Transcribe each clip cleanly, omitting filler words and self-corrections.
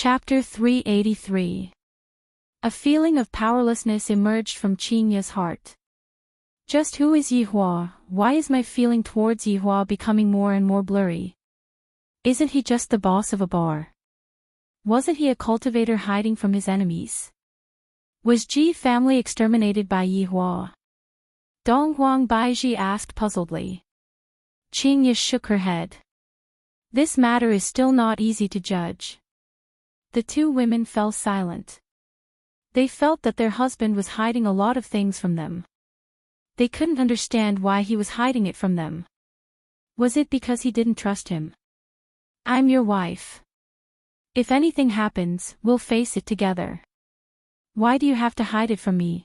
Chapter 383. A feeling of powerlessness emerged from Qingya's heart. Just who is Yihua? Why is my feeling towards Yihua becoming more and more blurry? Isn't he just the boss of a bar? Wasn't he a cultivator hiding from his enemies? Was Ji family exterminated by Yihua? Donghuang Baiji asked puzzledly. Qingya shook her head. This matter is still not easy to judge. The two women fell silent. They felt that their husband was hiding a lot of things from them. They couldn't understand why he was hiding it from them. Was it because he didn't trust him? I'm your wife. If anything happens, we'll face it together. Why do you have to hide it from me?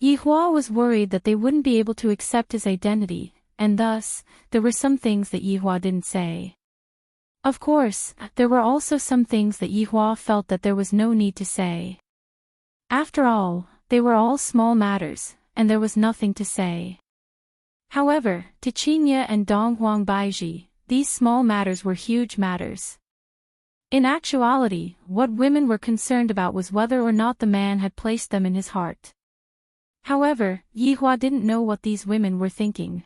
Yihua was worried that they wouldn't be able to accept his identity, and thus, there were some things that Yihua didn't say. Of course, there were also some things that Yihua felt that there was no need to say. After all, they were all small matters, and there was nothing to say. However, to Qingya and Donghuang Baiji, these small matters were huge matters. In actuality, what women were concerned about was whether or not the man had placed them in his heart. However, Yihua didn't know what these women were thinking.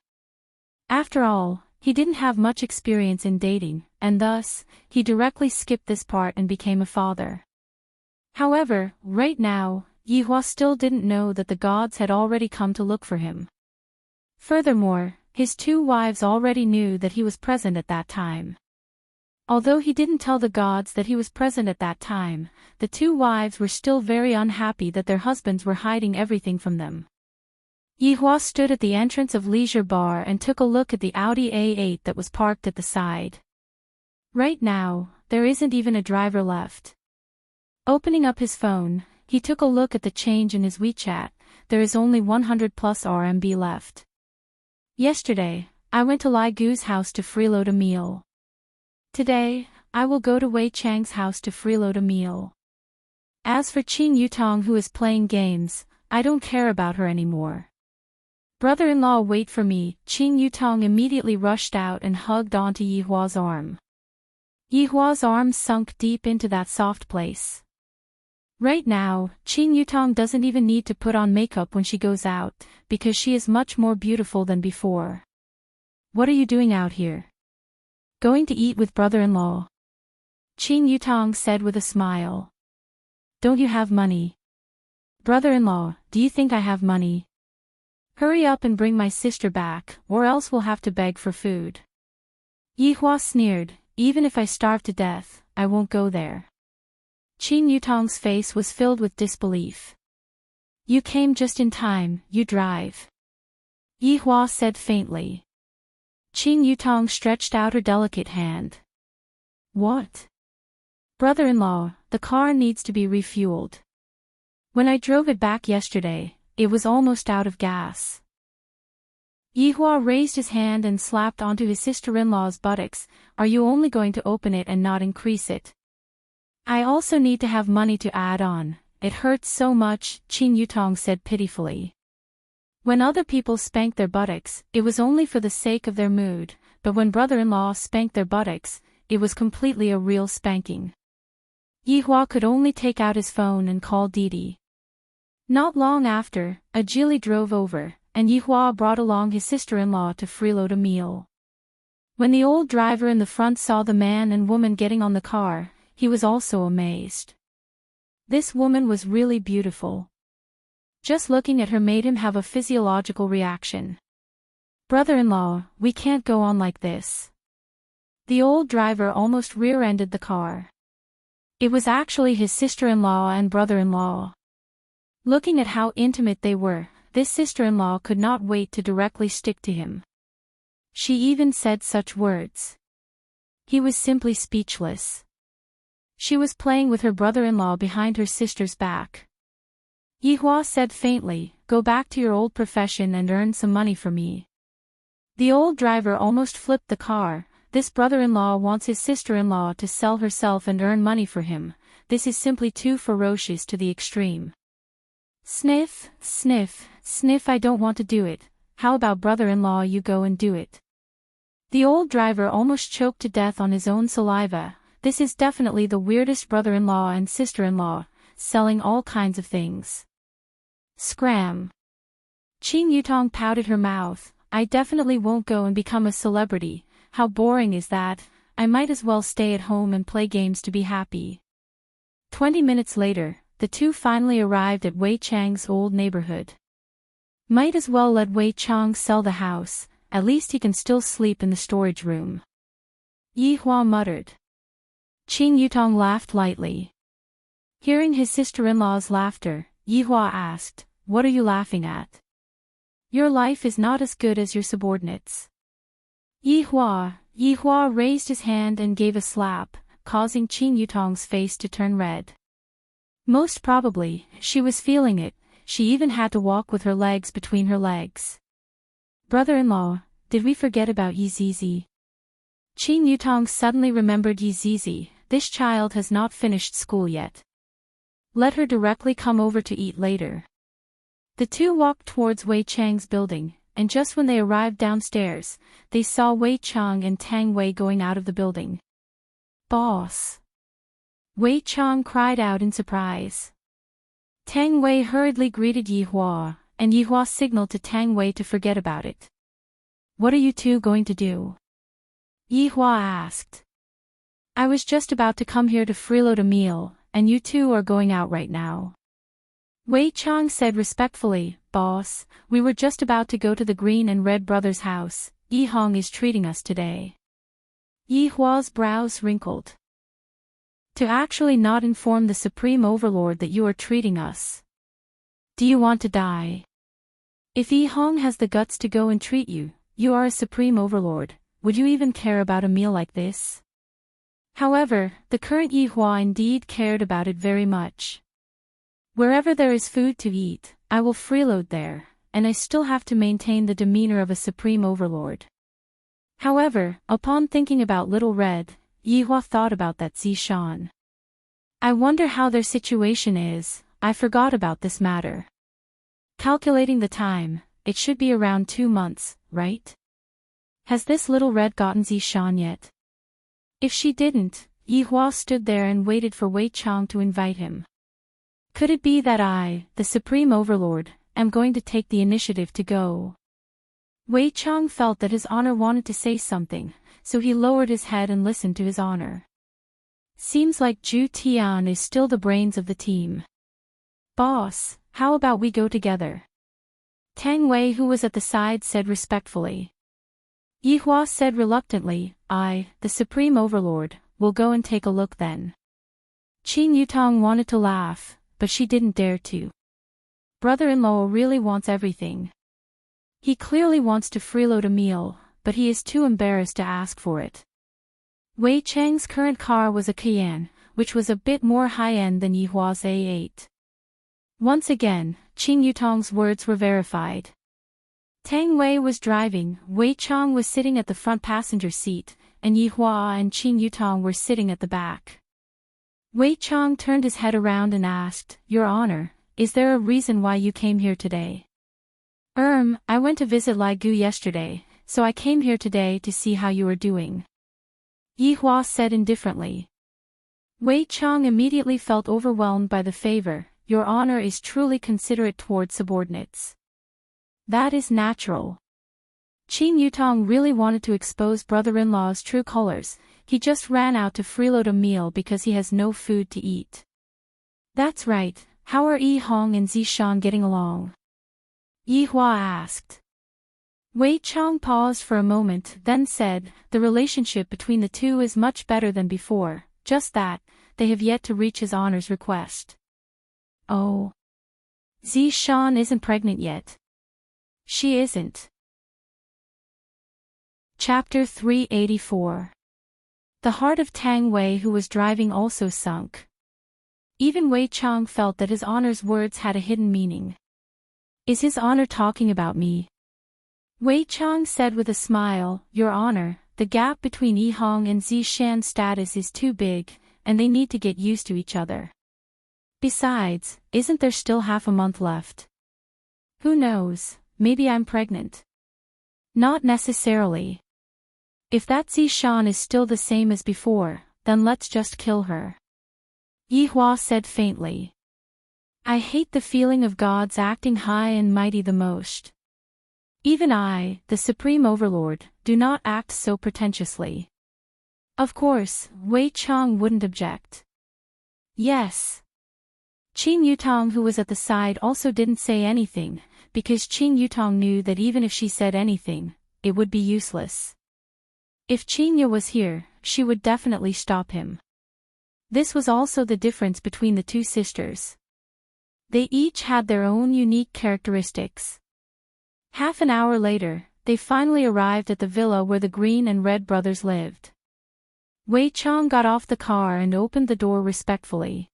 After all, he didn't have much experience in dating, and thus, he directly skipped this part and became a father. However, right now, Yihua still didn't know that the gods had already come to look for him. Furthermore, his two wives already knew that he was present at that time. Although he didn't tell the gods that he was present at that time, the two wives were still very unhappy that their husbands were hiding everything from them. Yihua stood at the entrance of Leisure Bar and took a look at the Audi A8 that was parked at the side. Right now, there isn't even a driver left. Opening up his phone, he took a look at the change in his WeChat. There is only 100 plus RMB left. Yesterday, I went to Lai Gu's house to freeload a meal. Today, I will go to Wei Chang's house to freeload a meal. As for Qing Yutong, who is playing games, I don't care about her anymore. Brother-in-law, wait for me. Qing Yutong immediately rushed out and hugged onto Yihua's arm. Yihua's arm sunk deep into that soft place. Right now, Qing Yutong doesn't even need to put on makeup when she goes out, because she is much more beautiful than before. What are you doing out here? Going to eat with brother-in-law. Qing Yutong said with a smile. Don't you have money? Brother-in-law, do you think I have money? Hurry up and bring my sister back, or else we'll have to beg for food. Yihua sneered, even if I starve to death, I won't go there. Qing Yutong's face was filled with disbelief. You came just in time, you drive. Yihua said faintly. Qing Yutong stretched out her delicate hand. What? Brother-in-law, the car needs to be refueled. When I drove it back yesterday, it was almost out of gas. Yihua raised his hand and slapped onto his sister-in-law's buttocks. Are you only going to open it and not increase it? I also need to have money to add on. It hurts so much, Qing Yutong said pitifully. When other people spanked their buttocks, it was only for the sake of their mood, but when brother-in-law spanked their buttocks, it was completely a real spanking. Yihua could only take out his phone and call Didi. Not long after, a Geely drove over, and Yihua brought along his sister-in-law to freeload a meal. When the old driver in the front saw the man and woman getting on the car, he was also amazed. This woman was really beautiful. Just looking at her made him have a physiological reaction. Brother-in-law, we can't go on like this. The old driver almost rear-ended the car. It was actually his sister-in-law and brother-in-law. Looking at how intimate they were, this sister-in-law could not wait to directly stick to him. She even said such words. He was simply speechless. She was playing with her brother-in-law behind her sister's back. Yihua said faintly, go back to your old profession and earn some money for me. The old driver almost flipped the car. This brother-in-law wants his sister-in-law to sell herself and earn money for him. This is simply too ferocious to the extreme. Sniff, sniff, sniff. I don't want to do it. How about brother-in-law, you go and do it. The old driver almost choked to death on his own saliva. this is definitely the weirdest brother-in-law and sister-in-law, selling all kinds of things. Scram. Qing Yutong pouted her mouth. I definitely won't go and become a celebrity. How boring is that? I might as well stay at home and play games to be happy. 20 minutes later, the two finally arrived at Wei Chang's old neighborhood. Might as well let Wei Chang sell the house, at least he can still sleep in the storage room. Yi Hua muttered. Qing Yutong laughed lightly. Hearing his sister-in-law's laughter, Yi Hua asked, "What are you laughing at? Your life is not as good as your subordinates." Yi Hua raised his hand and gave a slap, causing Qing Yutong's face to turn red. Most probably, she was feeling it, she even had to walk with her legs between her legs. Brother-in-law, did we forget about Yi Zizi? Qing Yutong suddenly remembered Yi Zizi, this child has not finished school yet. Let her directly come over to eat later. The two walked towards Wei Chang's building, and just when they arrived downstairs, they saw Wei Chang and Tang Wei going out of the building. Boss! Wei Chang cried out in surprise. Tang Wei hurriedly greeted Yi Hua, and Yi Hua signaled to Tang Wei to forget about it. What are you two going to do? Yi Hua asked. I was just about to come here to freeload a meal, and you two are going out right now. Wei Chang said respectfully, Boss, we were just about to go to the Green and Red brothers' house. Yi Hong is treating us today. Yi Hua's brows wrinkled. To actually not inform the Supreme Overlord that you are treating us. Do you want to die? If Yi Hong has the guts to go and treat you, you are a Supreme Overlord, would you even care about a meal like this? However, the current Yi Hua indeed cared about it very much. Wherever there is food to eat, I will freeload there, and I still have to maintain the demeanor of a Supreme Overlord. However, upon thinking about Little Red, Yi Hua thought about that Zishan. I wonder how their situation is, I forgot about this matter. Calculating the time, it should be around 2 months, right? Has this Little Red gotten Zishan yet? If she didn't, Yi Hua stood there and waited for Wei Chang to invite him. Could it be that I, the Supreme Overlord, am going to take the initiative to go? Wei Chang felt that his honor wanted to say something, so he lowered his head and listened to his honor. Seems like Zhu Tian is still the brains of the team. Boss, how about we go together? Tang Wei, who was at the side, said respectfully. Yi Hua said reluctantly, I, the Supreme Overlord, will go and take a look then. Qing Yutong wanted to laugh, but she didn't dare to. Brother-in-law really wants everything. He clearly wants to freeload a meal, but he is too embarrassed to ask for it. Wei Chang's current car was a Cayenne, which was a bit more high-end than Yi Hua's A8. Once again, Qing Yutong's words were verified. Tang Wei was driving, Wei Chang was sitting at the front passenger seat, and Yi Hua and Qing Yutong were sitting at the back. Wei Chang turned his head around and asked, Your Honor, is there a reason why you came here today? I went to visit Lai Gu yesterday, so I came here today to see how you are doing. Yi Hua said indifferently. Wei Chang immediately felt overwhelmed by the favor. Your honor is truly considerate toward subordinates. That is natural. Qing Yutong really wanted to expose brother-in-law's true colors. He just ran out to freeload a meal because he has no food to eat. That's right, how are Yi Hong and Zishan getting along? Yi Hua asked. Wei Chang paused for a moment, then said, the relationship between the two is much better than before, just that, they have yet to reach his honor's request. Oh. Zishan isn't pregnant yet. She isn't. Chapter 384. The heart of Tang Wei, who was driving, also sunk. Even Wei Chang felt that his honor's words had a hidden meaning. Is his honor talking about me? Wei Chang said with a smile, Your honor, the gap between Yi Hong and Zishan's status is too big, and they need to get used to each other. Besides, isn't there still half a month left? Who knows, maybe I'm pregnant. Not necessarily. If that Zishan is still the same as before, then let's just kill her. Yihua said faintly. I hate the feeling of gods acting high and mighty the most. Even I, the Supreme Overlord, do not act so pretentiously. Of course, Wei Chang wouldn't object. Yes. Qing Yutong, who was at the side, also didn't say anything, because Qing Yutong knew that even if she said anything, it would be useless. If Qingya was here, she would definitely stop him. This was also the difference between the two sisters. They each had their own unique characteristics. Half an hour later, they finally arrived at the villa where the Green and Red brothers lived. Wei Chang got off the car and opened the door respectfully.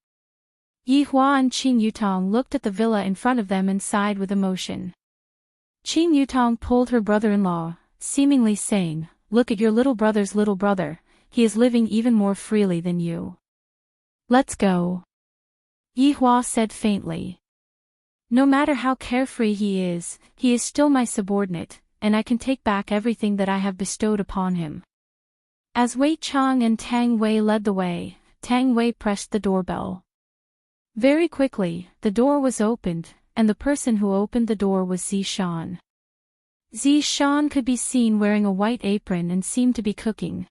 Yihua and Qing Yutong looked at the villa in front of them and sighed with emotion. Qing Yutong pulled her brother-in-law, seemingly saying, "Look at your little brother's little brother, he is living even more freely than you. Let's go." Yihua said faintly. No matter how carefree he is still my subordinate, and I can take back everything that I have bestowed upon him. As Wei Chang and Tang Wei led the way, Tang Wei pressed the doorbell. Very quickly, the door was opened, and the person who opened the door was Zishan. Zishan could be seen wearing a white apron and seemed to be cooking.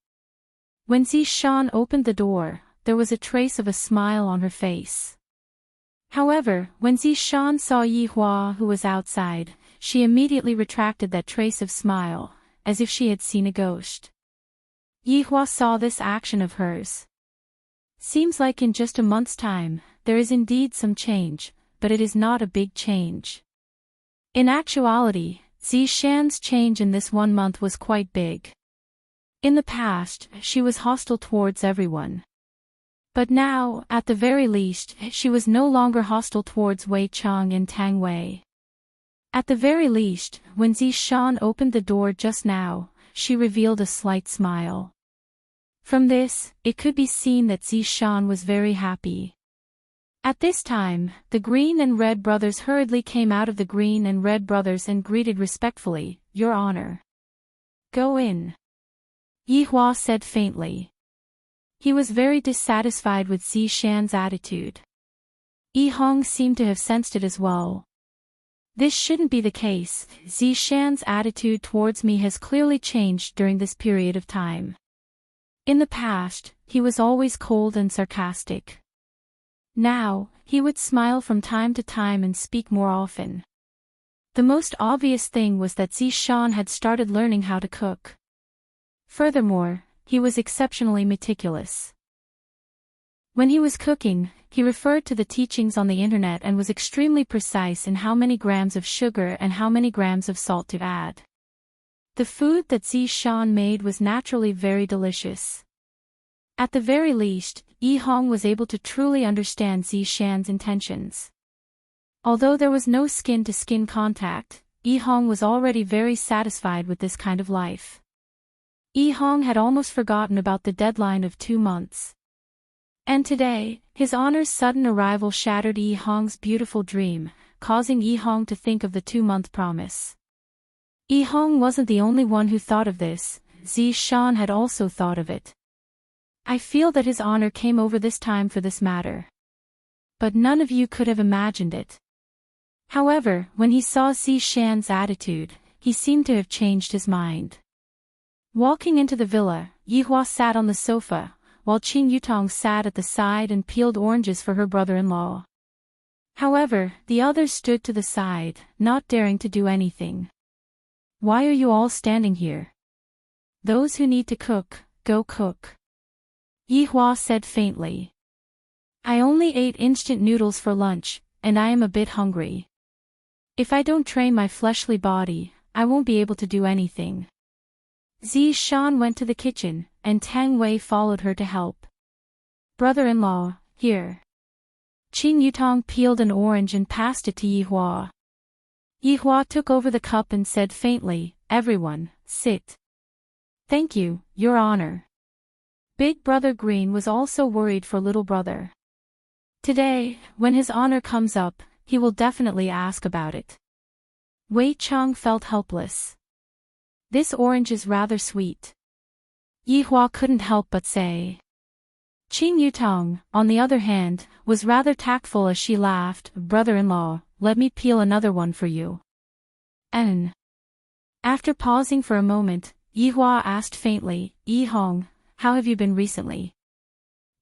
When Zishan opened the door, there was a trace of a smile on her face. However, when Zishan saw Yihua, who was outside, she immediately retracted that trace of smile, as if she had seen a ghost. Yihua saw this action of hers. Seems like in just a month's time, there is indeed some change, but it is not a big change. In actuality, Zishan's change in this 1 month was quite big. In the past, she was hostile towards everyone. But now, at the very least, she was no longer hostile towards Wei Chang and Tang Wei. At the very least, when Zishan opened the door just now, she revealed a slight smile. From this, it could be seen that Zishan was very happy. At this time, the Green and Red brothers hurriedly came out of the Green and Red brothers and greeted respectfully, "Your Honor." "Go in," Yihua said faintly. He was very dissatisfied with Zishan's attitude. Yihong seemed to have sensed it as well. This shouldn't be the case. Zishan's attitude towards me has clearly changed during this period of time. In the past, he was always cold and sarcastic. Now, he would smile from time to time and speak more often. The most obvious thing was that Zishan had started learning how to cook. Furthermore, he was exceptionally meticulous. When he was cooking, he referred to the teachings on the internet and was extremely precise in how many grams of sugar and how many grams of salt to add. The food that Zishan made was naturally very delicious. At the very least, Yihong was able to truly understand Zishan's intentions. Although there was no skin-to-skin contact, Yihong was already very satisfied with this kind of life. Yihong had almost forgotten about the deadline of 2 months. And today, his honor's sudden arrival shattered Yihong's beautiful dream, causing Yihong to think of the 2-month promise. Yihong wasn't the only one who thought of this, Zishan had also thought of it. I feel that his honor came over this time for this matter. But none of you could have imagined it. However, when he saw Zishan's attitude, he seemed to have changed his mind. Walking into the villa, Yihua sat on the sofa, while Qing Yutong sat at the side and peeled oranges for her brother-in-law. However, the others stood to the side, not daring to do anything. "Why are you all standing here? Those who need to cook, go cook," Yihua said faintly. "I only ate instant noodles for lunch, and I am a bit hungry. If I don't train my fleshly body, I won't be able to do anything." Zishan went to the kitchen, and Tang Wei followed her to help. "Brother-in-law, here." Qing Yutong peeled an orange and passed it to Yihua. Yihua took over the cup and said faintly, "Everyone, sit." "Thank you, Your Honor." Big Brother Green was also worried for little brother. Today, when his honor comes up, he will definitely ask about it. Wei Chang felt helpless. "This orange is rather sweet," Yihua couldn't help but say. Qing Yutong, on the other hand, was rather tactful as she laughed. Brother-in-law, let me peel another one for you. And after pausing for a moment, Yihua asked faintly, Yihong, how have you been recently?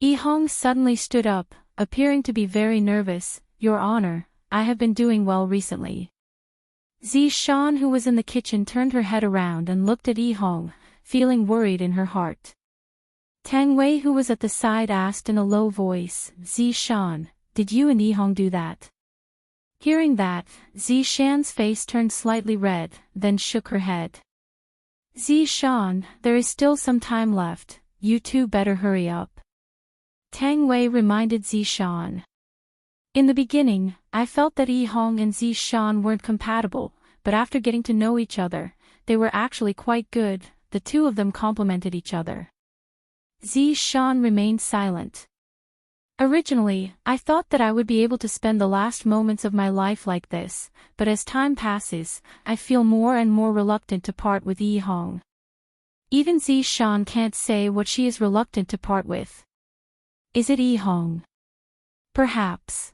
Yihong suddenly stood up, appearing to be very nervous. Your Honor, I have been doing well recently. Zishan, who was in the kitchen, turned her head around and looked at Yihong, feeling worried in her heart. Tang Wei, who was at the side, asked in a low voice, Zishan, did you and Yihong do that? Hearing that, Zishan's face turned slightly red, then shook her head. Zishan, there is still some time left, you two better hurry up. Tang Wei reminded Zishan. In the beginning, I felt that Yihong and Zishan weren't compatible, but after getting to know each other, they were actually quite good. The two of them complemented each other. Zishan remained silent. Originally, I thought that I would be able to spend the last moments of my life like this, but as time passes, I feel more and more reluctant to part with Yihong. Even Zishan can't say what she is reluctant to part with. Is it Yihong? Perhaps.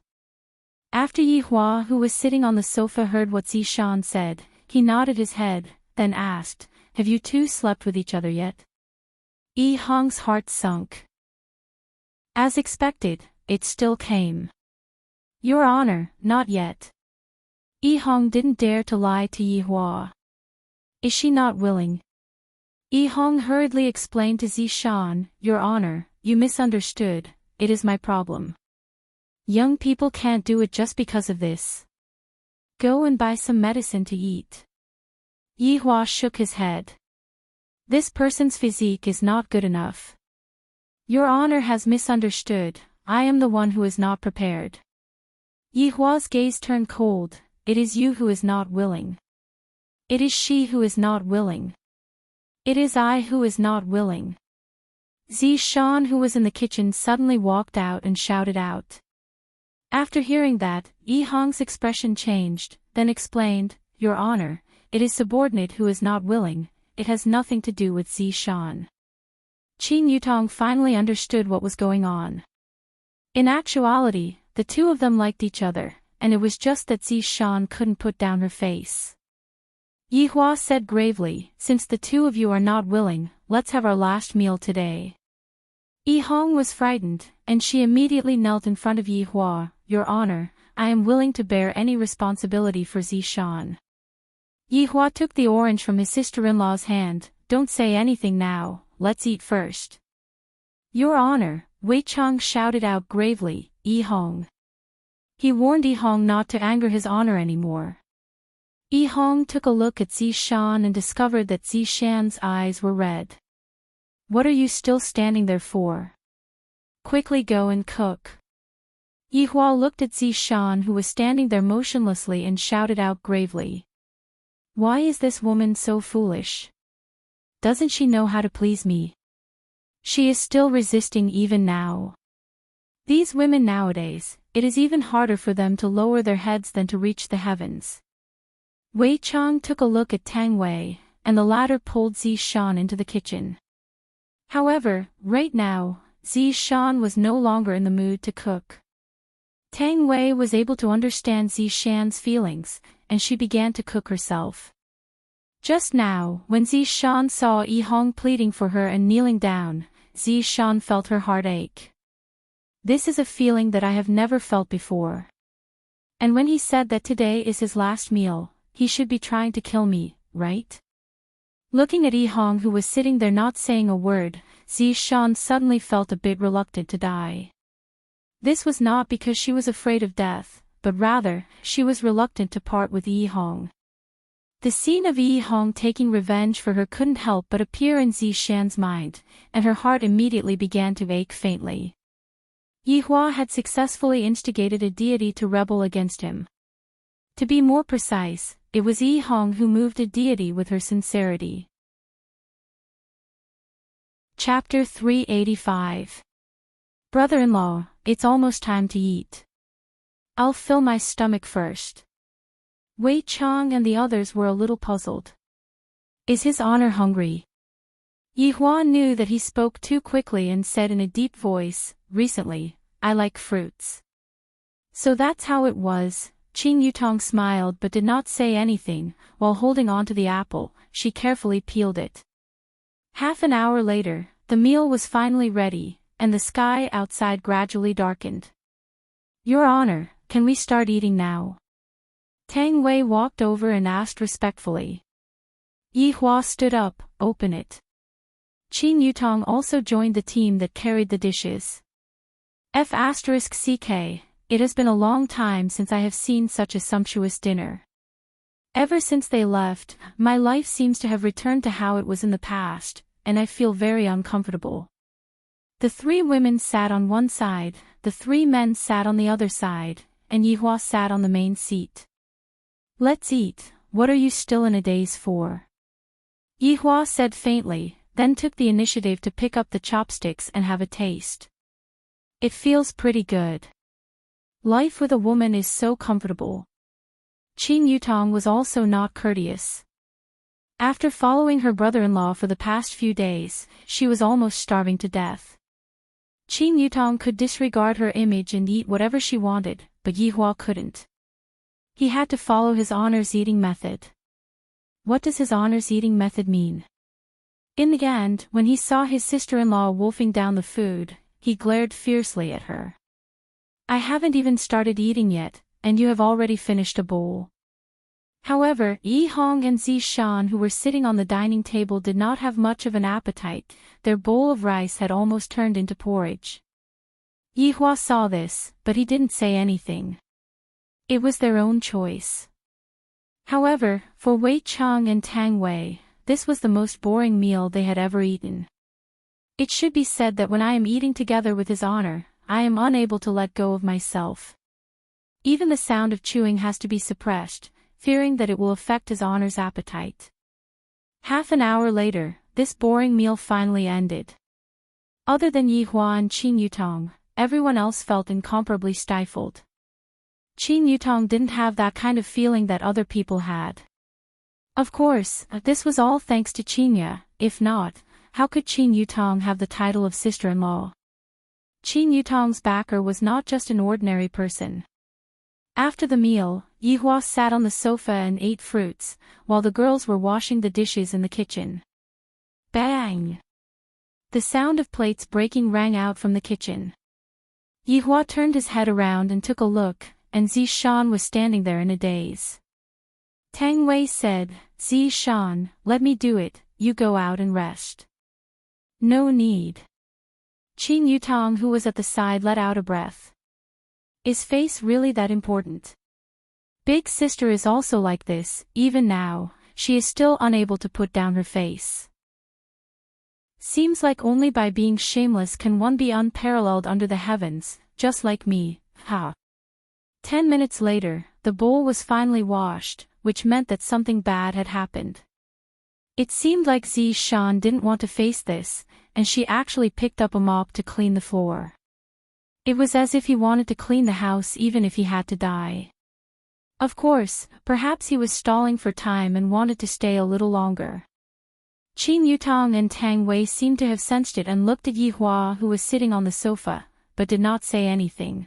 After Yihua, who was sitting on the sofa, heard what Zishan said, he nodded his head, then asked, have you two slept with each other yet? Yihong's heart sunk. As expected, it still came. Your Honor, not yet. Yihong didn't dare to lie to Yihua. Is she not willing? Yihong hurriedly explained to Zishan, Your Honor, you misunderstood, it is my problem. Young people can't do it just because of this. Go and buy some medicine to eat. Yihua shook his head. This person's physique is not good enough. Your Honor has misunderstood, I am the one who is not prepared. Yihua's gaze turned cold, it is you who is not willing. It is she who is not willing. It is I who is not willing. Zishan, who was in the kitchen, suddenly walked out and shouted out. After hearing that, Yihong's expression changed, then explained, Your Honor, it is subordinate who is not willing, it has nothing to do with Zishan. Qing Yutong finally understood what was going on. In actuality, the two of them liked each other, and it was just that Zishan couldn't put down her face. Yihua said gravely, since the two of you are not willing, let's have our last meal today. Yihong was frightened, and she immediately knelt in front of Yihua, Your Honor, I am willing to bear any responsibility for Zishan. Yihua took the orange from his sister-in-law's hand, don't say anything now, let's eat first. Your Honor, Wei Chang shouted out gravely, Yihong. He warned Yihong not to anger his honor anymore. Yihong took a look at Zishan and discovered that Zishan's eyes were red. What are you still standing there for? Quickly go and cook. Yihua looked at Zishan, who was standing there motionlessly, and shouted out gravely. Why is this woman so foolish? Doesn't she know how to please me? She is still resisting even now. These women nowadays, it is even harder for them to lower their heads than to reach the heavens. Wei Chang took a look at Tang Wei, and the latter pulled Zishan into the kitchen. However, right now, Zishan was no longer in the mood to cook. Tang Wei was able to understand Zishan's feelings, and she began to cook herself. Just now, when Zishan saw Yihong pleading for her and kneeling down, Zishan felt her heart ache. This is a feeling that I have never felt before. And when he said that today is his last meal, he should be trying to kill me, right? Looking at Yihong, who was sitting there not saying a word, Zishan suddenly felt a bit reluctant to die. This was not because she was afraid of death, but rather, she was reluctant to part with Yihong. The scene of Yihong taking revenge for her couldn't help but appear in Zishan's mind, and her heart immediately began to ache faintly. Yihua had successfully instigated a deity to rebel against him. To be more precise, it was Yihong who moved a deity with her sincerity. Chapter 385. Brother-in-law, it's almost time to eat. I'll fill my stomach first. Wei Chang and the others were a little puzzled. Is his honor hungry? Yi Hua knew that he spoke too quickly and said in a deep voice, "Recently, I like fruits." So that's how it was. Qing Yutong smiled but did not say anything. While holding on to the apple, she carefully peeled it. Half an hour later, the meal was finally ready, and the sky outside gradually darkened. "Your Honor, can we start eating now?" Tang Wei walked over and asked respectfully. Yi Hua stood up, "Open it." Qing Yutong also joined the team that carried the dishes. F***ck, it has been a long time since I have seen such a sumptuous dinner. Ever since they left, my life seems to have returned to how it was in the past, and I feel very uncomfortable. The three women sat on one side, the three men sat on the other side, and Yi Hua sat on the main seat. "Let's eat, what are you still in a daze for?" Yi Hua said faintly, then took the initiative to pick up the chopsticks and have a taste. "It feels pretty good. Life with a woman is so comfortable." Qing Yutong was also not courteous. After following her brother-in-law for the past few days, she was almost starving to death. Qing Yutong could disregard her image and eat whatever she wanted, but Yi Hua couldn't. He had to follow his honor's eating method. What does his honor's eating method mean? In the end, when he saw his sister-in-law wolfing down the food, he glared fiercely at her. "I haven't even started eating yet, and you have already finished a bowl." However, Yi Hong and Zi Shan, who were sitting on the dining table, did not have much of an appetite. Their bowl of rice had almost turned into porridge. Yi Hua saw this, but he didn't say anything. It was their own choice. However, for Wei Cheng and Tang Wei, this was the most boring meal they had ever eaten. It should be said that when I am eating together with His Honor, I am unable to let go of myself. Even the sound of chewing has to be suppressed, fearing that it will affect His Honor's appetite. Half an hour later, this boring meal finally ended. Other than Yi Hua and Qing Yutong, everyone else felt incomparably stifled. Qing Yutong didn't have that kind of feeling that other people had. Of course, this was all thanks to Qingya. If not, how could Qing Yutong have the title of sister-in-law? Qing Yutong's backer was not just an ordinary person. After the meal, Yi Hua sat on the sofa and ate fruits, while the girls were washing the dishes in the kitchen. Bang! The sound of plates breaking rang out from the kitchen. Yi Hua turned his head around and took a look, and Zi Shan was standing there in a daze. Tang Wei said, "Zi Shan, let me do it, you go out and rest." "No need." Qing Yutong, who was at the side, let out a breath. Is face really that important? Big sister is also like this. Even now, she is still unable to put down her face. Seems like only by being shameless can one be unparalleled under the heavens, just like me, ha. 10 minutes later, the bowl was finally washed, which meant that something bad had happened. It seemed like Zi Shan didn't want to face this, and she actually picked up a mop to clean the floor. It was as if he wanted to clean the house even if he had to die. Of course, perhaps he was stalling for time and wanted to stay a little longer. Qing Yutong and Tang Wei seemed to have sensed it and looked at Yi Hua, who was sitting on the sofa, but did not say anything.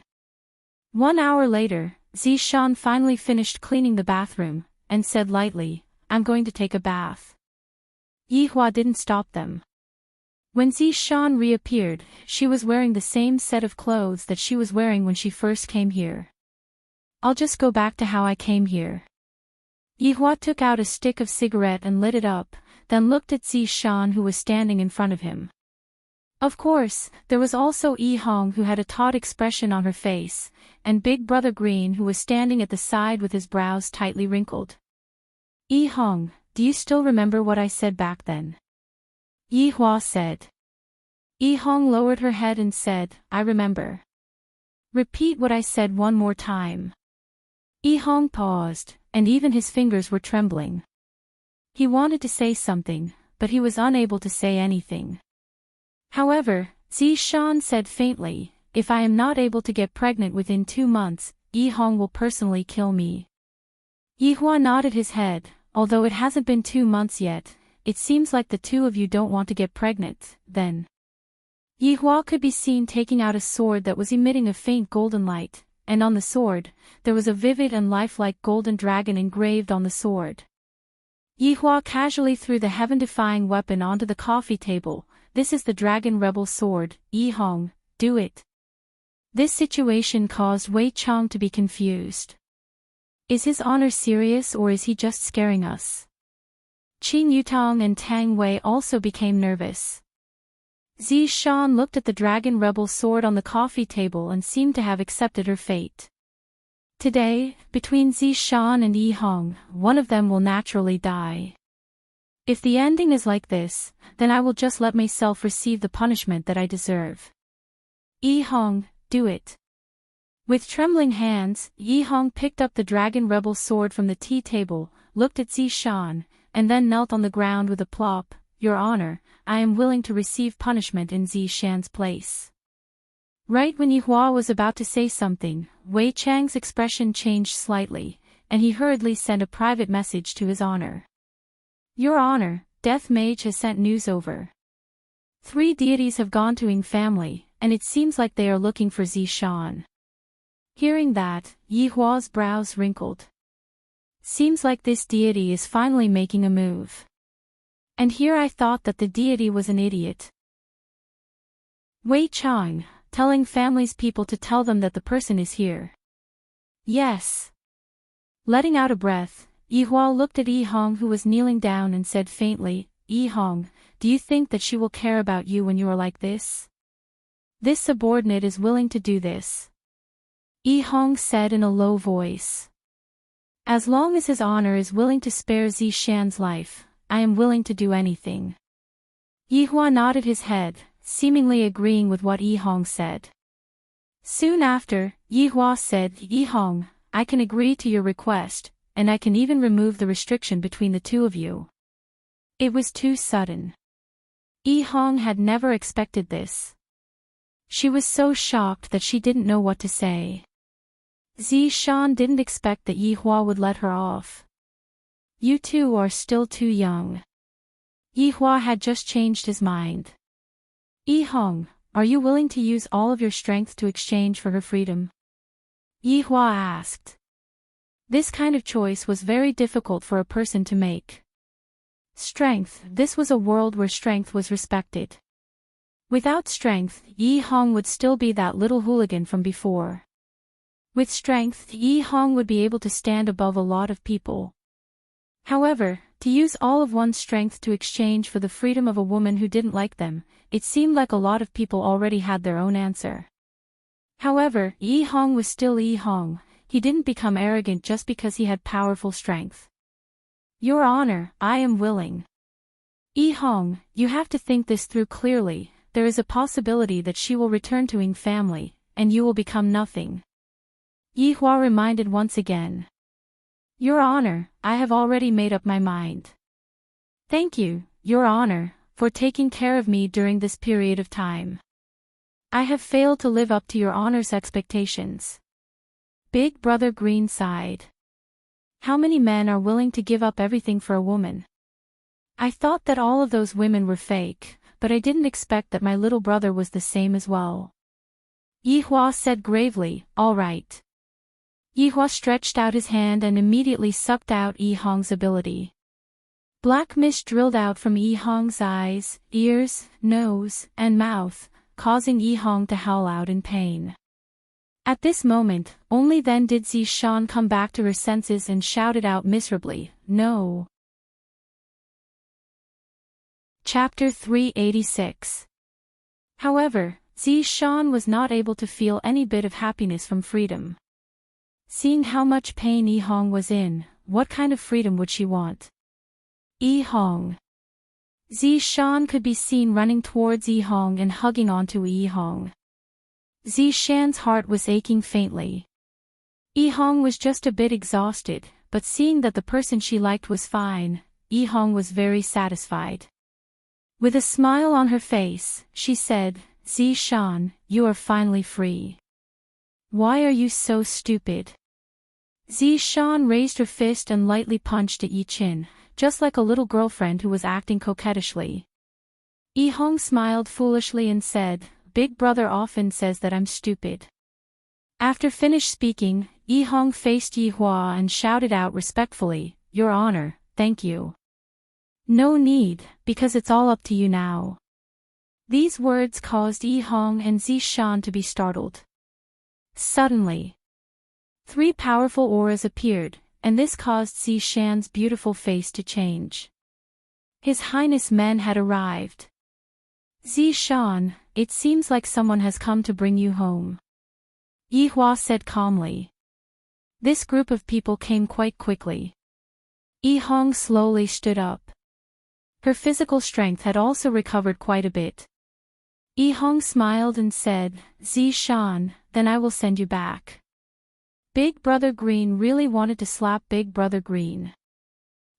1 hour later, Zi Shan finally finished cleaning the bathroom, and said lightly, "I'm going to take a bath." Yi Hua didn't stop them. When Zi Shan reappeared, she was wearing the same set of clothes that she was wearing when she first came here. "I'll just go back to how I came here." Yi Hua took out a stick of cigarette and lit it up, then looked at Zi Shan, who was standing in front of him. Of course, there was also Yi Hong, who had a taut expression on her face, and Big Brother Green, who was standing at the side with his brows tightly wrinkled. "Yi Hong, do you still remember what I said back then?" Yi Hua said. Yi Hong lowered her head and said, "I remember." "Repeat what I said one more time." Yi Hong paused, and even his fingers were trembling. He wanted to say something, but he was unable to say anything. However, Zi Shan said faintly, "If I am not able to get pregnant within 2 months, Yi Hong will personally kill me." Yi Hua nodded his head. Although it hasn't been 2 months yet, it seems like the two of you don't want to get pregnant, then. Yihua could be seen taking out a sword that was emitting a faint golden light, and on the sword, there was a vivid and lifelike golden dragon engraved on the sword. Yihua casually threw the heaven-defying weapon onto the coffee table. This is the Dragon Rebel sword, Yihong, do it. This situation caused Wei Chang to be confused. Is his honor serious or is he just scaring us? Qing Yutong and Tang Wei also became nervous. Zi Shan looked at the Dragon Rebel sword on the coffee table and seemed to have accepted her fate. Today, between Zi Shan and Yihong, one of them will naturally die. If the ending is like this, then I will just let myself receive the punishment that I deserve. Yihong, do it. With trembling hands, Yihong picked up the Dragon Rebel sword from the tea table, looked at Zi Shan, and then knelt on the ground with a plop. Your honor, I am willing to receive punishment in Zi Shan's place. Right when Yihua was about to say something, Wei Chang's expression changed slightly, and he hurriedly sent a private message to his honor. Your honor, Death Mage has sent news over. 3 deities have gone to Ying family, and it seems like they are looking for Zi Shan. Hearing that, Yihua's brows wrinkled. Seems like this deity is finally making a move. And here I thought that the deity was an idiot. Wei Chang, telling family's people to tell them that the person is here. Yes. Letting out a breath, Yihua looked at Yihong who was kneeling down and said faintly, Yihong, do you think that she will care about you when you are like this? This subordinate is willing to do this. Yihong said in a low voice. As long as his honor is willing to spare Zi Shan's life, I am willing to do anything. Yihua nodded his head, seemingly agreeing with what Yihong said. Soon after, Yihua said, Yihong, I can agree to your request, and I can even remove the restriction between the two of you. It was too sudden. Yihong had never expected this. She was so shocked that she didn't know what to say. Zi Shan didn't expect that Yihua would let her off. You two are still too young. Yihua had just changed his mind. Yihong, are you willing to use all of your strength to exchange for her freedom? Yihua asked. This kind of choice was very difficult for a person to make. Strength, this was a world where strength was respected. Without strength, Yihong would still be that little hooligan from before. With strength, Yihong would be able to stand above a lot of people. However, to use all of one's strength to exchange for the freedom of a woman who didn't like them, it seemed like a lot of people already had their own answer. However, Yihong was still Yihong. He didn't become arrogant just because he had powerful strength. Your honor, I am willing. Yihong, you have to think this through clearly. There is a possibility that she will return to Ying family, and you will become nothing. Yihua reminded once again. Your honor, I have already made up my mind. Thank you, your honor, for taking care of me during this period of time. I have failed to live up to your honor's expectations. Big Brother Green sighed. How many men are willing to give up everything for a woman? I thought that all of those women were fake, but I didn't expect that my little brother was the same as well. Yihua said gravely, all right. Yihua stretched out his hand and immediately sucked out Yihong's ability. Black mist drilled out from Yihong's eyes, ears, nose, and mouth, causing Yihong to howl out in pain. At this moment, only then did Zi Shan come back to her senses and shouted out miserably, no. Chapter 386. However, Zi Shan was not able to feel any bit of happiness from freedom. Seeing how much pain Yihong was in, what kind of freedom would she want? Yihong. Zi Shan could be seen running towards Yihong and hugging onto Yihong. Zi Shan's heart was aching faintly. Yihong was just a bit exhausted, but seeing that the person she liked was fine, Yihong was very satisfied. With a smile on her face, she said, Zi Shan, you are finally free. Why are you so stupid? Zi Shan raised her fist and lightly punched at Yi Qin, just like a little girlfriend who was acting coquettishly. Yi Hong smiled foolishly and said, "Big brother often says that I'm stupid." After finished speaking, Yi Hong faced Yi Hua and shouted out respectfully, "Your Honor, thank you." "No need, because it's all up to you now." These words caused Yi Hong and Zishan to be startled. Suddenly, 3 powerful auras appeared, and this caused Zishan's beautiful face to change. His Highness Men had arrived. "Zishan, it seems like someone has come to bring you home," Yi Hua said calmly. This group of people came quite quickly. Yi Hong slowly stood up. Her physical strength had also recovered quite a bit. Yi Hong smiled and said, "Zishan, then I will send you back." Big Brother Green really wanted to slap Big Brother Green.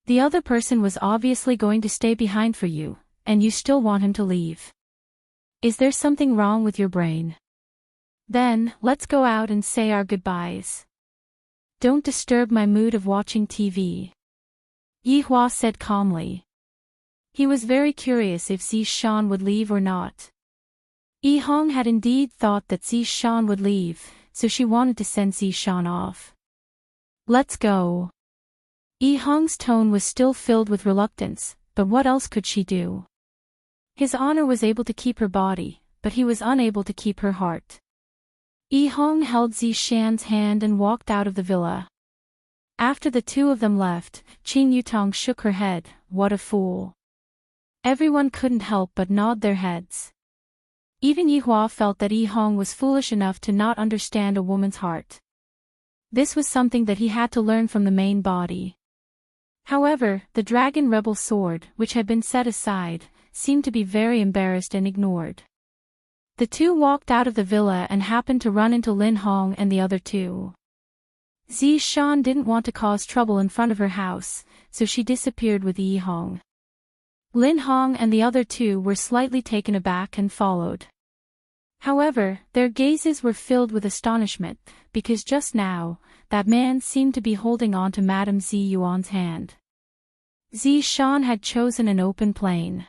The other person was obviously going to stay behind for you, and you still want him to leave. Is there something wrong with your brain? Then, let's go out and say our goodbyes. Don't disturb my mood of watching TV. Yi Hua said calmly. He was very curious if Zishan would leave or not. Yi Hong had indeed thought that Zishan would leave, so she wanted to send Zishan off. Let's go. Yi Hong's tone was still filled with reluctance, but what else could she do? His honor was able to keep her body, but he was unable to keep her heart. Yi Hong held Zishan's hand and walked out of the villa. After the two of them left, Qing Yutong shook her head. What a fool. Everyone couldn't help but nod their heads. Even Yi Hua felt that Yi Hong was foolish enough to not understand a woman's heart. This was something that he had to learn from the main body. However, the dragon rebel sword, which had been set aside, seemed to be very embarrassed and ignored. The two walked out of the villa and happened to run into Lin Hong and the other two. Zishan didn't want to cause trouble in front of her house, so she disappeared with Yi Hong. Lin Hong and the other two were slightly taken aback and followed. However, their gazes were filled with astonishment, because just now, that man seemed to be holding on to Madame Zi Yuan's hand. Zishan had chosen an open plain.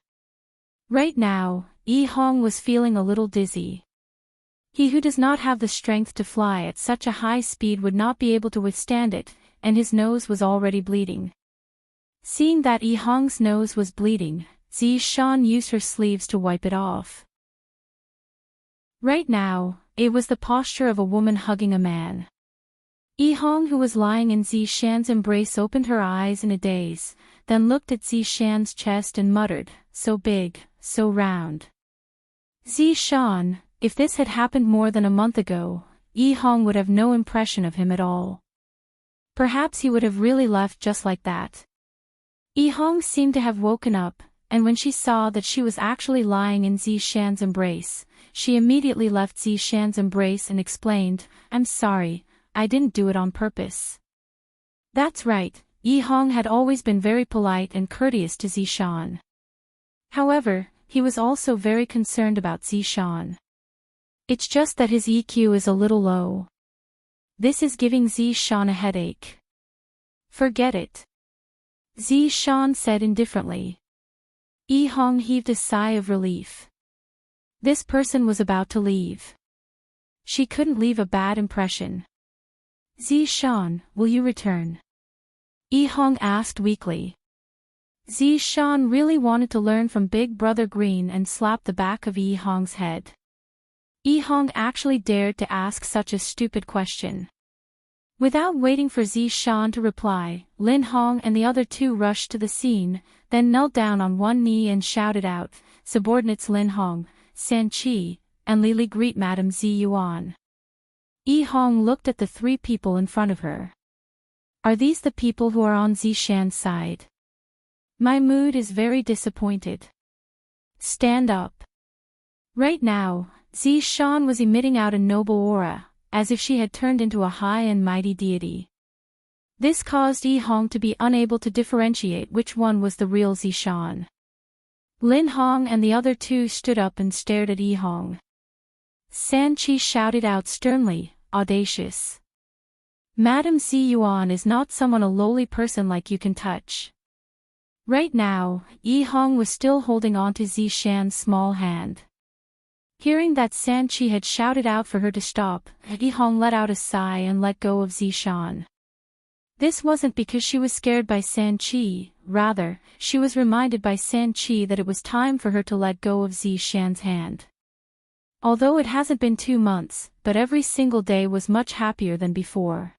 Right now, Yi Hong was feeling a little dizzy. He who does not have the strength to fly at such a high speed would not be able to withstand it, and his nose was already bleeding. Seeing that Yi Hong's nose was bleeding, Zishan used her sleeves to wipe it off. Right now, it was the posture of a woman hugging a man. Yi Hong, who was lying in Zishan's embrace, opened her eyes in a daze, then looked at Zishan's chest and muttered, "So big, so round." Zishan, if this had happened more than a month ago, Yi Hong would have no impression of him at all. Perhaps he would have really left just like that. Yi Hong seemed to have woken up, and when she saw that she was actually lying in Zishan's embrace, she immediately left Zishan's embrace and explained, "I'm sorry, I didn't do it on purpose." That's right, Yi Hong had always been very polite and courteous to Zishan. However, he was also very concerned about Zishan. It's just that his EQ is a little low. This is giving Zishan a headache. Forget it. Zishan said indifferently. Yi Hong heaved a sigh of relief. This person was about to leave. She couldn't leave a bad impression. Zishan, will you return? Yi Hong asked weakly. Zishan really wanted to learn from Big Brother Green and slap the back of Yi Hong's head. Yi Hong actually dared to ask such a stupid question. Without waiting for Zishan to reply, Lin Hong and the other two rushed to the scene, then knelt down on one knee and shouted out, "Subordinates Lin Hong, San Qi, and Li Li, greet Madame Zi Yuan." Yi Hong looked at the three people in front of her. Are these the people who are on Zishan's side? My mood is very disappointed. Stand up. Right now, Zishan was emitting out a noble aura, as if she had turned into a high and mighty deity. This caused Yi Hong to be unable to differentiate which one was the real Zishan. Lin Hong and the other two stood up and stared at Yi Hong. San Qi shouted out sternly, "Audacious. Madame Zi Yuan is not someone a lowly person like you can touch." Right now, Yi Hong was still holding on to Zishan's small hand. Hearing that Sanchi had shouted out for her to stop, Yi Hong let out a sigh and let go of Zishan. This wasn't because she was scared by Sanchi, rather, she was reminded by Sanchi that it was time for her to let go of Zishan's hand. Although it hasn't been 2 months, but every single day was much happier than before.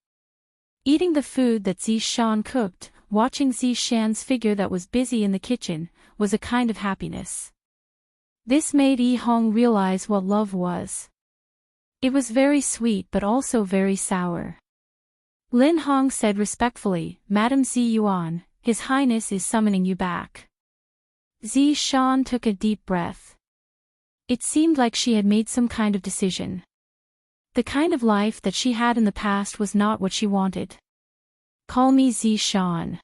Eating the food that Zishan cooked, watching Zishan's figure that was busy in the kitchen, was a kind of happiness. This made Yi Hong realize what love was. It was very sweet but also very sour. Lin Hong said respectfully, "Madam Zi Yuan, His Highness is summoning you back." Zishan took a deep breath. It seemed like she had made some kind of decision. The kind of life that she had in the past was not what she wanted. "Call me Zishan."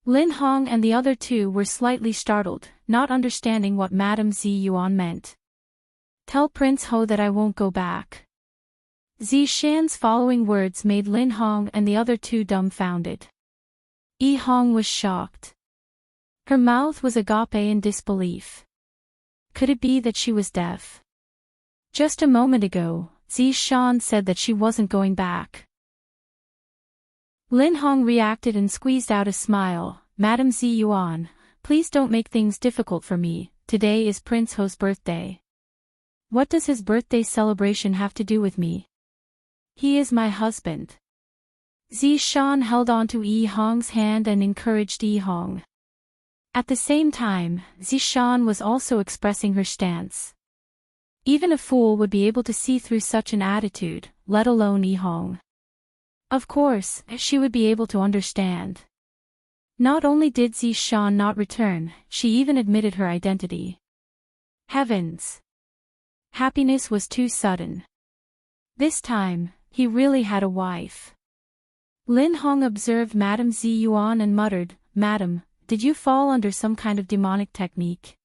Lin Hong and the other two were slightly startled, not understanding what Madame Zi Yuan meant. "Tell Prince Ho that I won't go back." Zishan's following words made Lin Hong and the other two dumbfounded. Yi Hong was shocked. Her mouth was agape in disbelief. Could it be that she was deaf? Just a moment ago, Zishan said that she wasn't going back. Lin Hong reacted and squeezed out a smile. "Madam Zi Yuan, please don't make things difficult for me. Today is Prince Ho's birthday." "What does his birthday celebration have to do with me? He is my husband." Zishan held on to Yi Hong's hand and encouraged Yi Hong. At the same time, Zishan was also expressing her stance. Even a fool would be able to see through such an attitude, let alone Yi Hong. Of course, she would be able to understand. Not only did Zishan not return, she even admitted her identity. Heavens! Happiness was too sudden. This time, he really had a wife. Lin Hong observed Madame Zi Yuan and muttered, "Madam, did you fall under some kind of demonic technique?"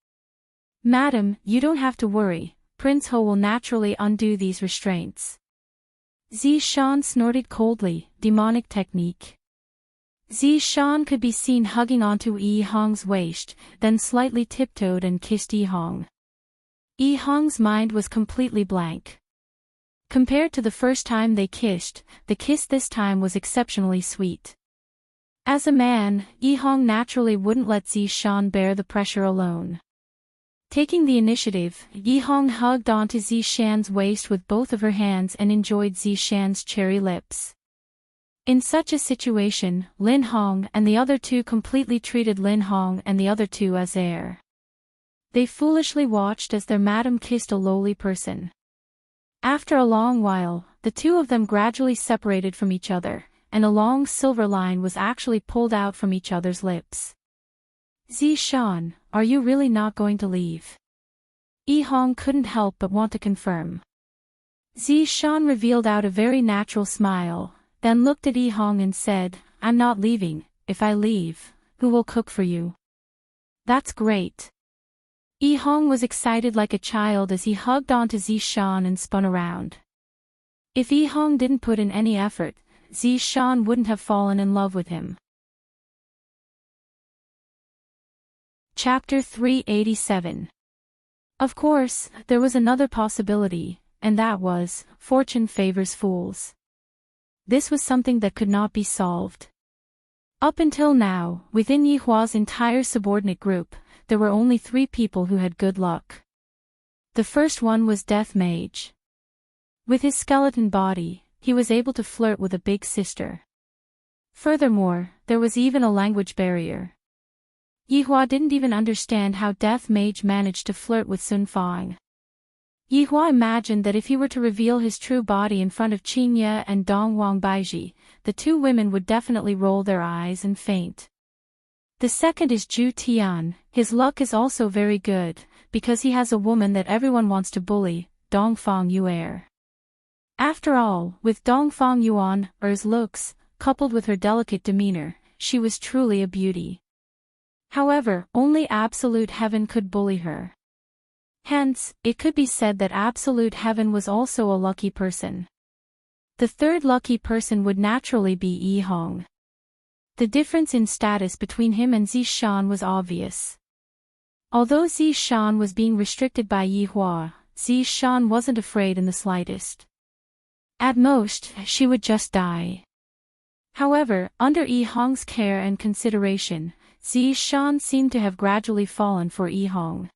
"Madam, you don't have to worry, Prince Ho will naturally undo these restraints." Zishan snorted coldly, "Demonic technique." Zishan could be seen hugging onto Yi Hong's waist, then slightly tiptoed and kissed Yi Hong. Yi Hong's mind was completely blank. Compared to the first time they kissed, the kiss this time was exceptionally sweet. As a man, Yi Hong naturally wouldn't let Zishan bear the pressure alone. Taking the initiative, Yi Hong hugged onto Zishan's waist with both of her hands and enjoyed Zishan's cherry lips. In such a situation, Lin Hong and the other two completely treated Lin Hong and the other two as air. They foolishly watched as their madam kissed a lowly person. After a long while, the two of them gradually separated from each other, and a long silver line was actually pulled out from each other's lips. "Zishan, are you really not going to leave?" Yi Hong couldn't help but want to confirm. Zishan revealed out a very natural smile, then looked at Yi Hong and said, "I'm not leaving. If I leave, who will cook for you?" "That's great." Yi Hong was excited like a child as he hugged onto Zishan and spun around. If Yi Hong didn't put in any effort, Zishan wouldn't have fallen in love with him. Chapter 387. Of course, there was another possibility, and that was, fortune favors fools. This was something that could not be solved. Up until now, within Yihua's entire subordinate group, there were only 3 people who had good luck. The first one was Death Mage. With his skeleton body, he was able to flirt with a big sister. Furthermore, there was even a language barrier. Yihua didn't even understand how Death Mage managed to flirt with Sun Fang. Yihua imagined that if he were to reveal his true body in front of Qingye and Dong Wang Baiji, the 2 women would definitely roll their eyes and faint. The second is Zhu Tian. His luck is also very good, because he has a woman that everyone wants to bully, Dongfang Yuer. After all, with Dongfang Yuan's looks, coupled with her delicate demeanor, she was truly a beauty. However, only Absolute Heaven could bully her. Hence, it could be said that Absolute Heaven was also a lucky person. The third lucky person would naturally be Yi Hong. The difference in status between him and Zishan was obvious. Although Zishan was being restricted by Yihua, Zishan wasn't afraid in the slightest. At most, she would just die. However, under Yihong's care and consideration, Zishan seemed to have gradually fallen for Yihong.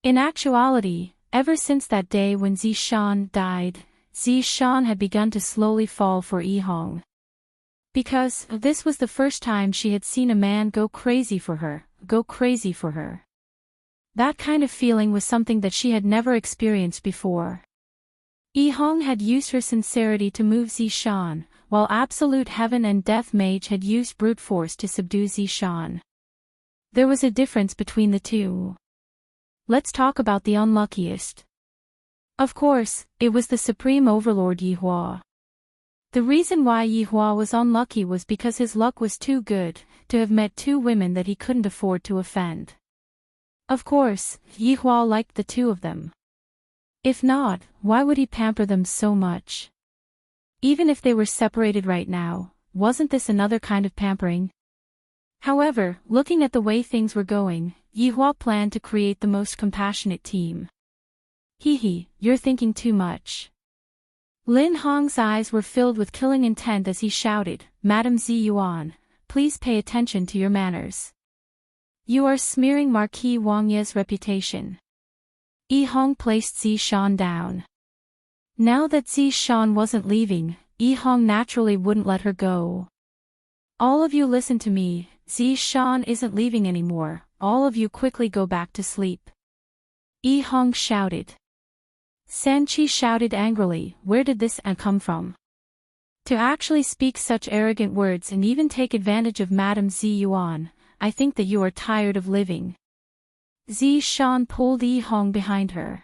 In actuality, ever since that day when Zishan died, Zishan had begun to slowly fall for Yihong. Because this was the first time she had seen a man go crazy for her. That kind of feeling was something that she had never experienced before. Yihong had used her sincerity to move Zishan, while Absolute Heaven and Death Mage had used brute force to subdue Zishan. There was a difference between the two. Let's talk about the unluckiest. Of course, it was the Supreme Overlord Yihua. The reason why Yihua was unlucky was because his luck was too good to have met two women that he couldn't afford to offend. Of course, Yihua liked the two of them. If not, why would he pamper them so much? Even if they were separated right now, wasn't this another kind of pampering? However, looking at the way things were going, Yihua planned to create the most compassionate team. Hehe, you're thinking too much. Lin Hong's eyes were filled with killing intent as he shouted, Madam Ziyuan, please pay attention to your manners. You are smearing Marquis Wang Ye's reputation. Yihong placed Zishan down. Now that Zishan wasn't leaving, Yihong naturally wouldn't let her go. All of you listen to me, Zishan isn't leaving anymore, all of you quickly go back to sleep. Yihong shouted. Sanchi shouted angrily, where did this come from? To actually speak such arrogant words and even take advantage of Madame Ziyuan, I think that you are tired of living. Zishan pulled Yihong behind her.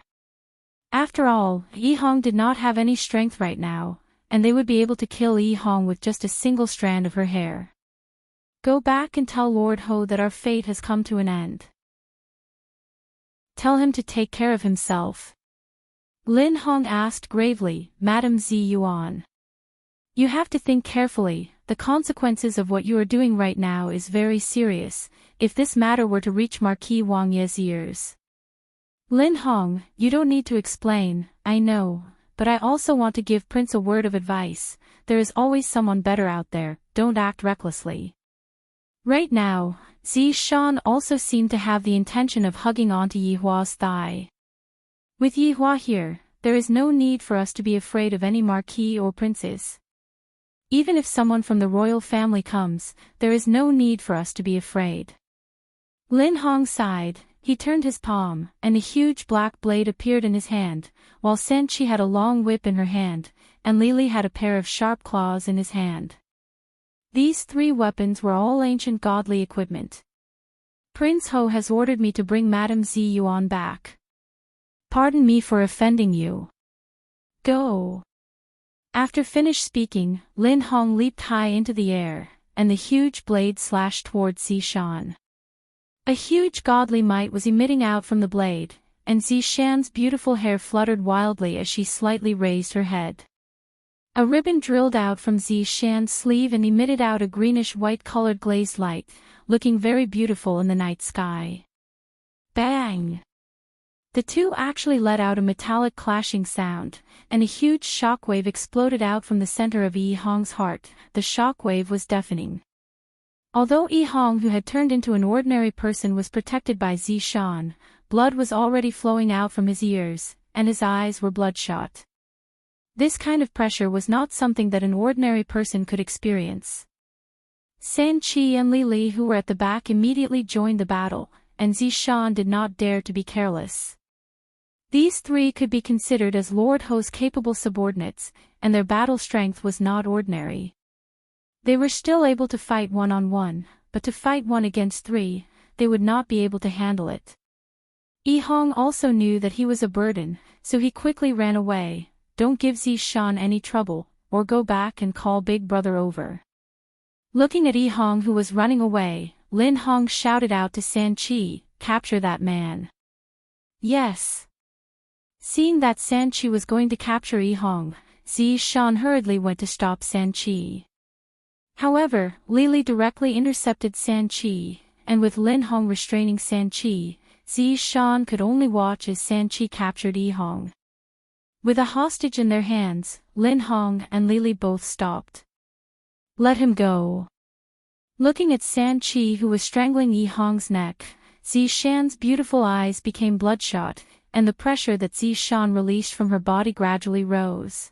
After all, Yihong did not have any strength right now, and they would be able to kill Yihong with just a single strand of her hair. Go back and tell Lord Ho that our fate has come to an end. Tell him to take care of himself. Lin Hong asked gravely, Madam Ziyuan. You have to think carefully, the consequences of what you are doing right now is very serious, if this matter were to reach Marquis Wang Ye's ears. Lin Hong, you don't need to explain, I know, but I also want to give Prince a word of advice, there is always someone better out there, don't act recklessly. Right now, Zishan also seemed to have the intention of hugging onto Yihua's thigh. With Yihua here, there is no need for us to be afraid of any marquis or princes. Even if someone from the royal family comes, there is no need for us to be afraid. Lin Hong sighed, he turned his palm, and a huge black blade appeared in his hand, while Sanchi had a long whip in her hand, and Lili had a pair of sharp claws in his hand. These three weapons were all ancient godly equipment. Prince Ho has ordered me to bring Madame Ziyuan back. Pardon me for offending you. Go. After finished speaking, Lin Hong leaped high into the air, and the huge blade slashed towards Zishan. A huge godly might was emitting out from the blade, and Zishan's beautiful hair fluttered wildly as she slightly raised her head. A ribbon drilled out from Zishan's sleeve and emitted out a greenish-white colored glazed light, looking very beautiful in the night sky. Bang! The two actually let out a metallic clashing sound, and a huge shockwave exploded out from the center of Yihong's heart. The shockwave was deafening. Although Yihong, who had turned into an ordinary person, was protected by Zishan, blood was already flowing out from his ears, and his eyes were bloodshot. This kind of pressure was not something that an ordinary person could experience. Sanchi and Lili, who were at the back, immediately joined the battle, and Zishan did not dare to be careless. These three could be considered as Lord Ho's capable subordinates, and their battle strength was not ordinary. They were still able to fight one-on-one, but to fight one against three, they would not be able to handle it. Yihong also knew that he was a burden, so he quickly ran away. Don't give Zishan any trouble, or go back and call Big Brother over. Looking at Yihong, who was running away, Lin Hong shouted out to Sanchi, capture that man. Yes. Seeing that Sanchi was going to capture Yihong, Zishan hurriedly went to stop Sanchi. However, Lily directly intercepted Sanchi, and with Lin Hong restraining Sanchi, Zishan could only watch as Sanchi captured Yi Hong. With a hostage in their hands, Lin Hong and Lily both stopped. Let him go. Looking at Sanchi, who was strangling Yi Hong's neck, Zishan's beautiful eyes became bloodshot, and the pressure that Zishan released from her body gradually rose.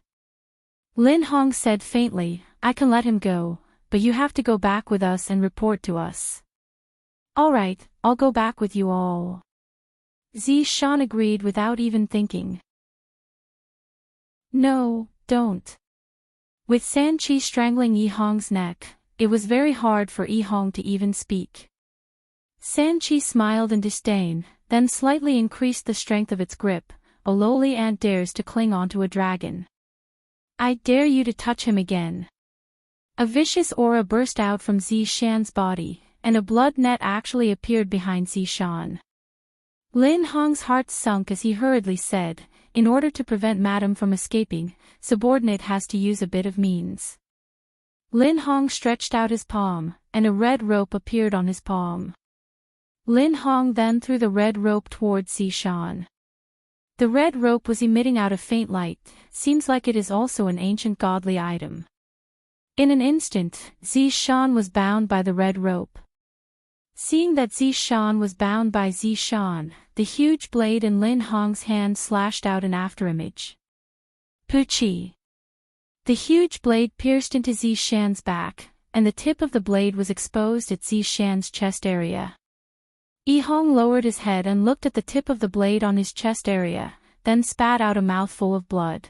Lin Hong said faintly, I can let him go, but you have to go back with us and report to us. All right, I'll go back with you all. Zishan agreed without even thinking. No, don't. With Sanchi strangling Yi Hong's neck, it was very hard for Yi Hong to even speak. Sanchi smiled in disdain, then slightly increased the strength of its grip. A lowly ant dares to cling onto a dragon. I dare you to touch him again. A vicious aura burst out from Zishan's body, and a blood net actually appeared behind Zishan. Lin Hong's heart sunk as he hurriedly said, in order to prevent Madam from escaping, subordinate has to use a bit of means. Lin Hong stretched out his palm, and a red rope appeared on his palm. Lin Hong then threw the red rope towards Zishan. The red rope was emitting out a faint light, seems like it is also an ancient godly item. In an instant, Zishan was bound by the red rope. Seeing that Zishan was bound by Zishan, the huge blade in Lin Hong's hand slashed out an afterimage. Puchi! The huge blade pierced into Zishan's back, and the tip of the blade was exposed at Zishan's chest area. Yi Hong lowered his head and looked at the tip of the blade on his chest area, then spat out a mouthful of blood.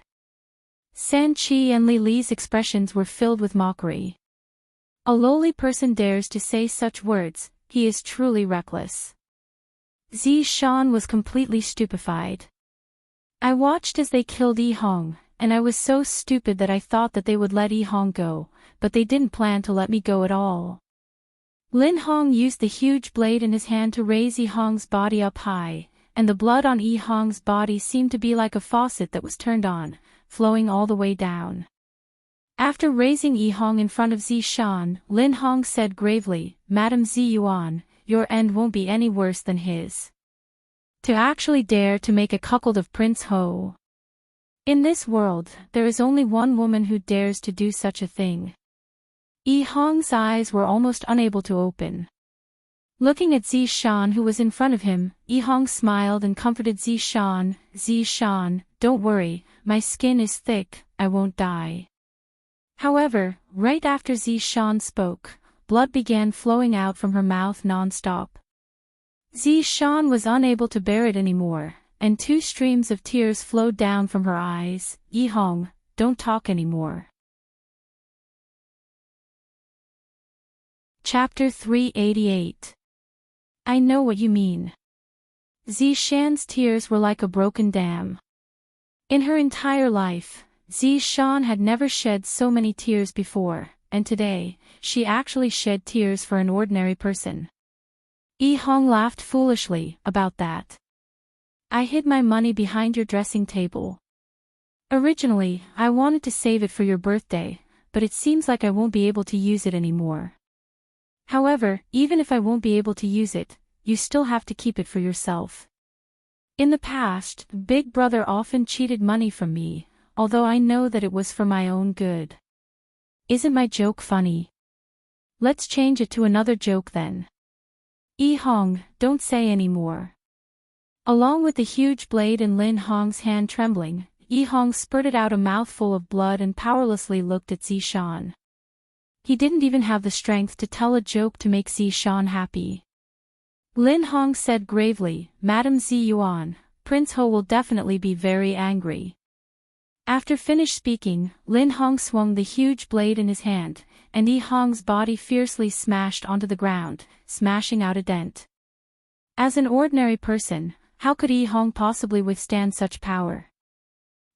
Sanchi and Li Li's expressions were filled with mockery. A lowly person dares to say such words, he is truly reckless. Zishan was completely stupefied. I watched as they killed Yi Hong, and I was so stupid that I thought that they would let Yi Hong go, but they didn't plan to let me go at all. Lin Hong used the huge blade in his hand to raise Yi Hong's body up high, and the blood on Yi Hong's body seemed to be like a faucet that was turned on, flowing all the way down. After raising Yi Hong in front of Zishan, Lin Hong said gravely, Madam Ziyuan, your end won't be any worse than his. To actually dare to make a cuckold of Prince Ho. In this world, there is only one woman who dares to do such a thing. Yi Hong's eyes were almost unable to open. Looking at Zishan who was in front of him, Yi Hong smiled and comforted Zishan, Zishan, don't worry, my skin is thick, I won't die. However, right after Zishan spoke, blood began flowing out from her mouth non-stop. Zishan was unable to bear it anymore, and 2 streams of tears flowed down from her eyes. Yi Hong, don't talk anymore. Chapter 388. I know what you mean. Zishan's tears were like a broken dam. In her entire life, Zishan had never shed so many tears before, and today, she actually shed tears for an ordinary person. Yi Hong laughed foolishly about that. I hid my money behind your dressing table. Originally, I wanted to save it for your birthday, but it seems like I won't be able to use it anymore. However, even if I won't be able to use it, you still have to keep it for yourself. In the past, Big Brother often cheated money from me, although I know that it was for my own good. Isn't my joke funny? Let's change it to another joke then. Yi Hong, don't say any more. Along with the huge blade in Lin Hong's hand trembling, Yi Hong spurted out a mouthful of blood and powerlessly looked at Zishan. He didn't even have the strength to tell a joke to make Zishan happy. Lin Hong said gravely, Madam Ziyuan, Prince Ho will definitely be very angry. After finished speaking, Lin Hong swung the huge blade in his hand, and Yi Hong's body fiercely smashed onto the ground, smashing out a dent. As an ordinary person, how could Yi Hong possibly withstand such power?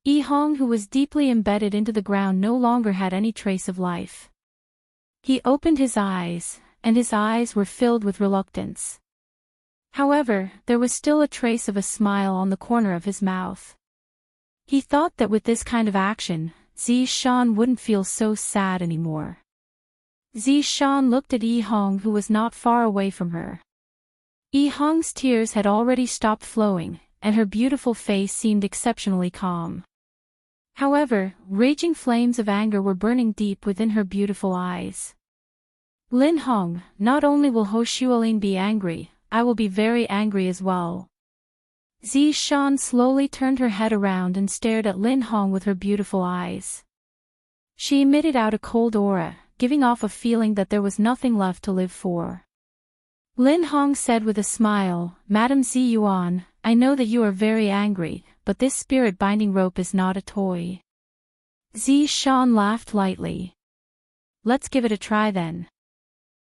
Yi Hong, who was deeply embedded into the ground, no longer had any trace of life. He opened his eyes, and his eyes were filled with reluctance. However, there was still a trace of a smile on the corner of his mouth. He thought that with this kind of action, Zishan wouldn't feel so sad anymore. Zishan looked at Yi Hong, who was not far away from her. Yi Hong's tears had already stopped flowing, and her beautiful face seemed exceptionally calm. However, raging flames of anger were burning deep within her beautiful eyes. Lin Hong, not only will Ho Shualin be angry, I will be very angry as well. Zishan slowly turned her head around and stared at Lin Hong with her beautiful eyes. She emitted out a cold aura, giving off a feeling that there was nothing left to live for. Lin Hong said with a smile, "Madam Ziyuan, I know that you are very angry, but this spirit binding rope is not a toy." Zishan laughed lightly. "Let's give it a try then."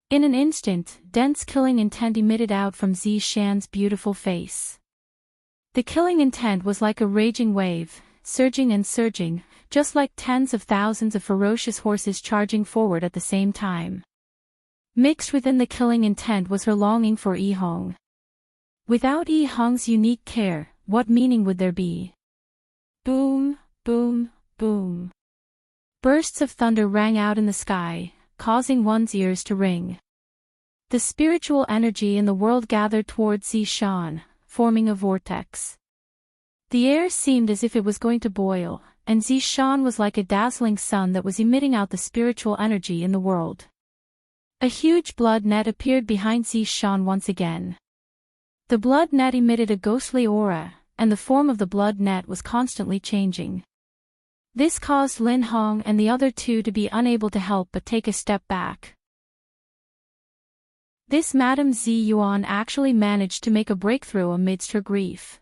In an instant, dense killing intent emitted out from Zishan's beautiful face. The killing intent was like a raging wave, surging and surging, just like tens of thousands of ferocious horses charging forward at the same time. Mixed within the killing intent was her longing for Yi Hong. Without Yi Hong's unique care, what meaning would there be? Boom, boom, boom. Bursts of thunder rang out in the sky, causing one's ears to ring. The spiritual energy in the world gathered towards Zishan, forming a vortex. The air seemed as if it was going to boil, and Zishan was like a dazzling sun that was emitting out the spiritual energy in the world. A huge blood net appeared behind Zishan once again. The blood net emitted a ghostly aura, and the form of the blood net was constantly changing. This caused Lin Hong and the other two to be unable to help but take a step back. This Madame Ziyuan actually managed to make a breakthrough amidst her grief.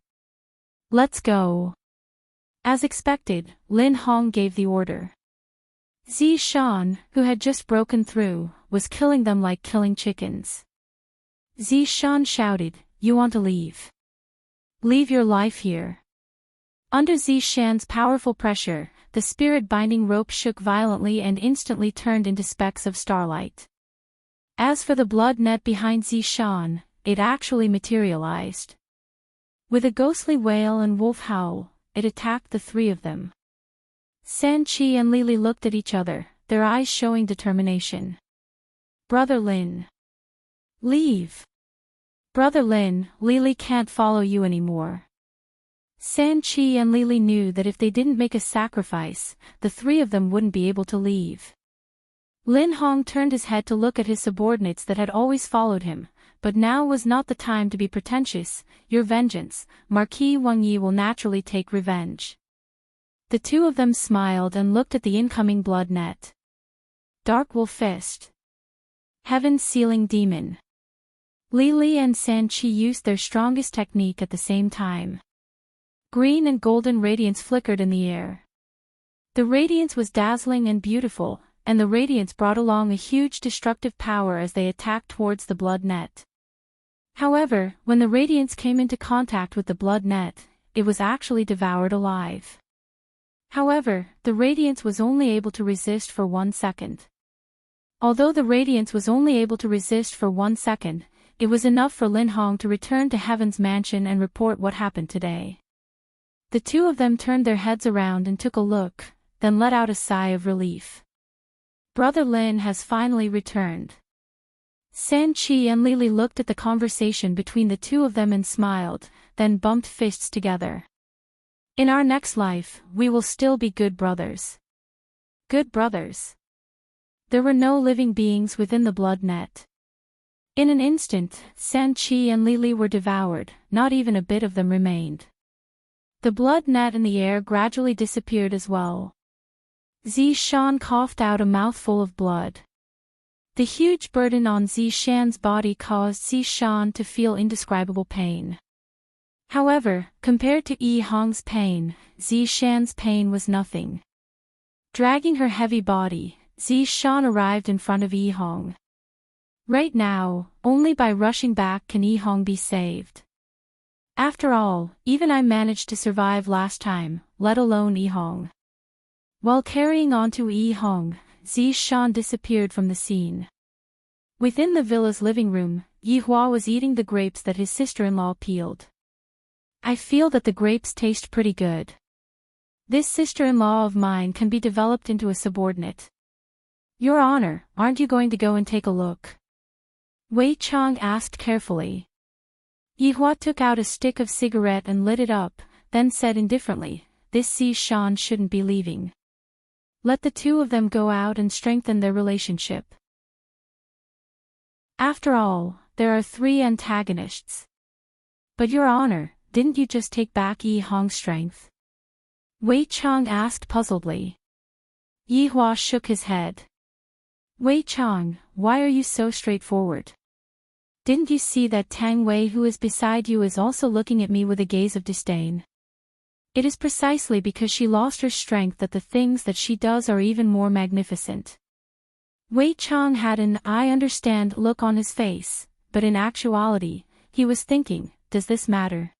"Let's go." As expected, Lin Hong gave the order. Zishan, who had just broken through, was killing them like killing chickens. Zishan shouted, "You want to leave? Leave your life here." Under Zishan's powerful pressure, the spirit-binding rope shook violently and instantly turned into specks of starlight. As for the blood net behind Zishan, it actually materialized. With a ghostly wail and wolf howl, it attacked the three of them. Sanchi and Lily looked at each other, their eyes showing determination. "Brother Lin. Leave." "Brother Lin, Lily can't follow you anymore." Sanchi and Lily knew that if they didn't make a sacrifice, the three of them wouldn't be able to leave. Lin Hong turned his head to look at his subordinates that had always followed him, but now was not the time to be pretentious. "Your vengeance, Marquis Wang Yi will naturally take revenge." The two of them smiled and looked at the incoming blood net. Dark Wolf Fist. Heaven Sealing Demon. Lily and Sanchi used their strongest technique at the same time. Green and golden radiance flickered in the air. The radiance was dazzling and beautiful, and the radiance brought along a huge destructive power as they attacked towards the blood net. However, when the radiance came into contact with the blood net, it was actually devoured alive. However, the radiance was only able to resist for 1 second. Although the radiance was only able to resist for 1 second, it was enough for Lin Hong to return to Heaven's mansion and report what happened today. The two of them turned their heads around and took a look, then let out a sigh of relief. Brother Lin has finally returned. Sanchi and Lily looked at the conversation between the two of them and smiled, then bumped fists together. "In our next life, we will still be good brothers." Good brothers. There were no living beings within the blood net. In an instant, Sanchi and Lily were devoured, not even a bit of them remained. The blood net in the air gradually disappeared as well. Zishan coughed out a mouthful of blood. The huge burden on Zishan's body caused Zishan to feel indescribable pain. However, compared to Yi Hong's pain, Zishan's pain was nothing. Dragging her heavy body, Zishan arrived in front of Yi Hong. Right now, only by rushing back can Yi Hong be saved. After all, even I managed to survive last time, let alone Yi Hong. While carrying on to Yi Hong, Zishan disappeared from the scene. Within the villa's living room, Yi Hua was eating the grapes that his sister-in-law peeled. "I feel that the grapes taste pretty good. This sister-in-law of mine can be developed into a subordinate." Your Honor, aren't you going to go and take a look? Wei Chang asked carefully. Yihua took out a stick of cigarette and lit it up, then said indifferently, this Zishan shouldn't be leaving. Let the two of them go out and strengthen their relationship. After all, there are 3 antagonists. But Your Honor, didn't you just take back Yi Hong's strength? Wei Chang asked puzzledly. Yihua shook his head. Wei Chang, why are you so straightforward? Didn't you see that Tang Wei who is beside you is also looking at me with a gaze of disdain? It is precisely because she lost her strength that the things that she does are even more magnificent. Wei Chang had an I understand look on his face, but in actuality, he was thinking, does this matter?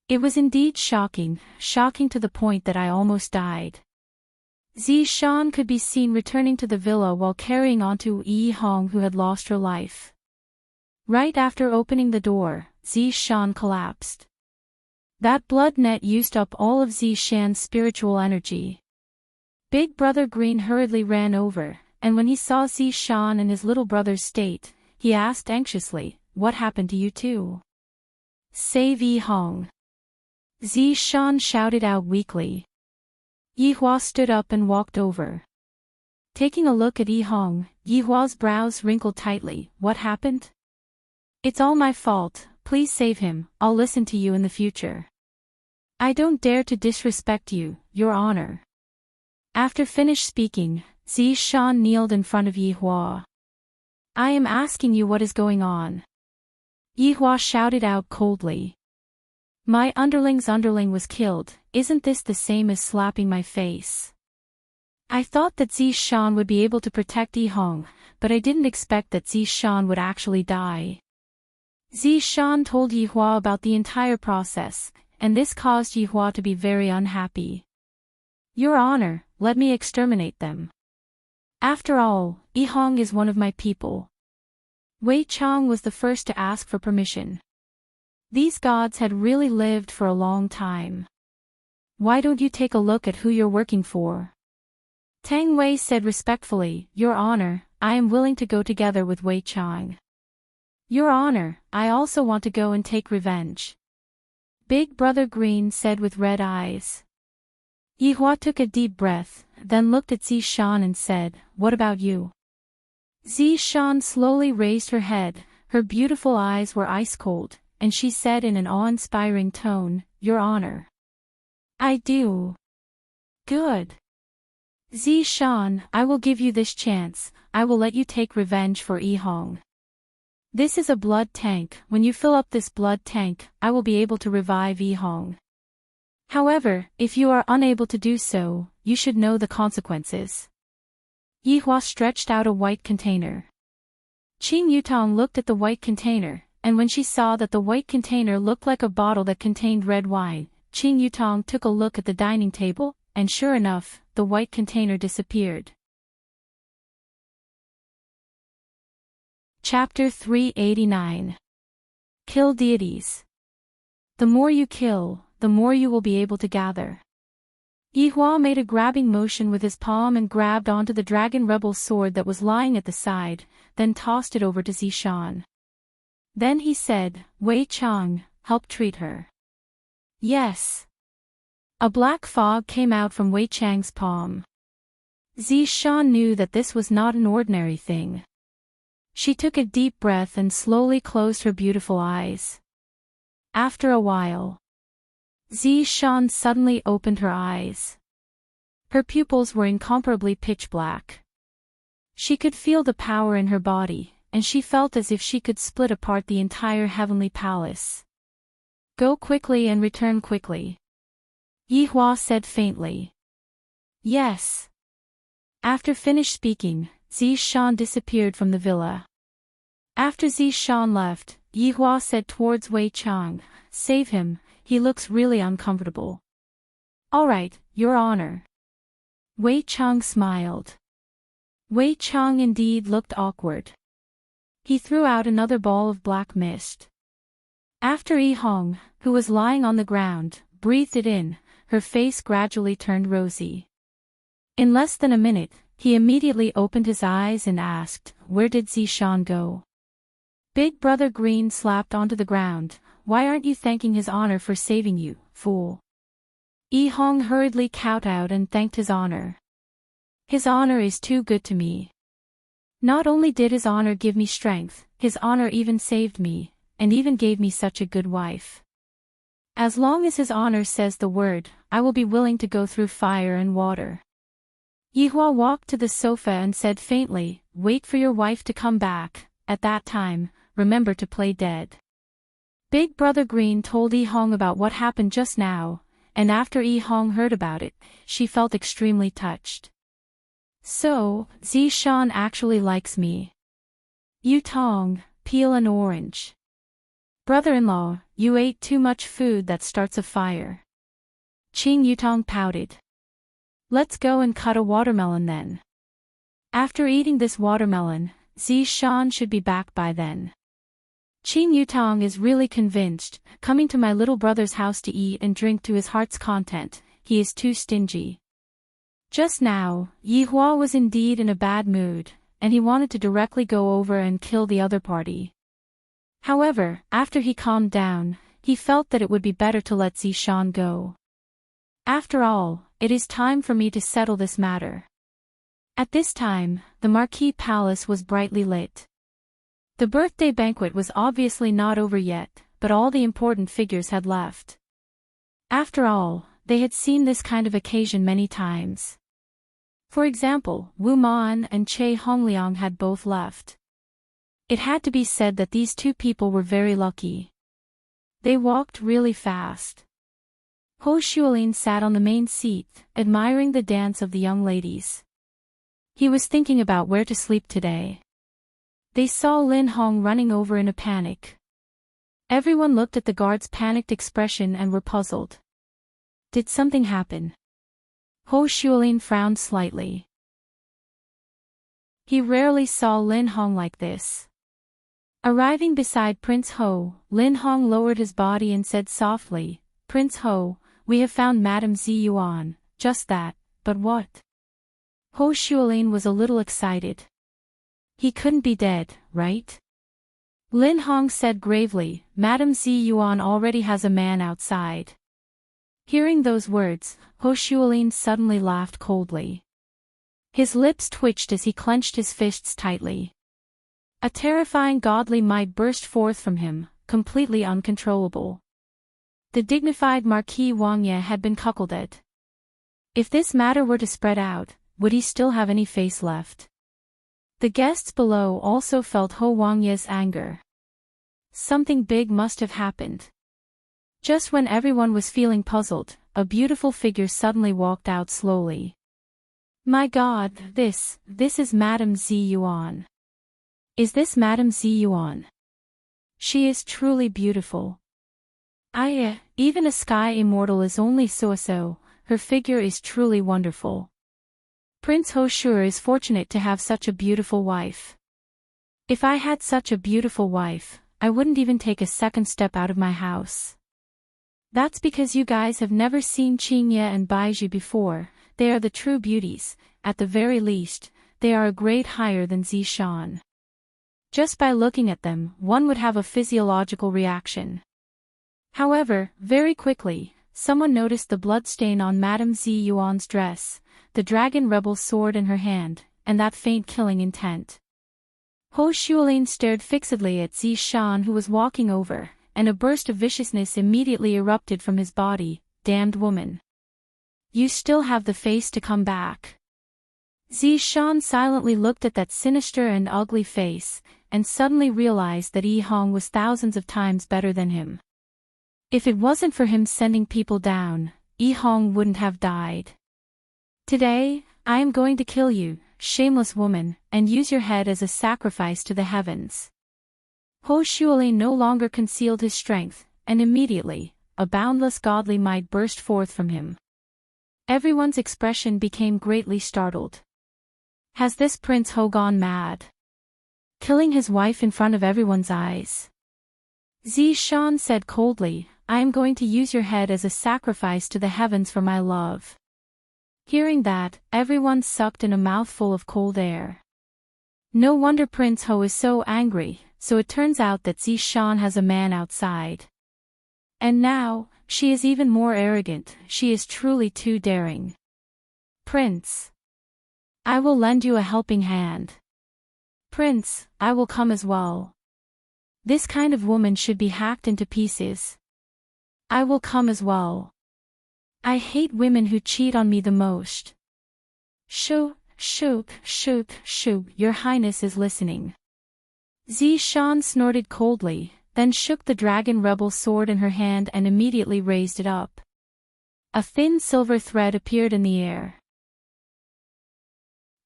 It was indeed shocking to the point that I almost died. Zishan could be seen returning to the villa while carrying onto Yi Hong who had lost her life. Right after opening the door, Zishan collapsed. That blood net used up all of Zishan's spiritual energy. Big Brother Green hurriedly ran over, and when he saw Zishan in his little brother's state, he asked anxiously, what happened to you two? Save Yi Hong. Zishan shouted out weakly. Yihua stood up and walked over. Taking a look at Yi Hong, Yihua's brows wrinkled tightly. What happened? It's all my fault, please save him, I'll listen to you in the future. I don't dare to disrespect you, Your Honor. After finished speaking, Zishan kneeled in front of Yihua. I am asking you what is going on. Yihua shouted out coldly. My underling's underling was killed, isn't this the same as slapping my face? I thought that Zishan would be able to protect Yi Hong, but I didn't expect that Zishan would actually die. Zishan told Yihua about the entire process, and this caused Yihua to be very unhappy. Your Honor, let me exterminate them. After all, Yi Hong is one of my people. Wei Chang was the first to ask for permission. These gods had really lived for a long time. Why don't you take a look at who you're working for? Tang Wei said respectfully, Your Honor, I am willing to go together with Wei Chang. Your Honor, I also want to go and take revenge. Big Brother Green said with red eyes. Yihua took a deep breath, then looked at Zishan and said, What about you? Zishan slowly raised her head, her beautiful eyes were ice cold, and she said in an awe-inspiring tone, Your Honor. I do. Good. Zishan, I will give you this chance, I will let you take revenge for Yi Hong. This is a blood tank, when you fill up this blood tank, I will be able to revive Yi Hong. However, if you are unable to do so, you should know the consequences. Yihua stretched out a white container. Qing Yutong looked at the white container, and when she saw that the white container looked like a bottle that contained red wine, Qing Yutong took a look at the dining table, and sure enough, the white container disappeared. Chapter 389. Kill Deities. The more you kill, the more you will be able to gather. Yihua made a grabbing motion with his palm and grabbed onto the dragon rebel sword that was lying at the side, then tossed it over to Zishan. Then he said, Wei Chang, help treat her. Yes. A black fog came out from Wei Chang's palm. Zishan knew that this was not an ordinary thing. She took a deep breath and slowly closed her beautiful eyes. After a while, Zishan suddenly opened her eyes. Her pupils were incomparably pitch black. She could feel the power in her body, and she felt as if she could split apart the entire heavenly palace. Go quickly and return quickly. Yihua said faintly. Yes. After finished speaking, Zishan disappeared from the villa. After Zishan left, Yihua said towards Wei Chang, Save him, he looks really uncomfortable. All right, Your Honor. Wei Chang smiled. Wei Chang indeed looked awkward. He threw out another ball of black mist. After Yi Hong, who was lying on the ground, breathed it in, her face gradually turned rosy. In less than a minute, He immediately opened his eyes and asked, "Where did Zishan go?" Big Brother Green slapped onto the ground. "Why aren't you thanking his honor for saving you, fool?" Yi Hong hurriedly kowtowed and thanked his honor. "His honor is too good to me. Not only did his honor give me strength, his honor even saved me, and even gave me such a good wife. As long as his honor says the word, I will be willing to go through fire and water." Yihua walked to the sofa and said faintly, "Wait for your wife to come back. At that time, remember to play dead." Big Brother Green told Yi Hong about what happened just now, and after Yi Hong heard about it, she felt extremely touched. "So, Zishan actually likes me. Yutong, peel an orange. Brother-in-law, you ate too much food that starts a fire." Qing Yutong pouted. "Let's go and cut a watermelon then. After eating this watermelon, Zishan should be back by then. Qing Yutong is really convinced, coming to my little brother's house to eat and drink to his heart's content, he is too stingy." Just now, Yihua was indeed in a bad mood, and he wanted to directly go over and kill the other party. However, after he calmed down, he felt that it would be better to let Zishan go. "After all, it is time for me to settle this matter." At this time, the Marquis Palace was brightly lit. The birthday banquet was obviously not over yet, but all the important figures had left. After all, they had seen this kind of occasion many times. For example, Wu Man and Che Hongliang had both left. It had to be said that these two people were very lucky. They walked really fast. Ho Shuolin sat on the main seat, admiring the dance of the young ladies. He was thinking about where to sleep today. They saw Lin Hong running over in a panic. Everyone looked at the guard's panicked expression and were puzzled. Did something happen? Ho Shuolin frowned slightly. He rarely saw Lin Hong like this. Arriving beside Prince Ho, Lin Hong lowered his body and said softly, "Prince Ho, we have found Madame Zi Yuan." "Just that, but what?" Ho Shuolin was a little excited. "He couldn't be dead, right?" Lin Hong said gravely, "Madame Zi Yuan already has a man outside." Hearing those words, Ho Shuolin suddenly laughed coldly. His lips twitched as he clenched his fists tightly. A terrifying godly might burst forth from him, completely uncontrollable. The dignified Marquis Wangye had been cuckolded. If this matter were to spread out, would he still have any face left? The guests below also felt Ho Wangye's anger. Something big must have happened. Just when everyone was feeling puzzled, a beautiful figure suddenly walked out slowly. "My God, this is Madame Zi Yuan. Is this Madame Zi Yuan? She is truly beautiful. Even a sky immortal is only so-so, her figure is truly wonderful. Prince Ho sure is fortunate to have such a beautiful wife. If I had such a beautiful wife, I wouldn't even take a second step out of my house." "That's because you guys have never seen Qingye and Baizhi before. They are the true beauties. At the very least, they are a grade higher than Zishan. Just by looking at them, one would have a physiological reaction." However, very quickly, someone noticed the bloodstain on Madame Zi Yuan's dress, the dragon rebel's sword in her hand, and that faint killing intent. Ho Shuolin stared fixedly at Zishan, who was walking over, and a burst of viciousness immediately erupted from his body. "Damned woman. You still have the face to come back." Zishan silently looked at that sinister and ugly face, and suddenly realized that Yi Hong was thousands of times better than him. If it wasn't for him sending people down, Yi Hong wouldn't have died. "Today, I am going to kill you, shameless woman, and use your head as a sacrifice to the heavens." Ho Shuolin no longer concealed his strength, and immediately, a boundless godly might burst forth from him. Everyone's expression became greatly startled. Has this Prince Ho gone mad? Killing his wife in front of everyone's eyes? Zishan said coldly, "I am going to use your head as a sacrifice to the heavens for my love." Hearing that, everyone sucked in a mouthful of cold air. No wonder Prince Ho is so angry, so it turns out that Zishan has a man outside. And now, she is even more arrogant, she is truly too daring. Prince, I will lend you a helping hand. Prince, I will come as well. This kind of woman should be hacked into pieces. I will come as well. I hate women who cheat on me the most. Shoo, shoo, shoo, shoo, Your Highness is listening. Zishan snorted coldly, then shook the dragon rebel sword in her hand and immediately raised it up. A thin silver thread appeared in the air.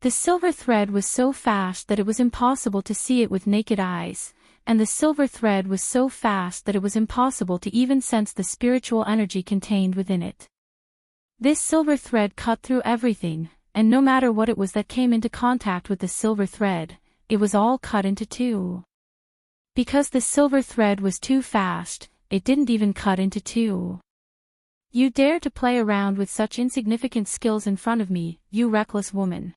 The silver thread was so fast that it was impossible to see it with naked eyes, and the silver thread was so fast that it was impossible to even sense the spiritual energy contained within it. This silver thread cut through everything, and no matter what it was that came into contact with the silver thread, it was all cut into two. Because the silver thread was too fast, it didn't even cut into two. You dare to play around with such insignificant skills in front of me, you reckless woman.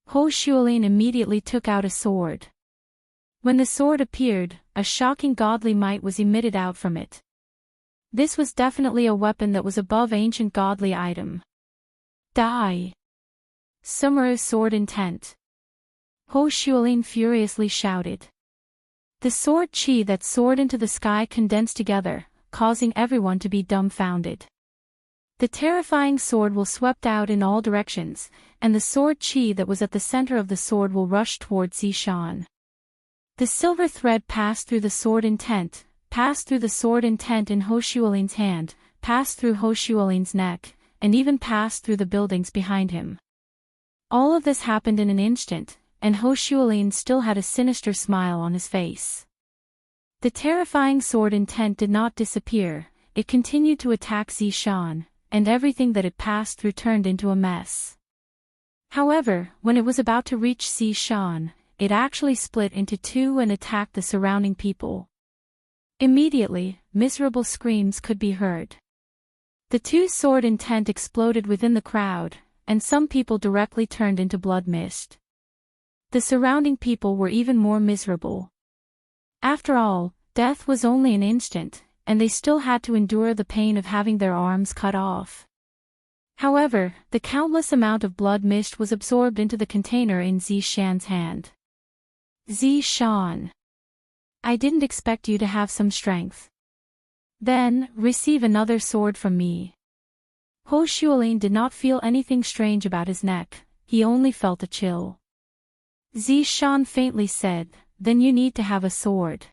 Ho Shuolin immediately took out a sword. When the sword appeared, a shocking godly might was emitted out from it. This was definitely a weapon that was above ancient godly item. Die! Sumeru's sword intent. Ho Shuolin furiously shouted. The sword chi that soared into the sky condensed together, causing everyone to be dumbfounded. The terrifying sword will swept out in all directions, and the sword chi that was at the center of the sword will rush towards Zishan. The silver thread passed through the sword intent in Ho Shuolin's hand, passed through Ho Shuolin's neck, and even passed through the buildings behind him. All of this happened in an instant, and Ho Shuolin still had a sinister smile on his face. The terrifying sword intent did not disappear, it continued to attack Zishan, and everything that it passed through turned into a mess. However, when it was about to reach Zishan, it actually split into two and attacked the surrounding people. Immediately, miserable screams could be heard. The two-sword intent exploded within the crowd, and some people directly turned into blood mist. The surrounding people were even more miserable. After all, death was only an instant, and they still had to endure the pain of having their arms cut off. However, the countless amount of blood mist was absorbed into the container in Zishan's hand. Zishan, I didn't expect you to have some strength. Then, receive another sword from me. Ho Shuolin did not feel anything strange about his neck, he only felt a chill. Zishan faintly said, then you need to have a sword.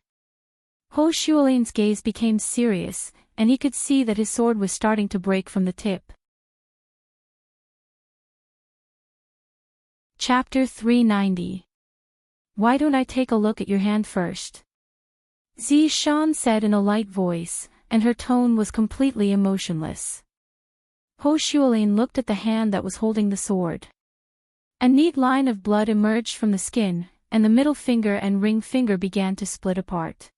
Ho Shuolin's gaze became serious, and he could see that his sword was starting to break from the tip. Chapter 390. Why don't I take a look at your hand first? Zishan said in a light voice, and her tone was completely emotionless. Ho Shuolin looked at the hand that was holding the sword. A neat line of blood emerged from the skin, and the middle finger and ring finger began to split apart.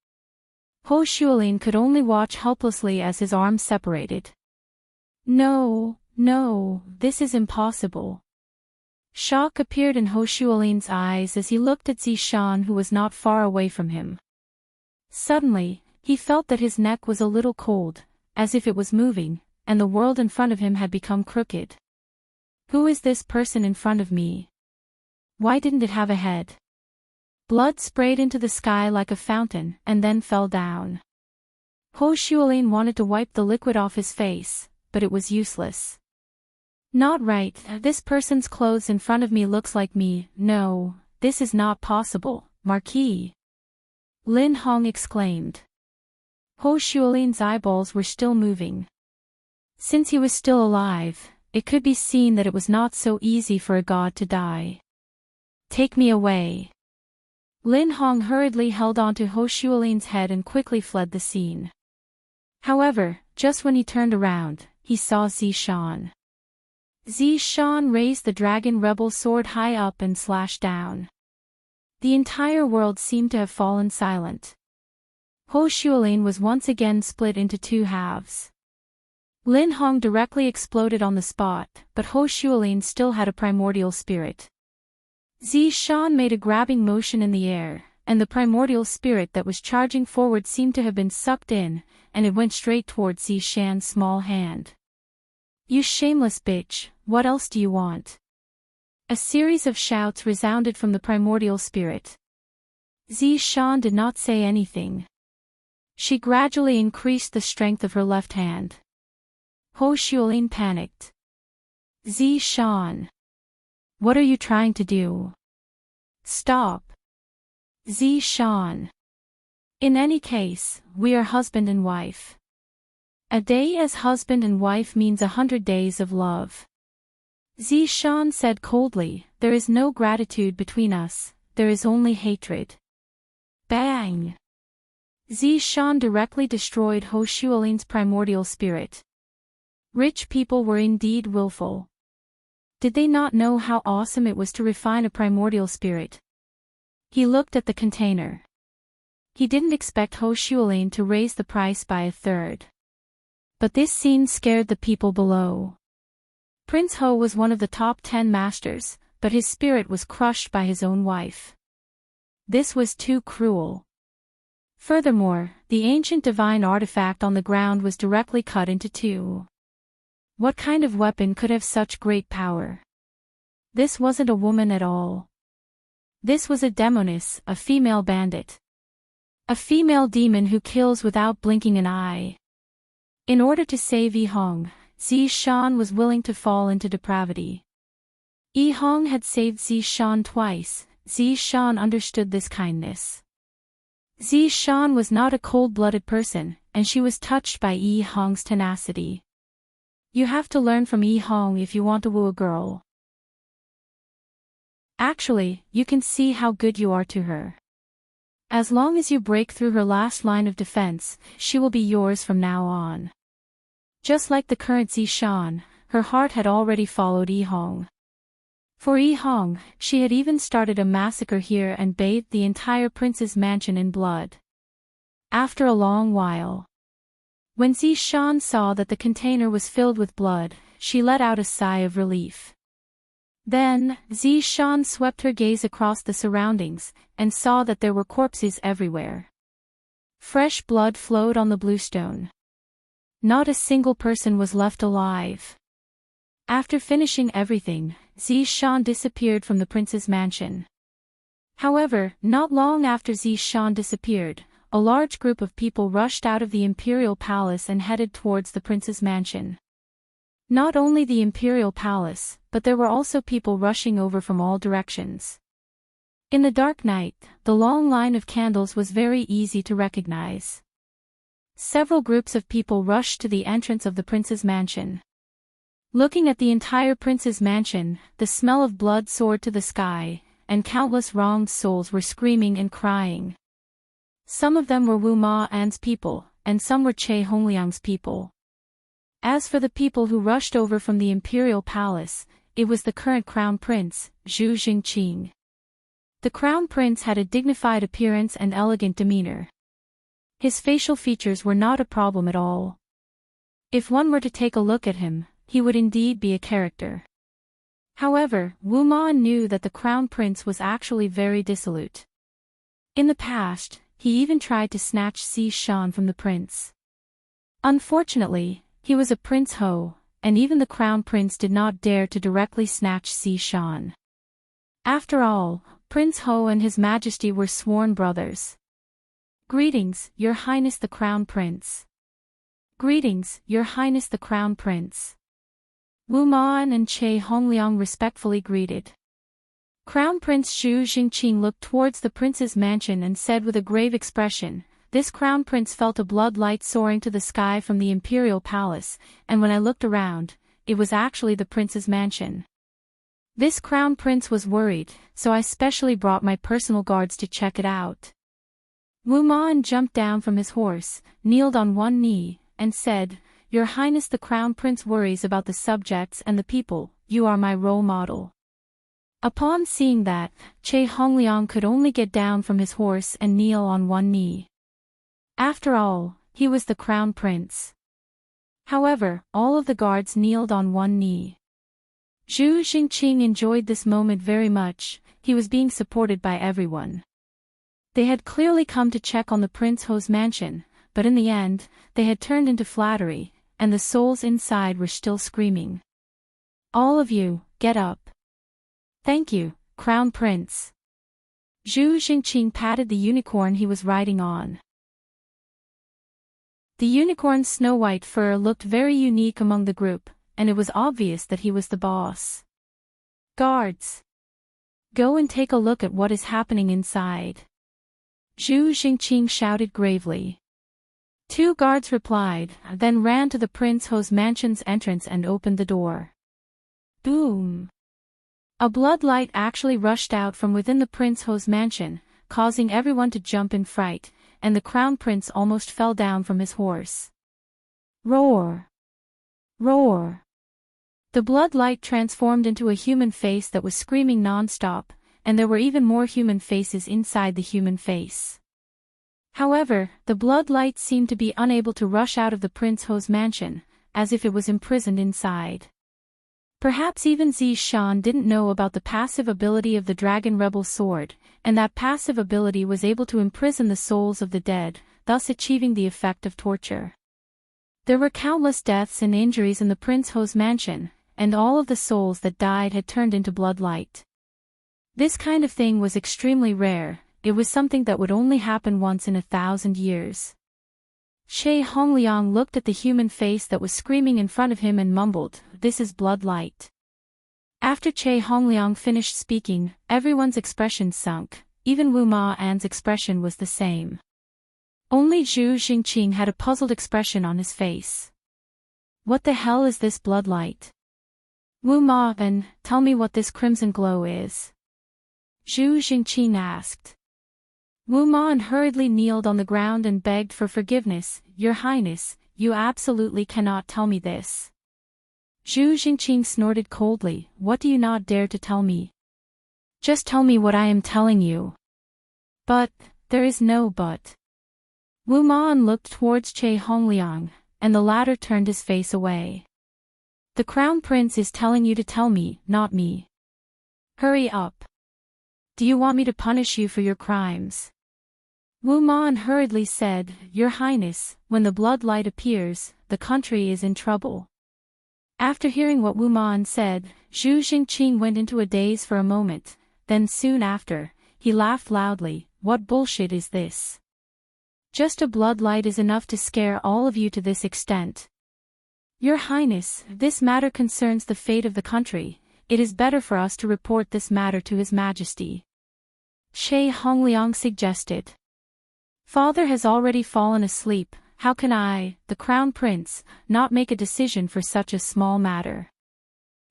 Ho Shuolin could only watch helplessly as his arms separated. No, this is impossible. Shock appeared in Ho Shuolin's eyes as he looked at Zishan, who was not far away from him. Suddenly, he felt that his neck was a little cold, as if it was moving, and the world in front of him had become crooked. Who is this person in front of me? Why didn't it have a head? Blood sprayed into the sky like a fountain and then fell down. Ho Shuolin wanted to wipe the liquid off his face, but it was useless. Not right, this person's clothes in front of me looks like me, no, this is not possible, Marquis. Lin Hong exclaimed. Ho Shuolin's eyeballs were still moving. Since he was still alive, it could be seen that it was not so easy for a god to die. Take me away. Lin Hong hurriedly held onto Ho Shuolin's head and quickly fled the scene. However, just when he turned around, he saw Zishan. Zishan raised the dragon rebel sword high up and slashed down. The entire world seemed to have fallen silent. Ho Shuolin was once again split into two halves. Lin Hong directly exploded on the spot, but Ho Shuolin still had a primordial spirit. Zi Shan made a grabbing motion in the air, and the primordial spirit that was charging forward seemed to have been sucked in, and it went straight towards Zi Shan's small hand. "You shameless bitch, what else do you want?" A series of shouts resounded from the primordial spirit. Zi Shan did not say anything. She gradually increased the strength of her left hand. Ho Shuolin panicked. "Zi Shan. What are you trying to do? Stop. Zi Shan. In any case, we are husband and wife. A day as husband and wife means 100 days of love." Zi Shan said coldly, "There is no gratitude between us, there is only hatred." Bang! Zi Shan directly destroyed Ho Shuolin's primordial spirit. Rich people were indeed willful. Did they not know how awesome it was to refine a primordial spirit? He looked at the container. He didn't expect Ho Shuolin to raise the price by a third. But this scene scared the people below. Prince Ho was one of the top 10 masters, but his spirit was crushed by his own wife. This was too cruel. Furthermore, the ancient divine artifact on the ground was directly cut into two. What kind of weapon could have such great power? This wasn't a woman at all. This was a demoness, a female bandit. A female demon who kills without blinking an eye. In order to save Yi Hong, Zi Shan was willing to fall into depravity. Yi Hong had saved Zi Shan twice. Zi Shan understood this kindness. Zi Shan was not a cold-blooded person, and she was touched by Yi Hong's tenacity. You have to learn from Yi Hong if you want to woo a girl. Actually, you can see how good you are to her. As long as you break through her last line of defense, she will be yours from now on. Just like the current Zi Shan, her heart had already followed Yi Hong. For Yi Hong, she had even started a massacre here and bathed the entire prince's mansion in blood. After a long while, when Zi Shan saw that the container was filled with blood, she let out a sigh of relief. Then, Zi Shan swept her gaze across the surroundings, and saw that there were corpses everywhere. Fresh blood flowed on the bluestone. Not a single person was left alive. After finishing everything, Zi Shan disappeared from the prince's mansion. However, not long after Zi Shan disappeared, a large group of people rushed out of the imperial palace and headed towards the prince's mansion. Not only the imperial palace, but there were also people rushing over from all directions. In the dark night, the long line of candles was very easy to recognize. Several groups of people rushed to the entrance of the prince's mansion. Looking at the entire prince's mansion, the smell of blood soared to the sky, and countless wronged souls were screaming and crying. Some of them were Wu Ma An's people, and some were Che Hongliang's people. As for the people who rushed over from the imperial palace, it was the current crown prince, Zhu Jingqing. The crown prince had a dignified appearance and elegant demeanor. His facial features were not a problem at all. If one were to take a look at him, he would indeed be a character. However, Wu Ma knew that the crown prince was actually very dissolute. In the past, he even tried to snatch Zi Shan from the prince. Unfortunately, he was a Prince Ho, and even the crown prince did not dare to directly snatch Zi Shan. After all, Prince Ho and His Majesty were sworn brothers. Greetings, Your Highness the Crown Prince. Greetings, Your Highness the Crown Prince. Wu Ma'an and Che Hongliang respectfully greeted. Crown Prince Zhu Jingqing looked towards the prince's mansion and said with a grave expression, "This crown prince felt a blood light soaring to the sky from the imperial palace, and when I looked around, it was actually the prince's mansion. This crown prince was worried, so I specially brought my personal guards to check it out." Wu Ma'an jumped down from his horse, kneeled on one knee, and said, "Your Highness the Crown Prince worries about the subjects and the people, you are my role model." Upon seeing that, Che Hongliang could only get down from his horse and kneel on one knee. After all, he was the Crown Prince. However, all of the guards kneeled on one knee. Zhu Xingqing enjoyed this moment very much. He was being supported by everyone. They had clearly come to check on the Prince Ho's mansion, but in the end, they had turned into flattery, and the souls inside were still screaming. All of you, get up. Thank you, Crown Prince. Zhu Xingqing patted the unicorn he was riding on. The unicorn's snow-white fur looked very unique among the group, and it was obvious that he was the boss. Guards! Go and take a look at what is happening inside. Zhu Xingqing shouted gravely. 2 guards replied, then ran to the Prince Ho's mansion's entrance and opened the door. Boom! A blood light actually rushed out from within the Prince Ho's mansion, causing everyone to jump in fright, and the Crown Prince almost fell down from his horse. Roar! Roar! The blood light transformed into a human face that was screaming non-stop, and there were even more human faces inside the human face. However, the blood light seemed to be unable to rush out of the Prince Ho's mansion, as if it was imprisoned inside. Perhaps even Zishan didn't know about the passive ability of the Dragon Rebel Sword, and that passive ability was able to imprison the souls of the dead, thus achieving the effect of torture. There were countless deaths and injuries in the Prince Ho's mansion, and all of the souls that died had turned into blood light. This kind of thing was extremely rare. It was something that would only happen once in 1,000 years. Che Hongliang looked at the human face that was screaming in front of him and mumbled, "This is blood light." After Che Hongliang finished speaking, everyone's expression sunk, even Wu Ma An's expression was the same. Only Zhu Xingqing had a puzzled expression on his face. What the hell is this blood light? Wu Ma An, tell me what this crimson glow is. Zhu Xingqing asked. Wu Ma hurriedly kneeled on the ground and begged for forgiveness. Your Highness, you absolutely cannot tell me this. Zhu Xingqing snorted coldly. What do you not dare to tell me? Just tell me what I am telling you. But, there is no but. Wu Ma looked towards Che Hongliang, and the latter turned his face away. The Crown Prince is telling you to tell me, not me. Hurry up. Do you want me to punish you for your crimes? Wu Ma hurriedly said, Your Highness, when the blood light appears, the country is in trouble. After hearing what Wu Ma said, Zhu Xingqing went into a daze for a moment, then soon after, he laughed loudly. What bullshit is this? Just a blood light is enough to scare all of you to this extent. Your Highness, this matter concerns the fate of the country. It is better for us to report this matter to His Majesty. Che Hongliang suggested. Father has already fallen asleep. How can I, the Crown Prince, not make a decision for such a small matter?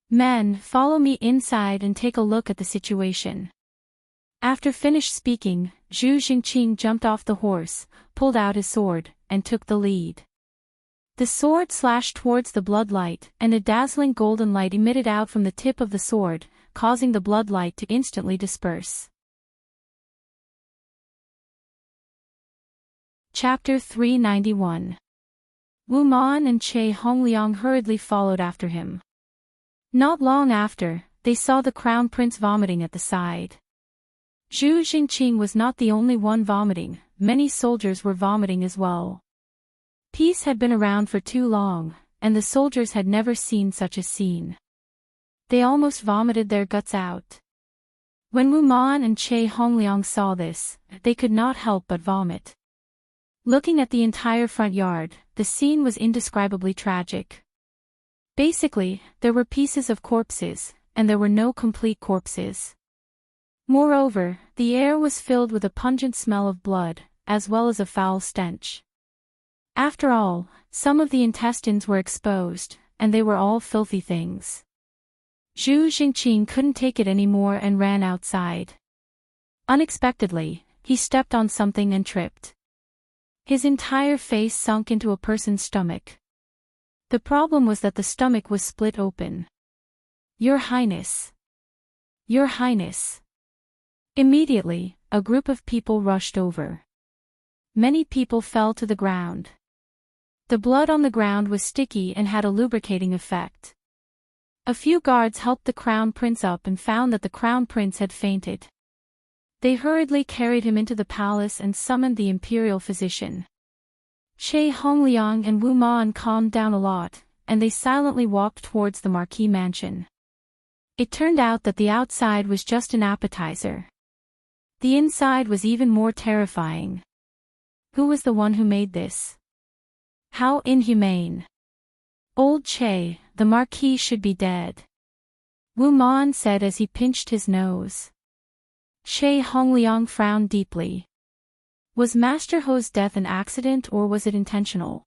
Men, follow me inside and take a look at the situation. After finished speaking, Zhu Xingqing jumped off the horse, pulled out his sword, and took the lead. The sword slashed towards the blood light, and a dazzling golden light emitted out from the tip of the sword, causing the blood light to instantly disperse. Chapter 391. Wu Ma and Che Hongliang hurriedly followed after him. Not long after, they saw the Crown Prince vomiting at the side. Zhu Xingqing was not the only one vomiting, many soldiers were vomiting as well. Peace had been around for too long, and the soldiers had never seen such a scene. They almost vomited their guts out. When Wu Ma and Che Hongliang saw this, they could not help but vomit. Looking at the entire front yard, the scene was indescribably tragic. Basically, there were pieces of corpses, and there were no complete corpses. Moreover, the air was filled with a pungent smell of blood, as well as a foul stench. After all, some of the intestines were exposed, and they were all filthy things. Zhu Xingqing couldn't take it anymore and ran outside. Unexpectedly, he stepped on something and tripped. His entire face sunk into a person's stomach. The problem was that the stomach was split open. Your Highness! Your Highness! Immediately, a group of people rushed over. Many people fell to the ground. The blood on the ground was sticky and had a lubricating effect. A few guards helped the crown prince up and found that the crown prince had fainted. They hurriedly carried him into the palace and summoned the imperial physician. Che Hongliang and Wu Man calmed down a lot, and they silently walked towards the marquis mansion. It turned out that the outside was just an appetizer. The inside was even more terrifying. Who was the one who made this? How inhumane. Old Che, the marquis should be dead. Wu Man said as he pinched his nose. Che Hongliang frowned deeply. Was Master Ho's death an accident or was it intentional?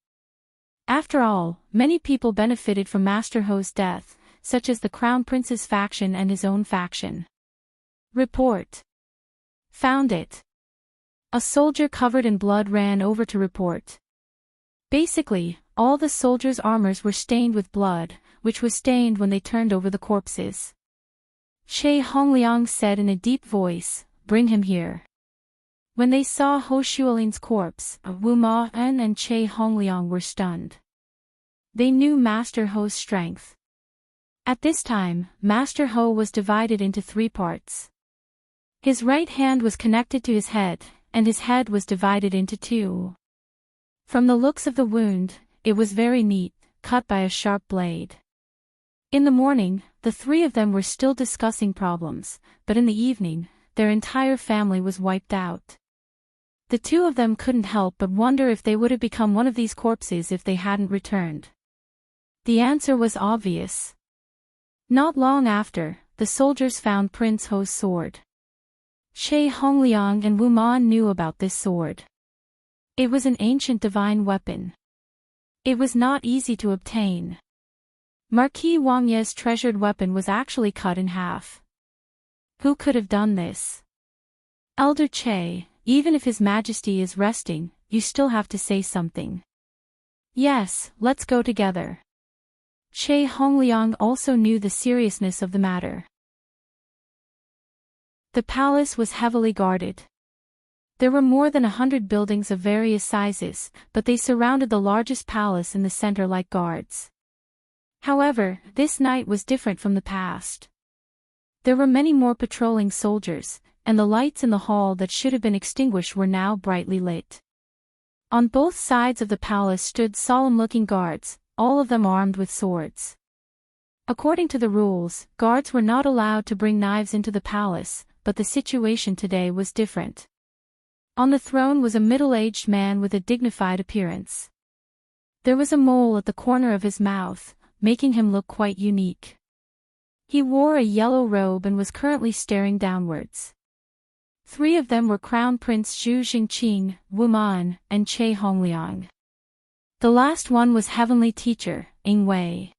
After all, many people benefited from Master Ho's death, such as the Crown Prince's faction and his own faction. Report. Found it. A soldier covered in blood ran over to report. Basically, all the soldiers' armors were stained with blood, which was stained when they turned over the corpses. Che Hongliang said in a deep voice, "Bring him here." When they saw Ho Shuolin's corpse, Wu Ma and Che Hongliang were stunned. They knew Master Ho's strength. At this time, Master Ho was divided into 3 parts. His right hand was connected to his head, and his head was divided into 2. From the looks of the wound, it was very neat, cut by a sharp blade. In the morning, the 3 of them were still discussing problems, but in the evening, their entire family was wiped out. The 2 of them couldn't help but wonder if they would have become one of these corpses if they hadn't returned. The answer was obvious. Not long after, the soldiers found Prince Ho's sword. Che Hongliang and Wu Man knew about this sword. It was an ancient divine weapon. It was not easy to obtain. Marquis Wang Ye's treasured weapon was actually cut in half. Who could have done this? Elder Che, even if His Majesty is resting, you still have to say something. Yes, let's go together. Che Hongliang also knew the seriousness of the matter. The palace was heavily guarded. There were more than 100 buildings of various sizes, but they surrounded the largest palace in the center like guards. However, this night was different from the past. There were many more patrolling soldiers, and the lights in the hall that should have been extinguished were now brightly lit. On both sides of the palace stood solemn-looking guards, all of them armed with swords. According to the rules, guards were not allowed to bring knives into the palace, but the situation today was different. On the throne was a middle-aged man with a dignified appearance. There was a mole at the corner of his mouth, making him look quite unique. He wore a yellow robe and was currently staring downwards. 3 of them were Crown Prince Zhu Jingqing, Wu Man, and Che Hongliang. The last one was Heavenly Teacher, Ing Wei.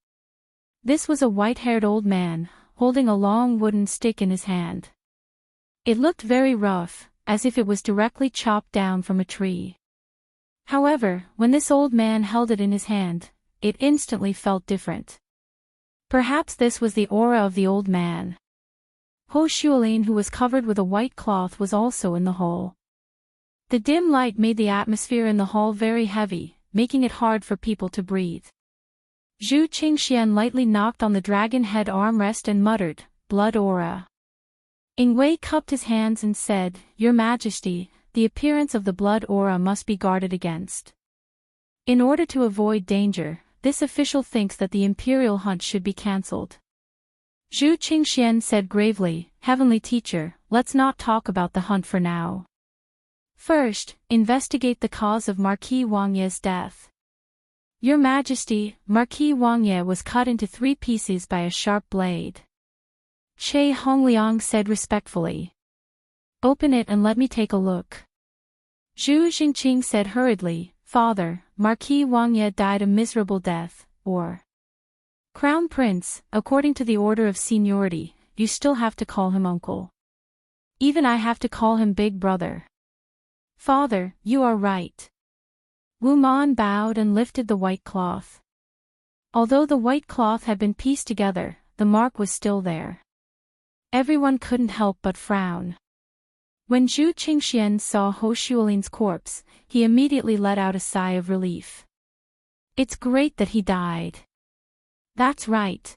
This was a white-haired old man, holding a long wooden stick in his hand. It looked very rough, as if it was directly chopped down from a tree. However, when this old man held it in his hand, it instantly felt different. Perhaps this was the aura of the old man. Ho Shuolin, who was covered with a white cloth, was also in the hall. The dim light made the atmosphere in the hall very heavy, making it hard for people to breathe. Zhu Qingxian lightly knocked on the dragon head armrest and muttered, "Blood aura." Ing Wei cupped his hands and said, "Your Majesty, the appearance of the blood aura must be guarded against. In order to avoid danger, this official thinks that the imperial hunt should be cancelled." Zhu Qingxian said gravely, "Heavenly Teacher, let's not talk about the hunt for now. First, investigate the cause of Marquis Wang Ye's death. Your Majesty, Marquis Wang Ye was cut into 3 pieces by a sharp blade." Che Hongliang said respectfully. "Open it and let me take a look." Zhu Jingqing said hurriedly, "Father, Marquis Wang Ye died a miserable death, or Crown Prince, according to the order of seniority, you still have to call him uncle. Even I have to call him big brother." "Father, you are right." Wu Man bowed and lifted the white cloth. Although the white cloth had been pieced together, the mark was still there. Everyone couldn't help but frown. When Zhu Qingxian saw Ho Shuolin's corpse, he immediately let out a sigh of relief. It's great that he died. That's right.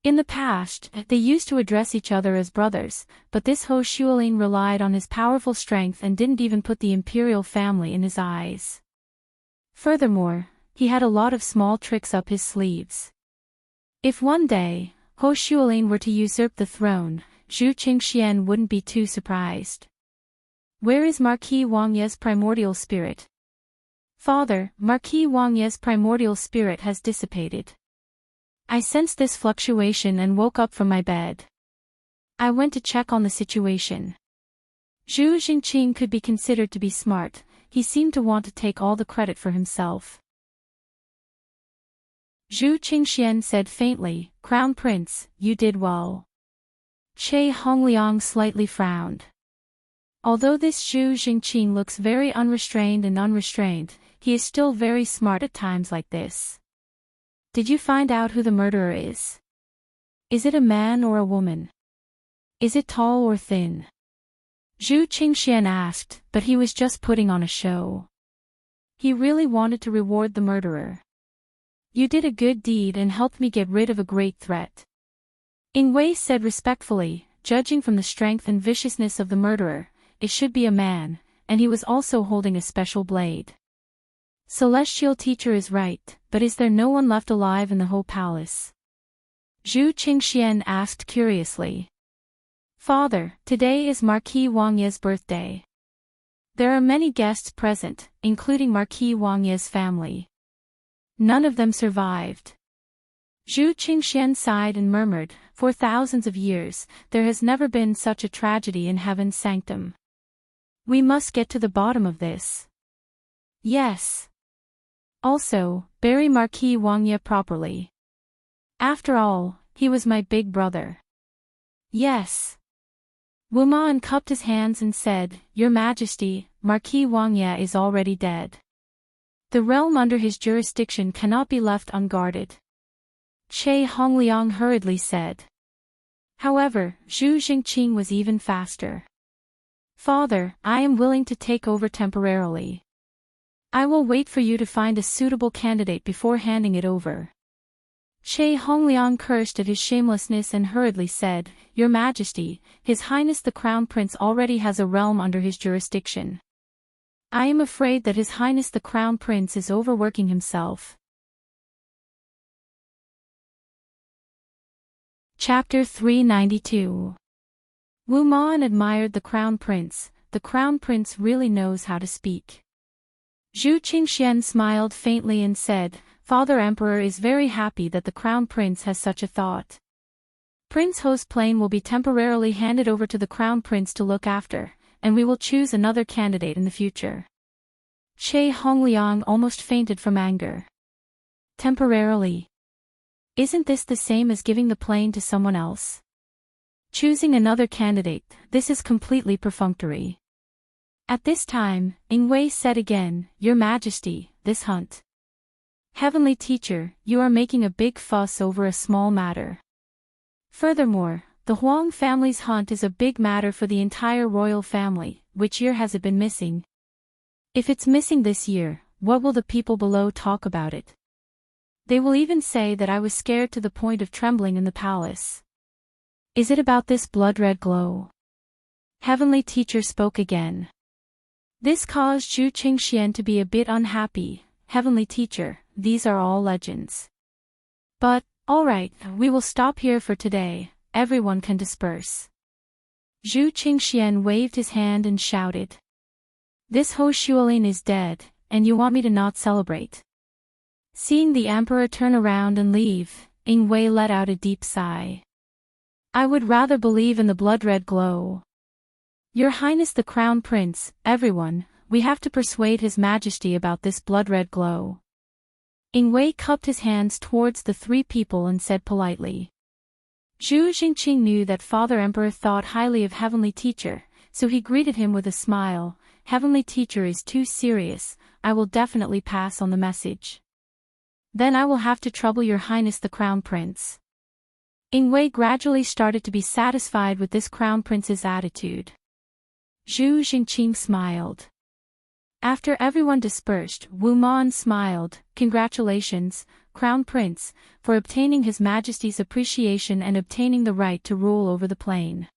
In the past, they used to address each other as brothers, but this Ho Shuolin relied on his powerful strength and didn't even put the imperial family in his eyes. Furthermore, he had a lot of small tricks up his sleeves. If one day, Ho Shuolin were to usurp the throne, Zhu Qingxian wouldn't be too surprised. Where is Marquis Wang Ye's primordial spirit? Father, Marquis Wang Ye's primordial spirit has dissipated. I sensed this fluctuation and woke up from my bed. I went to check on the situation. Zhu Jingqing could be considered to be smart. He seemed to want to take all the credit for himself. Zhu Qingxian said faintly, Crown Prince, you did well. Che Hongliang slightly frowned. Although this Zhu Jingqing looks very unrestrained and unrestrained, he is still very smart at times like this. Did you find out who the murderer is? Is it a man or a woman? Is it tall or thin? Zhu Qingxian asked, but he was just putting on a show. He really wanted to reward the murderer. You did a good deed and helped me get rid of a great threat. Ing Wei said respectfully, judging from the strength and viciousness of the murderer, it should be a man, and he was also holding a special blade. Celestial Teacher is right, but is there no one left alive in the whole palace? Zhu Qingxian asked curiously. Father, today is Marquis Wang Ye's birthday. There are many guests present, including Marquis Wang Ye's family. None of them survived. Zhu Qingxian sighed and murmured, for thousands of years, there has never been such a tragedy in Heaven's sanctum. We must get to the bottom of this. Yes. Also, bury Marquis Wang Ye properly. After all, he was my big brother. Yes. Wu Ma cupped his hands and said, Your Majesty, Marquis Wang Ye is already dead. The realm under his jurisdiction cannot be left unguarded. Che Hongliang hurriedly said. However, Zhu Jingqing was even faster. Father, I am willing to take over temporarily. I will wait for you to find a suitable candidate before handing it over. Che Hongliang cursed at his shamelessness and hurriedly said, Your Majesty, His Highness the Crown Prince already has a realm under his jurisdiction. I am afraid that His Highness the Crown Prince is overworking himself. Chapter 392. Wu Ma admired the Crown Prince. The Crown Prince really knows how to speak. Zhu Qingxian smiled faintly and said, Father Emperor is very happy that the Crown Prince has such a thought. Prince Ho's plane will be temporarily handed over to the Crown Prince to look after, and we will choose another candidate in the future. Che Hongliang almost fainted from anger. Temporarily. Isn't this the same as giving the plane to someone else? Choosing another candidate, this is completely perfunctory. At this time, Ing Wei said again, Your Majesty, this hunt. Heavenly Teacher, you are making a big fuss over a small matter. Furthermore, the Huang family's hunt is a big matter for the entire royal family. Which year has it been missing? If it's missing this year, what will the people below talk about it? They will even say that I was scared to the point of trembling in the palace. Is it about this blood-red glow? Heavenly Teacher spoke again. This caused Zhu Qingxian to be a bit unhappy. Heavenly Teacher, these are all legends. But, alright, we will stop here for today, everyone can disperse. Zhu Qingxian waved his hand and shouted. This Ho Shuolin is dead, and you want me to not celebrate? Seeing the Emperor turn around and leave, Ing Wei let out a deep sigh. I would rather believe in the blood-red glow. Your Highness the Crown Prince, everyone, we have to persuade His Majesty about this blood-red glow. Ing Wei cupped his hands towards the three people and said politely. Zhu Jingqing knew that Father Emperor thought highly of Heavenly Teacher, so he greeted him with a smile. Heavenly Teacher is too serious, I will definitely pass on the message. Then I will have to trouble Your Highness the Crown Prince. Ing Wei gradually started to be satisfied with this Crown Prince's attitude. Zhu Jingqing smiled. After everyone dispersed, Wu Man smiled. "Congratulations, Crown Prince, for obtaining His Majesty's appreciation and obtaining the right to rule over the plain.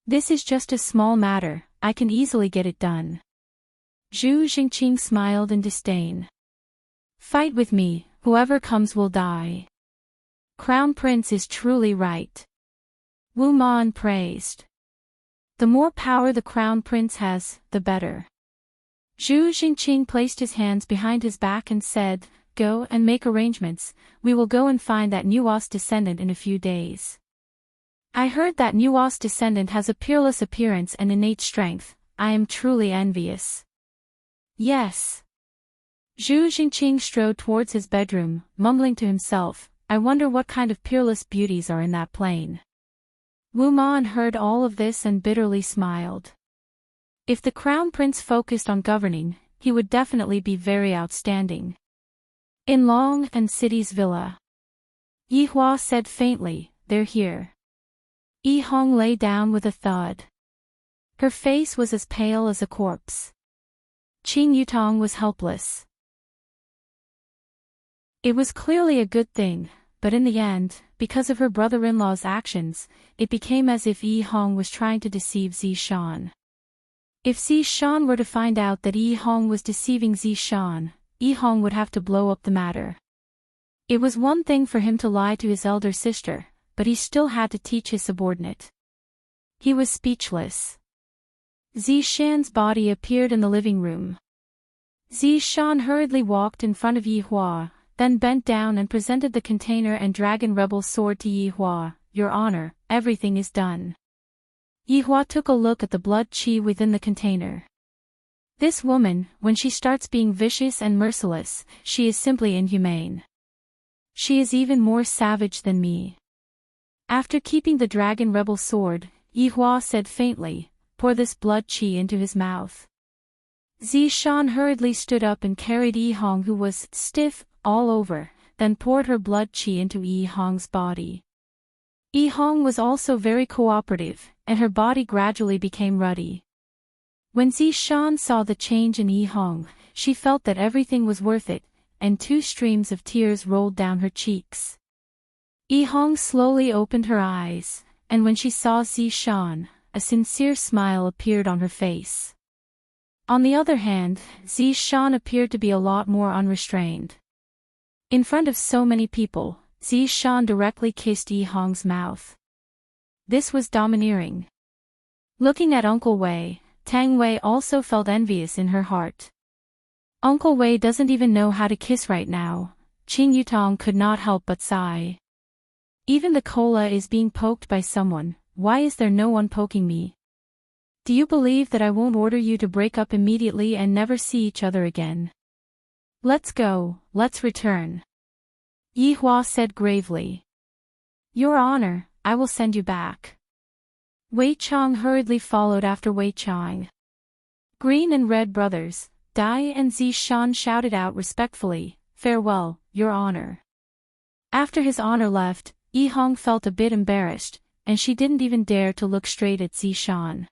This is just a small matter, I can easily get it done." Zhu Jingqing smiled in disdain. "Fight with me, whoever comes will die." Crown Prince is truly right. Wu Man praised. The more power the Crown Prince has, the better. Zhu Jingqing placed his hands behind his back and said, "Go and make arrangements, we will go and find that Nuo's descendant in a few days. I heard that Nuo's descendant has a peerless appearance and innate strength, I am truly envious." "Yes." Zhu Jingqing strode towards his bedroom, mumbling to himself, "I wonder what kind of peerless beauties are in that plain." Wu Man heard all of this and bitterly smiled. If the Crown Prince focused on governing, he would definitely be very outstanding. In Long and City's villa. Yihua said faintly, "They're here." Yi Hong lay down with a thud. Her face was as pale as a corpse. Qing Yutong was helpless. It was clearly a good thing, but in the end, because of her brother-in-law's actions, it became as if Yi Hong was trying to deceive Zishan. If Zishan were to find out that Yi Hong was deceiving Zishan, Yi Hong would have to blow up the matter. It was one thing for him to lie to his elder sister, but he still had to teach his subordinate. He was speechless. Zishan's body appeared in the living room. Zishan hurriedly walked in front of Yihua, then bent down and presented the container and Dragon Rebel sword to Yihua. "Your Honor, everything is done." Yihua took a look at the blood qi within the container. This woman, when she starts being vicious and merciless, she is simply inhumane. She is even more savage than me. After keeping the Dragon Rebel sword, Yihua said faintly, "Pour this blood qi into his mouth." Zishan hurriedly stood up and carried Yi Hong, who was stiff all over, then poured her blood qi into Yi Hong's body. Yi Hong was also very cooperative, and her body gradually became ruddy. When Zishan saw the change in Yi Hong, she felt that everything was worth it, and 2 streams of tears rolled down her cheeks. Yi Hong slowly opened her eyes, and when she saw Zishan, a sincere smile appeared on her face. On the other hand, Zishan appeared to be a lot more unrestrained. In front of so many people, Zishan directly kissed Yi Hong's mouth. This was domineering. Looking at Uncle Wei, Tang Wei also felt envious in her heart. Uncle Wei doesn't even know how to kiss right now. Qing Yutong could not help but sigh. Even the cola is being poked by someone, why is there no one poking me? Do you believe that I won't order you to break up immediately and never see each other again? Let's go, let's return. Yihua said gravely. Your Honor, I will send you back. Wei Chang hurriedly followed after Wei Chang. Green and Red brothers, Dai and Zishan shouted out respectfully, "Farewell, Your Honor." After his honor left, Yi Hong felt a bit embarrassed, and she didn't even dare to look straight at Zishan.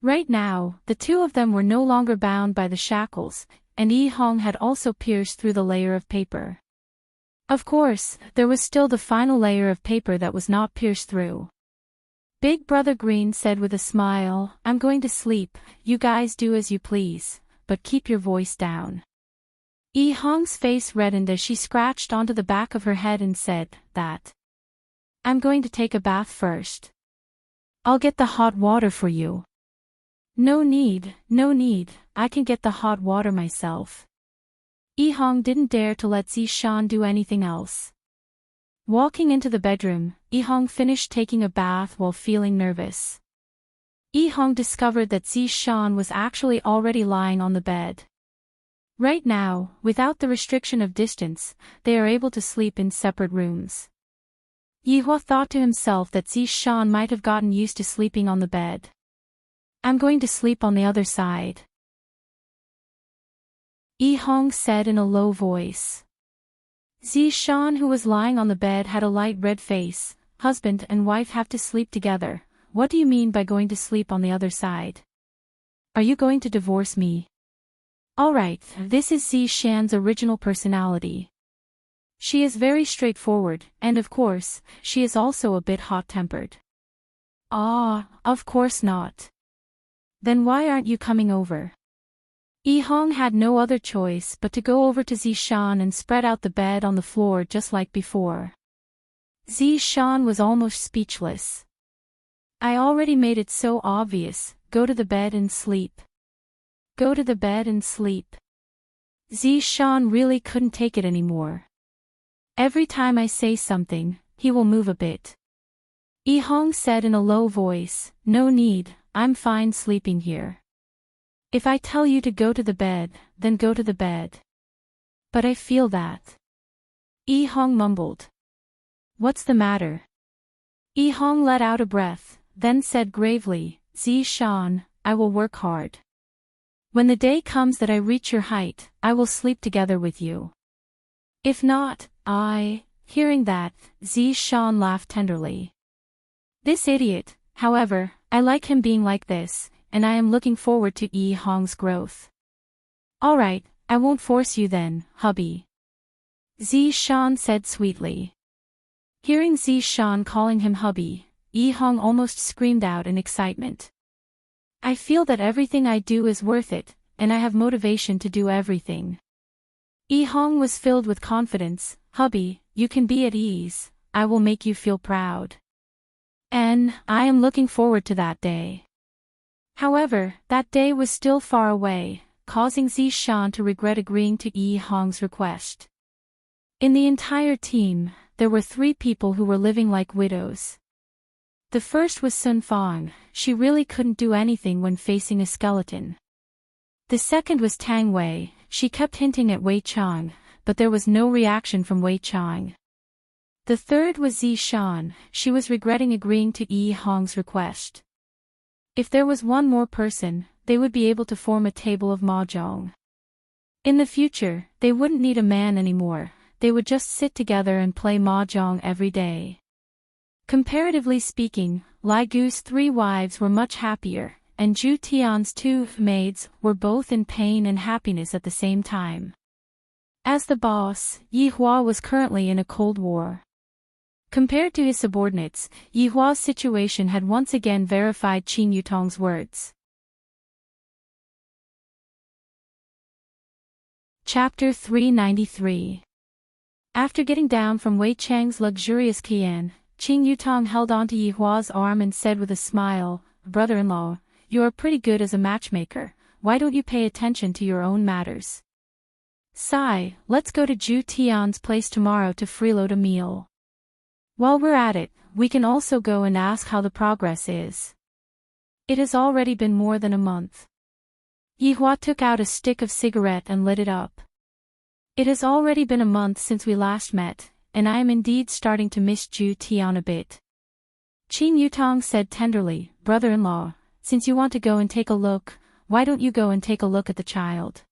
Right now, the two of them were no longer bound by the shackles, and Yi Hong had also pierced through the layer of paper. Of course, there was still the final layer of paper that was not pierced through. Big Brother Green said with a smile, "I'm going to sleep, you guys do as you please, but keep your voice down." Yi Hong's face reddened as she scratched onto the back of her head and said, "That. I'm going to take a bath first. I'll get the hot water for you." No need, I can get the hot water myself." Yi Hong didn't dare to let Zishan do anything else. Walking into the bedroom, Yi Hong finished taking a bath while feeling nervous. Yi Hong discovered that Zishan was actually already lying on the bed. Right now, without the restriction of distance, they are able to sleep in separate rooms. Yihua thought to himself that Zishan might have gotten used to sleeping on the bed. "I'm going to sleep on the other side," Yi Hong said in a low voice. Zishan, who was lying on the bed, had a light red face. "Husband and wife have to sleep together. What do you mean by going to sleep on the other side? Are you going to divorce me?" Alright, this is Zishan's original personality. She is very straightforward, and of course, she is also a bit hot-tempered. Ah, of course not. Then why aren't you coming over? Yihong had no other choice but to go over to Zishan and spread out the bed on the floor just like before. Zishan was almost speechless. I already made it so obvious, go to the bed and sleep. Go to the bed and sleep. Zishan really couldn't take it anymore. Every time I say something, he will move a bit. Yihong said in a low voice, no need, I'm fine sleeping here. If I tell you to go to the bed, then go to the bed. But I feel that. Yihong mumbled. What's the matter? Yihong let out a breath, then said gravely, Zishan, I will work hard. When the day comes that I reach your height, I will sleep together with you. If not, hearing that, Zishan laughed tenderly. This idiot, however, I like him being like this, and I am looking forward to Yihong's growth. Alright, I won't force you then, hubby. Zishan said sweetly. Hearing Zishan calling him hubby, Yihong almost screamed out in excitement. I feel that everything I do is worth it, and I have motivation to do everything. Yihong was filled with confidence, hubby, you can be at ease, I will make you feel proud. And I am looking forward to that day. However, that day was still far away, causing Zishan to regret agreeing to Yihong's request. In the entire team, there were 3 people who were living like widows. The first was Sun Fang, she really couldn't do anything when facing a skeleton. The second was Tang Wei, she kept hinting at Wei Chang, but there was no reaction from Wei Chang. The third was Zishan, she was regretting agreeing to Yihong's request. If there was one more person, they would be able to form a table of mahjong. In the future, they wouldn't need a man anymore, they would just sit together and play mahjong every day. Comparatively speaking, Lai Gu's 3 wives were much happier, and Zhu Tian's 2 maids were both in pain and happiness at the same time. As the boss, Yi Hua was currently in a cold war. Compared to his subordinates, Yi Hua's situation had once again verified Qin Yutong's words. Chapter 393. After getting down from Wei Chang's luxurious Qian, Qin Yutong held onto Yi Hua's arm and said with a smile, brother-in-law, you are pretty good as a matchmaker, why don't you pay attention to your own matters? Sai, let's go to Zhu Tian's place tomorrow to freeload a meal. While we're at it, we can also go and ask how the progress is. It has already been more than a month. Yi Hua took out a stick of cigarette and lit it up. It has already been a month since we last met, and I am indeed starting to miss Zhu Tian a bit. Qin Yutong said tenderly, brother-in-law, since you want to go and take a look, why don't you go and take a look at the child?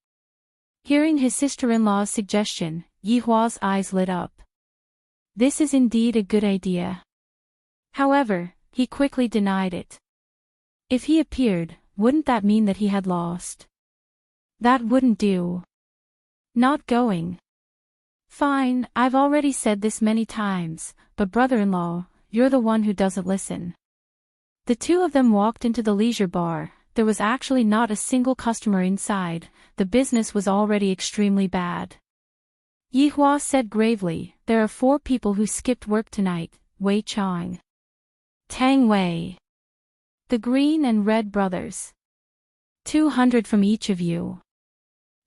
Hearing his sister-in-law's suggestion, Yi Hua's eyes lit up. This is indeed a good idea. However, he quickly denied it. If he appeared, wouldn't that mean that he had lost? That wouldn't do. Not going. Fine, I've already said this many times, but brother-in-law, you're the one who doesn't listen. The two of them walked into the leisure bar. There was actually not a single customer inside, the business was already extremely bad. Yi Hua said gravely, there are 4 people who skipped work tonight, Wei Chang, Tang Wei, the Green and Red brothers. 200 from each of you.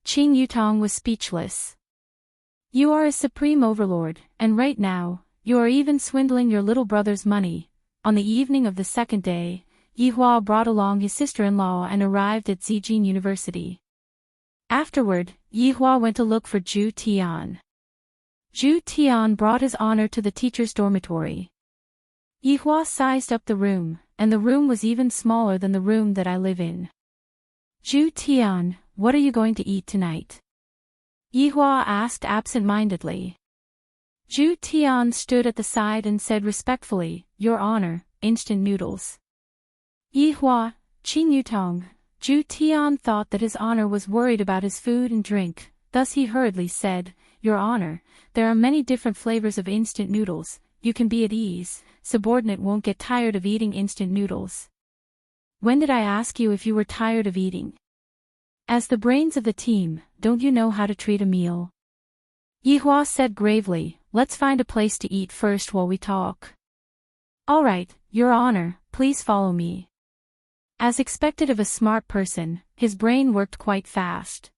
Qin Yutong was speechless. You are a supreme overlord, and right now, you are even swindling your little brother's money. On the evening of the second day, Yi Hua brought along his sister-in-law and arrived at Zijin University. Afterward, Yi Hua went to look for Zhu Tian. Zhu Tian brought his honor to the teacher's dormitory. Yi Hua sized up the room, and the room was even smaller than the room that I live in. Zhu Tian, what are you going to eat tonight? Yi Hua asked absent-mindedly. Zhu Tian stood at the side and said respectfully, Your Honor, instant noodles. Yi Hua, Qin Yutong, Zhu Tian thought that his honor was worried about his food and drink, thus he hurriedly said, "Your honor, there are many different flavors of instant noodles, you can be at ease, subordinate won't get tired of eating instant noodles." "When did I ask you if you were tired of eating? As the brains of the team, don't you know how to treat a meal?" Yihua said gravely, "Let's find a place to eat first while we talk." "All right, Your Honor, please follow me." As expected of a smart person, his brain worked quite fast.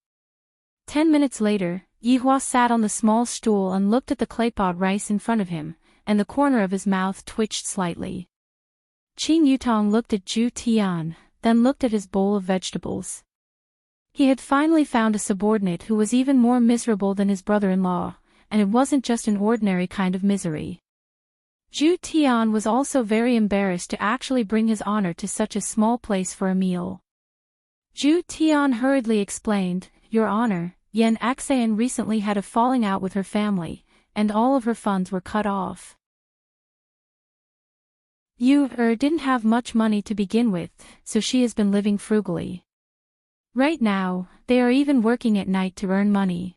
10 minutes later, Yihua sat on the small stool and looked at the claypot rice in front of him, and the corner of his mouth twitched slightly. Qing Yutong looked at Zhu Tian, then looked at his bowl of vegetables. He had finally found a subordinate who was even more miserable than his brother-in-law, and it wasn't just an ordinary kind of misery. Zhu Tian was also very embarrassed to actually bring his honor to such a small place for a meal. Zhu Tian hurriedly explained, "Your Honor, Yan Axayan recently had a falling out with her family, and all of her funds were cut off. Didn't have much money to begin with, so she has been living frugally. Right now, they are even working at night to earn money."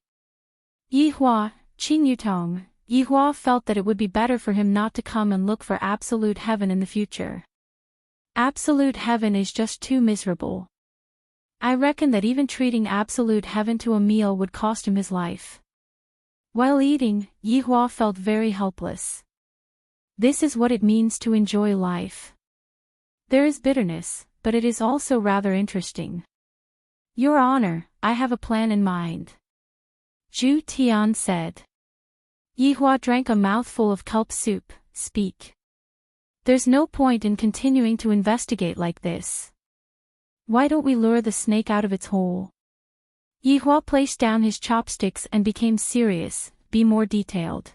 Yihua, Qing Yutong, Yihua felt that it would be better for him not to come and look for absolute heaven in the future. Absolute heaven is just too miserable. I reckon that even treating absolute heaven to a meal would cost him his life. While eating, Yihua felt very helpless. This is what it means to enjoy life. There is bitterness, but it is also rather interesting. "Your Honor, I have a plan in mind," Zhu Tian said. Yihua drank a mouthful of kelp soup. "Speak. There's no point in continuing to investigate like this. Why don't we lure the snake out of its hole?" Yihua placed down his chopsticks and became serious. "Be more detailed."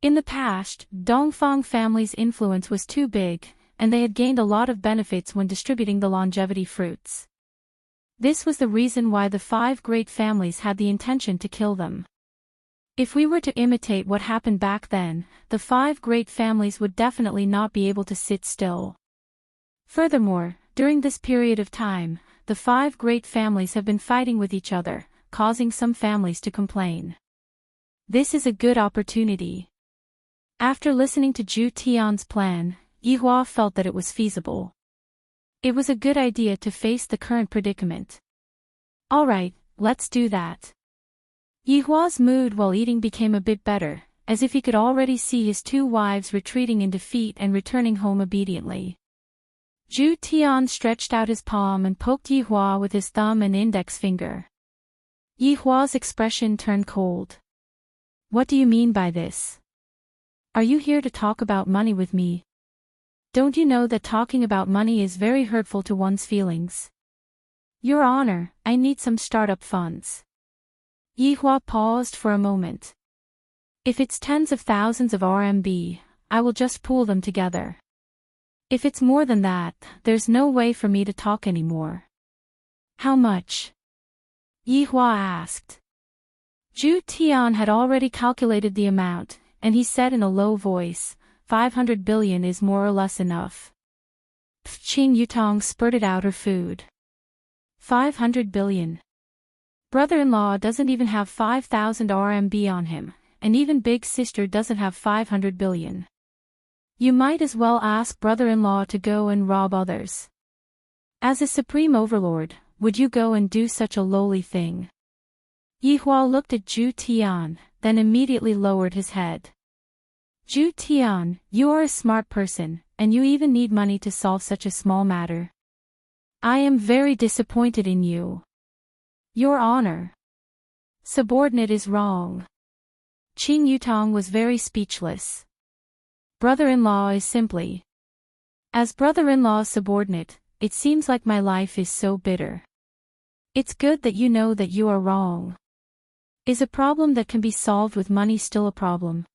In the past, Dongfang family's influence was too big, and they had gained a lot of benefits when distributing the longevity fruits. This was the reason why the 5 great families had the intention to kill them. If we were to imitate what happened back then, the 5 great families would definitely not be able to sit still. Furthermore, during this period of time, the 5 great families have been fighting with each other, causing some families to complain. This is a good opportunity. After listening to Zhu Tian's plan, Yihua felt that it was feasible. It was a good idea to face the current predicament. "All right, let's do that." Yihua's mood while eating became a bit better, as if he could already see his 2 wives retreating in defeat and returning home obediently. Zhu Tian stretched out his palm and poked Yihua with his thumb and index finger. Yihua's expression turned cold. "What do you mean by this? Are you here to talk about money with me? Don't you know that talking about money is very hurtful to one's feelings?" "Your Honor, I need some startup funds." Yihua paused for a moment. "If it's tens of thousands of RMB, I will just pool them together. If it's more than that, there's no way for me to talk anymore." "How much?" Yihua asked. Zhu Tian had already calculated the amount, and he said in a low voice, 500 billion is more or less enough. Qing Yutong spurted out her food. 500 billion. Brother-in-law doesn't even have 5,000 RMB on him, and even big sister doesn't have 500 billion. You might as well ask brother-in-law to go and rob others. As a supreme overlord, would you go and do such a lowly thing? Yihua looked at Zhu Tian, then immediately lowered his head. "Zhu Tian, you are a smart person, and you even need money to solve such a small matter. I am very disappointed in you. Your Honor. Subordinate is wrong." Qing Yutong was very speechless. Brother-in-law is simply. As brother-in-law's subordinate, it seems like my life is so bitter. It's good that you know that you are wrong. Is a problem that can be solved with money still a problem?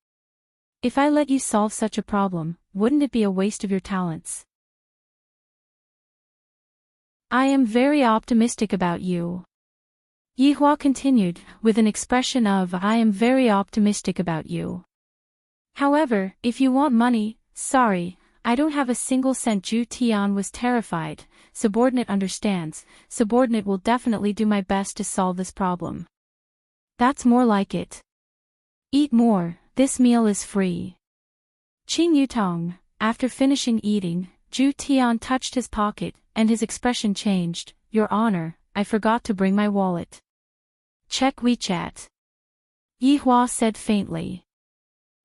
If I let you solve such a problem, wouldn't it be a waste of your talents? I am very optimistic about you. Yihua continued, with an expression of "I am very optimistic about you. However, if you want money, sorry, I don't have a single cent. Zhu Tian was terrified. Subordinate understands. Subordinate will definitely do my best to solve this problem. That's more like it. Eat more, this meal is free. Qing Yutong. After finishing eating, Zhu Tian touched his pocket, and his expression changed. Your Honor, I forgot to bring my wallet. Check WeChat. Yihua said faintly.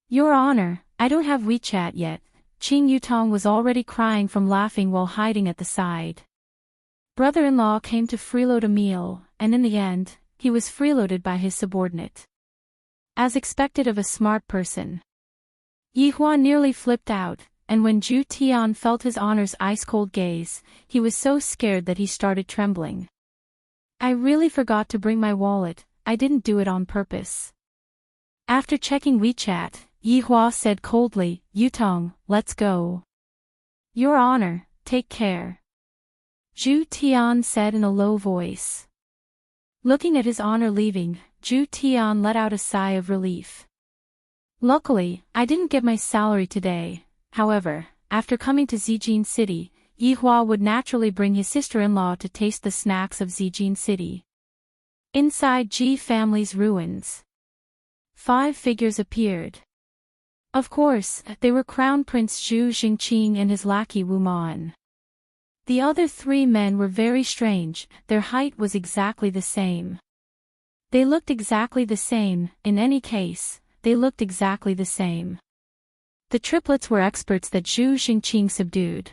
Your Honor, I don't have WeChat yet. Qing Yutong was already crying from laughing while hiding at the side. Brother-in-law came to freeload a meal, and in the end, he was freeloaded by his subordinate. As expected of a smart person. Yihua nearly flipped out, and when Zhu Tian felt his Honor's ice-cold gaze, he was so scared that he started trembling. I really forgot to bring my wallet, I didn't do it on purpose. After checking WeChat, Yihua said coldly, Yutong, let's go. Your Honor, take care. Zhu Tian said in a low voice. Looking at his Honor leaving, Zhu Tian let out a sigh of relief. Luckily, I didn't get my salary today. However, after coming to Zijin City, Yihua would naturally bring his sister-in-law to taste the snacks of Zijin City. Inside Ji family's ruins. 5 figures appeared. Of course, they were Crown Prince Zhu Xingqing and his lackey Wu Man. The other 3 men were very strange, their height was exactly the same. They looked exactly the same, in any case, they looked exactly the same. The triplets were experts that Zhu Xingqing subdued.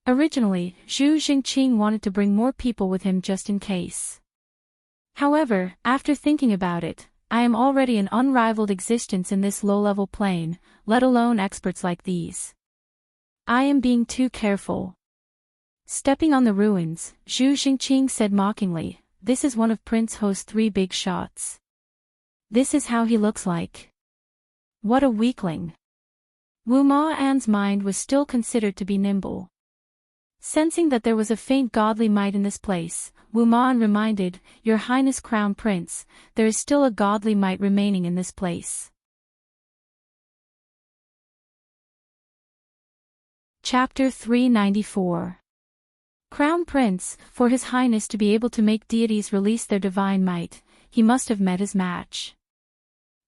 Originally, Zhu Xingqing wanted to bring more people with him just in case. However, after thinking about it, I am already an unrivaled existence in this low-level plane, let alone experts like these. I am being too careful. Stepping on the ruins, Zhu Xingqing said mockingly, this is one of Prince Ho's 3 big shots. This is how he looks like. What a weakling. Wu Ma-an's mind was still considered to be nimble. Sensing that there was a faint godly might in this place, Wu Ma-an reminded, Your Highness Crown Prince, there is still a godly might remaining in this place. Chapter 394. Crown Prince, for His Highness to be able to make deities release their divine might, he must have met his match.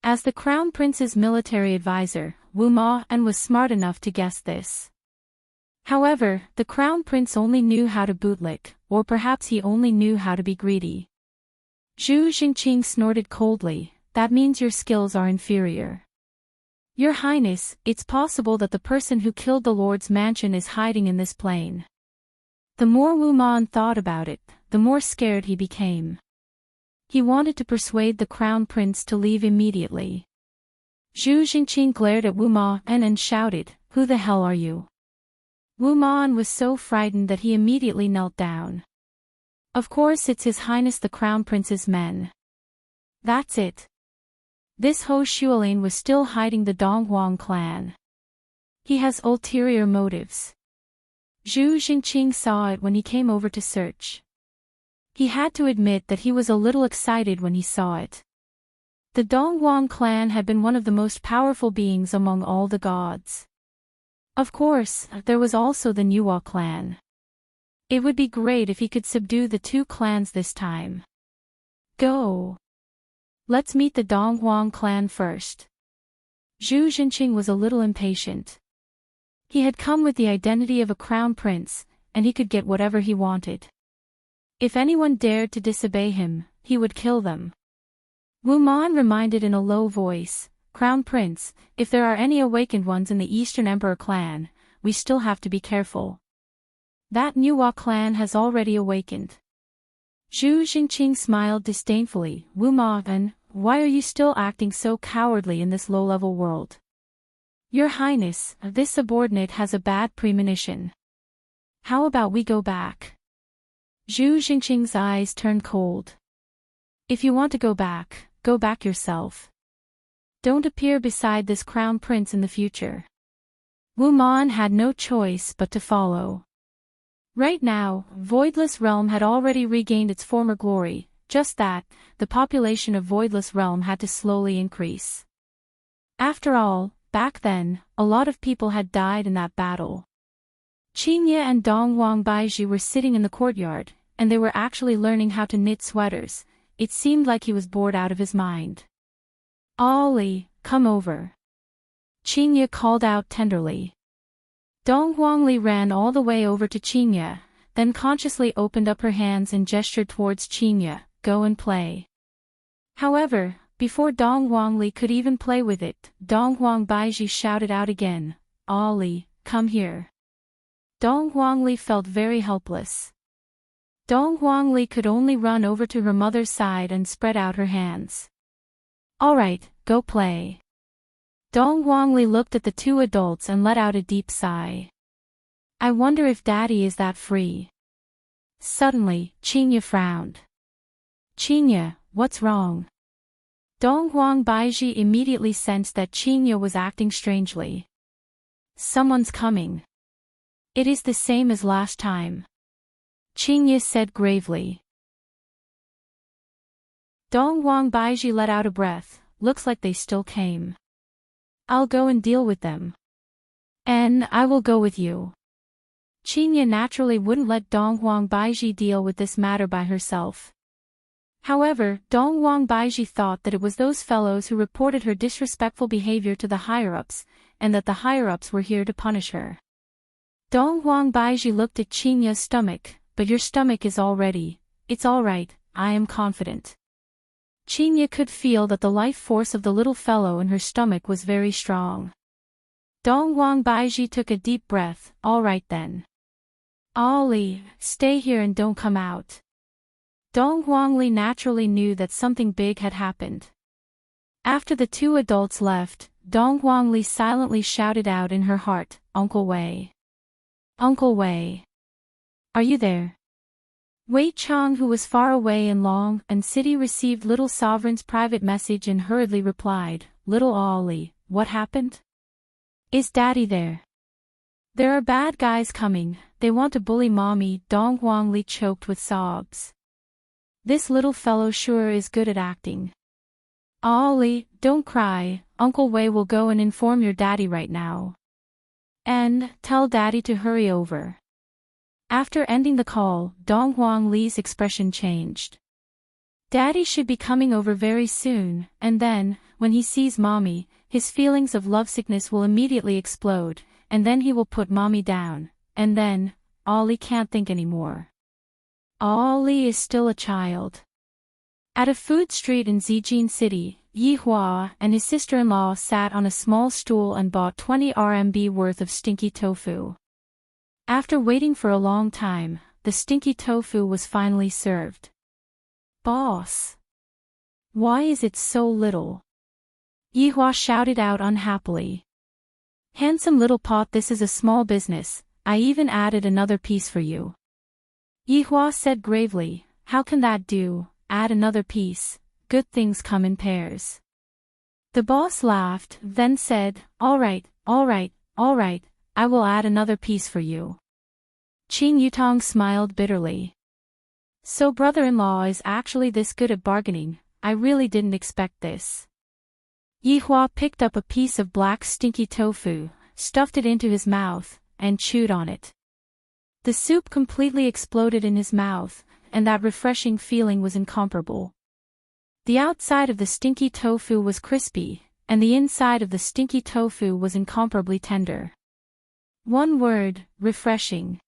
As the Crown Prince's military advisor, Wu Ma-an was smart enough to guess this. However, the Crown Prince only knew how to bootlick, or perhaps he only knew how to be greedy. Zhu Xingqing snorted coldly, that means your skills are inferior. Your Highness, it's possible that the person who killed the Lord's mansion is hiding in this plane. The more Wu Ma-an thought about it, the more scared he became. He wanted to persuade the Crown Prince to leave immediately. Zhu Xingqing glared at Wu Ma-an and shouted, Who the hell are you? Wu Ma-an was so frightened that he immediately knelt down. Of course it's His Highness the Crown Prince's men. That's it. This Ho Shualin was still hiding the Donghuang clan. He has ulterior motives. Zhu Xingqing saw it when he came over to search. He had to admit that he was a little excited when he saw it. The Donghuang clan had been one of the most powerful beings among all the gods. Of course, there was also the Nuwa clan. It would be great if he could subdue the 2 clans this time. Go! Let's meet the Donghuang clan first. Zhu Xingqing was a little impatient. He had come with the identity of a crown prince, and he could get whatever he wanted. If anyone dared to disobey him, he would kill them. Wu Ma-an reminded in a low voice, Crown Prince, if there are any awakened ones in the Eastern Emperor clan, we still have to be careful. That Nuwa clan has already awakened. Zhu Xingqing smiled disdainfully, Wu Ma-an, why are you still acting so cowardly in this low-level world? Your Highness, this subordinate has a bad premonition. How about we go back? Zhu Xingqing's eyes turned cold. If you want to go back yourself. Don't appear beside this crown prince in the future. Wu Ma-an had no choice but to follow. Right now, Voidless Realm had already regained its former glory, just that, the population of Voidless Realm had to slowly increase. After all, back then, a lot of people had died in that battle. Qingye and Dong Baiji were sitting in the courtyard, and they were actually learning how to knit sweaters. It seemed like he was bored out of his mind. "Ollie, come over," Qingye called out tenderly. Dong Huangli ran all the way over to Qingye, then consciously opened up her hands and gestured towards Qingye, "Go and play." However, before Dong Huangli could even play with it, Dong Baiji shouted out again, "Ollie, come here." Dong Huangli felt very helpless. Dong Huangli could only run over to her mother's side and spread out her hands. "All right, go play." Dong Huangli looked at the two adults and let out a deep sigh. "I wonder if Daddy is that free." Suddenly, Qingye frowned. "Qingye, what's wrong?" Dong Baiji immediately sensed that Qingye was acting strangely. "Someone's coming. It is the same as last time," Qingye said gravely. Dong Baiji let out a breath. "Looks like they still came. I'll go and deal with them." "And I will go with you." Qingye naturally wouldn't let Dong Baiji deal with this matter by herself. However, Dong Baiji thought that it was those fellows who reported her disrespectful behavior to the higher-ups, and that the higher-ups were here to punish her. Dong Baiji looked at Qingye's stomach. "But your stomach is all ready. It's all right, I am confident." Qingye could feel that the life force of the little fellow in her stomach was very strong. Dong Baiji took a deep breath. "All right then. Ollie, stay here and don't come out." Dong Huangli naturally knew that something big had happened. After the two adults left, Dong Huangli silently shouted out in her heart, "Uncle Wei. Uncle Wei. Are you there?" Wei Chang, who was far away in Long and City, received Little Sovereign's private message and hurriedly replied, "Little Ollie, what happened? Is Daddy there?" "There are bad guys coming, they want to bully Mommy," Dong Huangli choked with sobs. "This little fellow sure is good at acting." "Ollie, don't cry, Uncle Wei will go and inform your daddy right now. And tell Daddy to hurry over." After ending the call, Dong Huangli's expression changed. Daddy should be coming over very soon, and then, when he sees Mommy, his feelings of lovesickness will immediately explode, and then he will put Mommy down, and then, Ollie can't think anymore. Ollie is still a child. At a food street in Zijin City, Yi Hua and his sister-in-law sat on a small stool and bought 20 RMB worth of stinky tofu. After waiting for a long time, the stinky tofu was finally served. "Boss! Why is it so little?" Yi Hua shouted out unhappily. "Handsome little pot, this is a small business, I even added another piece for you." Yi Hua said gravely, "How can that do? Add another piece, good things come in pairs." The boss laughed, then said, all right, I will add another piece for you." Qing Yutong smiled bitterly. "So brother-in-law is actually this good at bargaining, I really didn't expect this." Yi Hua picked up a piece of black stinky tofu, stuffed it into his mouth, and chewed on it. The soup completely exploded in his mouth, and that refreshing feeling was incomparable. The outside of the stinky tofu was crispy, and the inside of the stinky tofu was incomparably tender. One word, refreshing.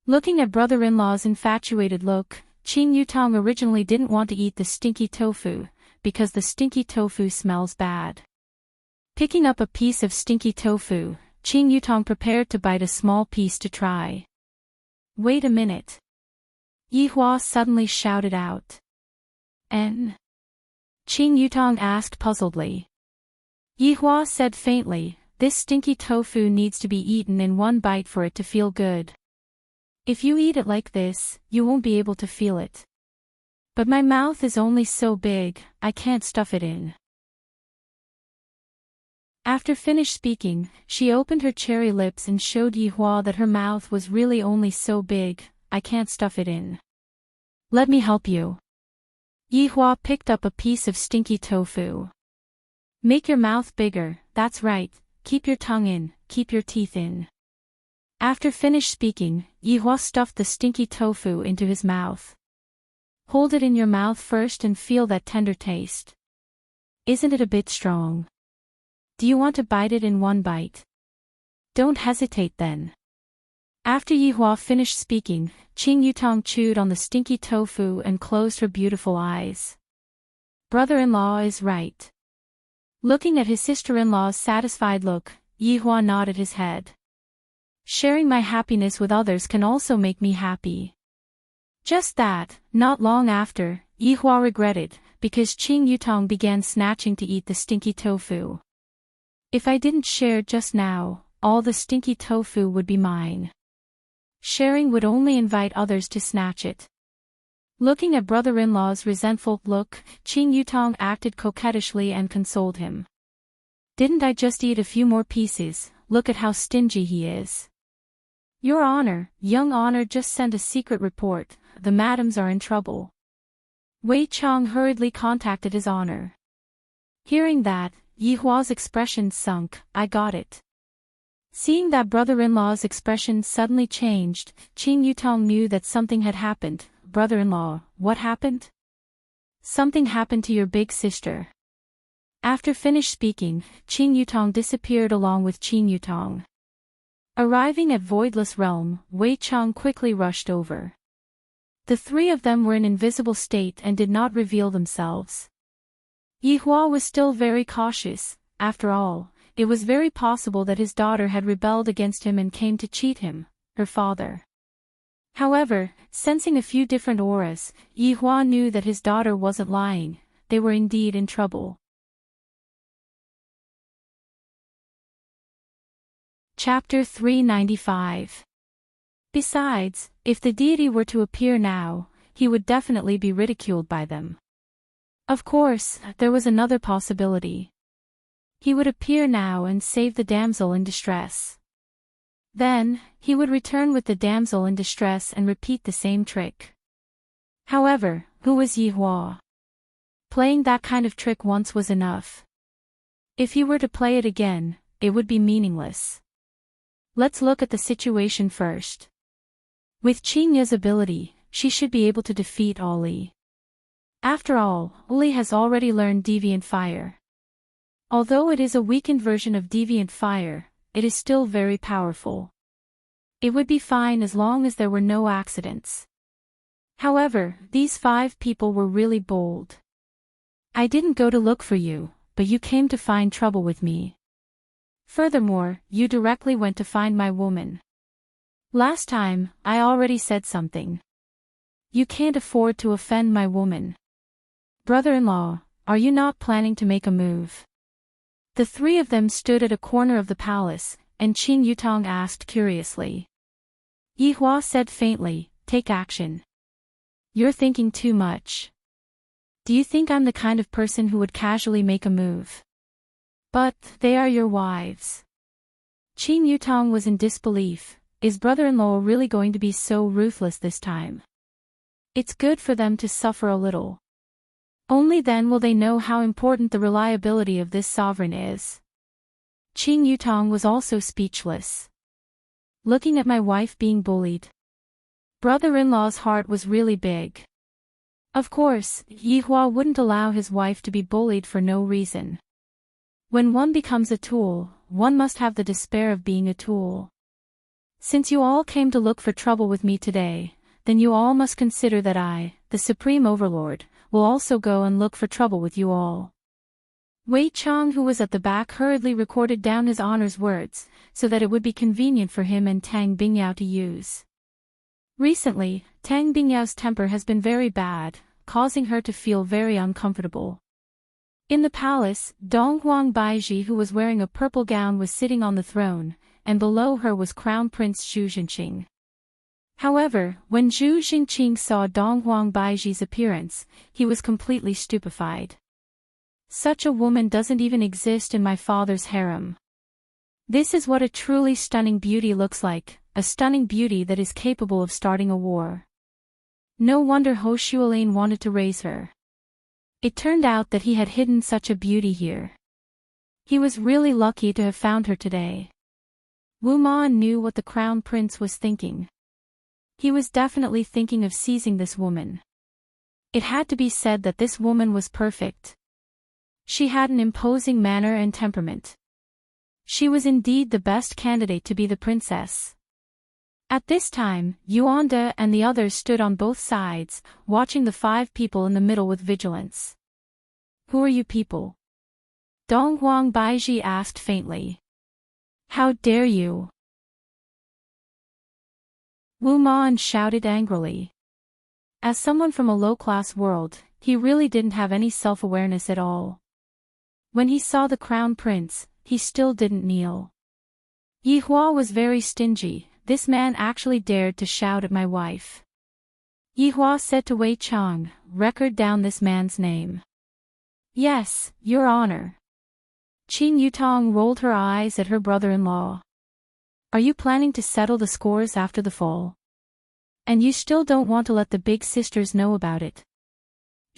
Looking at brother-in-law's infatuated look, Qing Yutong originally didn't want to eat the stinky tofu, because the stinky tofu smells bad. Picking up a piece of stinky tofu, Qing Yutong prepared to bite a small piece to try. "Wait a minute!" Yi Hua suddenly shouted out. "And?" Qing Yutong asked puzzledly. Yi Hua said faintly, "This stinky tofu needs to be eaten in one bite for it to feel good. If you eat it like this, you won't be able to feel it. But my mouth is only so big, I can't stuff it in." After finished speaking, she opened her cherry lips and showed Yi Hua that her mouth was really only so big, "I can't stuff it in. Let me help you." Yi Hua picked up a piece of stinky tofu. Make your mouth bigger, that's right, keep your tongue in, keep your teeth in. After finished speaking, Yihua stuffed the stinky tofu into his mouth. Hold it in your mouth first and feel that tender taste. Isn't it a bit strong? Do you want to bite it in one bite? Don't hesitate then. After Yihua finished speaking, Qing Yutong chewed on the stinky tofu and closed her beautiful eyes. Brother-in-law is right. Looking at his sister-in-law's satisfied look, Yihua nodded his head. Sharing my happiness with others can also make me happy. Just that, not long after, Yihua regretted, because Qing Yutong began snatching to eat the stinky tofu. If I didn't share just now, all the stinky tofu would be mine. Sharing would only invite others to snatch it. Looking at brother-in-law's resentful look, Qing Yutong acted coquettishly and consoled him. Didn't I just eat a few more pieces? Look at how stingy he is. Your Honor, young Honor just sent a secret report, the madams are in trouble. Wei Chong hurriedly contacted His Honor. Hearing that, Yihua's expression sunk. I got it. Seeing that brother-in-law's expression suddenly changed, Qing Yutong knew that something had happened. Brother-in-law, what happened? Something happened to your big sister. After finished speaking, Qing Yutong disappeared along with Qing Yutong. Arriving at Voidless Realm, Wei Chong quickly rushed over. The three of them were in invisible state and did not reveal themselves. Yihua was still very cautious. After all, it was very possible that his daughter had rebelled against him and came to cheat him, her father. However, sensing a few different auras, Yihua knew that his daughter wasn't lying. They were indeed in trouble. Chapter 395. Besides, if the deity were to appear now, he would definitely be ridiculed by them. Of course, there was another possibility. He would appear now and save the damsel in distress. Then, he would return with the damsel in distress and repeat the same trick. However, who was Yihua? Playing that kind of trick once was enough. If he were to play it again, it would be meaningless. Let's look at the situation first. With Qingya's ability, she should be able to defeat Oli. After all, Oli has already learned Deviant Fire. Although it is a weakened version of Deviant Fire, it is still very powerful. It would be fine as long as there were no accidents. However, these 5 people were really bold. I didn't go to look for you, but you came to find trouble with me. Furthermore, you directly went to find my woman. Last time, I already said something. You can't afford to offend my woman. Brother-in-law, are you not planning to make a move? The 3 of them stood at a corner of the palace, and Qing Yutong asked curiously. Yihua said faintly, take action. You're thinking too much. Do you think I'm the kind of person who would casually make a move? But, they are your wives. Qing Yutong was in disbelief. Is brother-in-law really going to be so ruthless this time? It's good for them to suffer a little. Only then will they know how important the reliability of this sovereign is. Qing Yutong was also speechless. Looking at my wife being bullied. Brother-in-law's heart was really big. Of course, Yihua wouldn't allow his wife to be bullied for no reason. When one becomes a tool, one must have the despair of being a tool. Since you all came to look for trouble with me today, then you all must consider that I, the Supreme Overlord, will also go and look for trouble with you all. Wei Chong, who was at the back, hurriedly recorded down His Honor's words, so that it would be convenient for him and Tang Bingyao to use. Recently, Tang Bingyao's temper has been very bad, causing her to feel very uncomfortable. In the palace, Donghuang Baiji, who was wearing a purple gown, was sitting on the throne, and below her was Crown Prince Zhu Xingqing. However, when Zhu Xingqing saw Donghuang Baiji's appearance, he was completely stupefied. Such a woman doesn't even exist in my father's harem. This is what a truly stunning beauty looks like, a stunning beauty that is capable of starting a war. No wonder Ho Shualin wanted to raise her. It turned out that he had hidden such a beauty here. He was really lucky to have found her today. Wu Man knew what the crown prince was thinking. He was definitely thinking of seizing this woman. It had to be said that this woman was perfect. She had an imposing manner and temperament. She was indeed the best candidate to be the princess. At this time, Yuanda and the others stood on both sides, watching the 5 people in the middle with vigilance. "Who are you people?" Dong Huang Baiji asked faintly. "How dare you?" Wu Man shouted angrily. As someone from a low-class world, he really didn't have any self-awareness at all. When he saw the crown prince, he still didn't kneel. Yihua was very stingy. This man actually dared to shout at my wife. Yihua said to Wei Chang, "Record down this man's name." "Yes, Your Honor." Qing Yutong rolled her eyes at her brother-in-law. "Are you planning to settle the scores after the fall? And you still don't want to let the big sisters know about it?"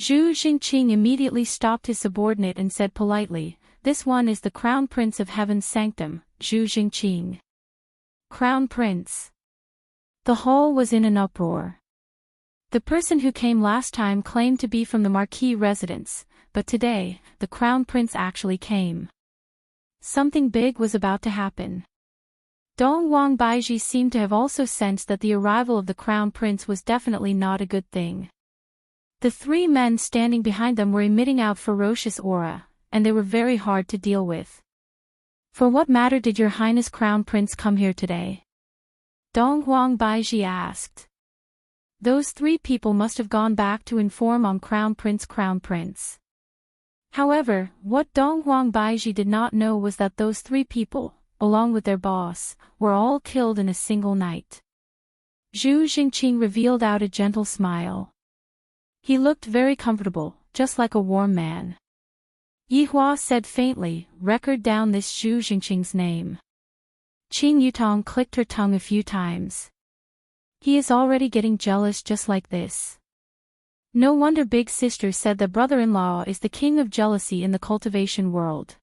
Zhu Jingqing immediately stopped his subordinate and said politely, "This one is the Crown Prince of Heaven's Sanctum, Zhu Jingqing." Crown Prince. The hall was in an uproar. The person who came last time claimed to be from the Marquis residence, but today, the Crown Prince actually came. Something big was about to happen. Dong Huang Baiji seemed to have also sensed that the arrival of the Crown Prince was definitely not a good thing. The 3 men standing behind them were emitting out ferocious aura, and they were very hard to deal with. "For what matter did Your Highness Crown Prince come here today?" Dong Huang Baiji asked. Those 3 people must have gone back to inform on Crown Prince. However, what Dong Huang Baiji did not know was that those 3 people, along with their boss, were all killed in a single night. Zhu Jingqing revealed out a gentle smile. He looked very comfortable, just like a warm man. Yihua said faintly, "Record down this Zhu Jingqing's name." Qing Yutong clicked her tongue a few times. He is already getting jealous just like this. No wonder Big Sister said that brother-in-law is the king of jealousy in the cultivation world.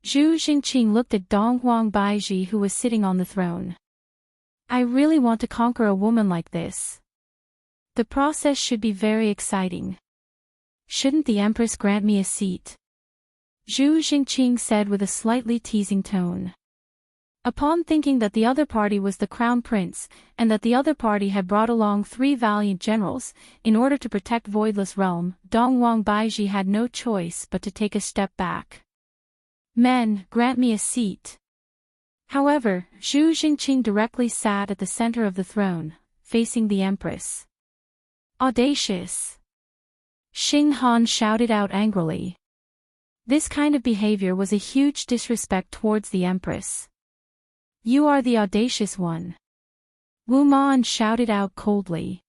Zhu Jingqing looked at Dong Huang Baiji who was sitting on the throne. "I really want to conquer a woman like this. The process should be very exciting. Shouldn't the Empress grant me a seat?" Zhu Jingqing said with a slightly teasing tone. Upon thinking that the other party was the Crown Prince, and that the other party had brought along 3 valiant generals, in order to protect Voidless Realm, Dong Huang Baiji had no choice but to take a step back. "Men, grant me a seat." However, Zhu Jingqing directly sat at the center of the throne, facing the Empress. "Audacious!" Xing Han shouted out angrily. This kind of behavior was a huge disrespect towards the Empress. "You are the audacious one." Wu Man shouted out coldly.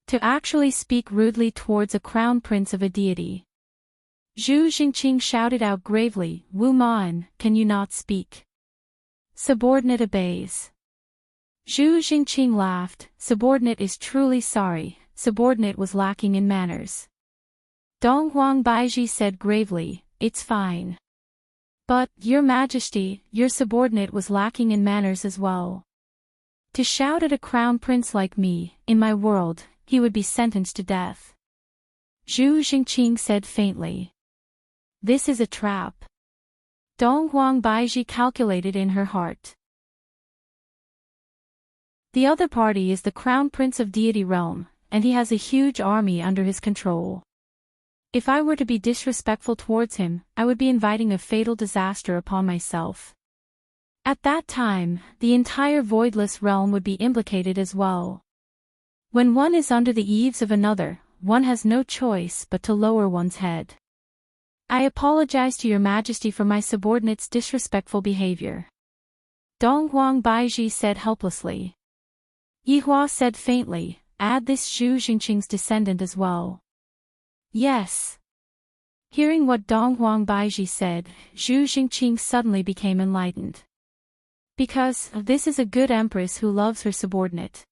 To actually speak rudely towards a crown prince of a deity. Zhu Jingqing shouted out gravely, "Wu Man, can you not speak?" Subordinate obeys. Zhu Jingqing laughed, "Subordinate is truly sorry, subordinate was lacking in manners." Dong Huang Baiji said gravely, "It's fine. But, Your Majesty, your subordinate was lacking in manners as well. To shout at a crown prince like me, in my world, he would be sentenced to death." Zhu Jingqing said faintly. "This is a trap." Dong Huang Baiji calculated in her heart. The other party is the Crown Prince of Deity Realm, and he has a huge army under his control. If I were to be disrespectful towards him, I would be inviting a fatal disaster upon myself. At that time, the entire Voidless Realm would be implicated as well. When one is under the eaves of another, one has no choice but to lower one's head. "I apologize to Your Majesty for my subordinate's disrespectful behavior." Dong Huang Baiji said helplessly. Yihua said faintly, "Add this Zhu Jingqing's descendant as well." "Yes." Hearing what Dong Huang Baiji said, Zhu Jingqing suddenly became enlightened. Because this is a good empress who loves her subordinate.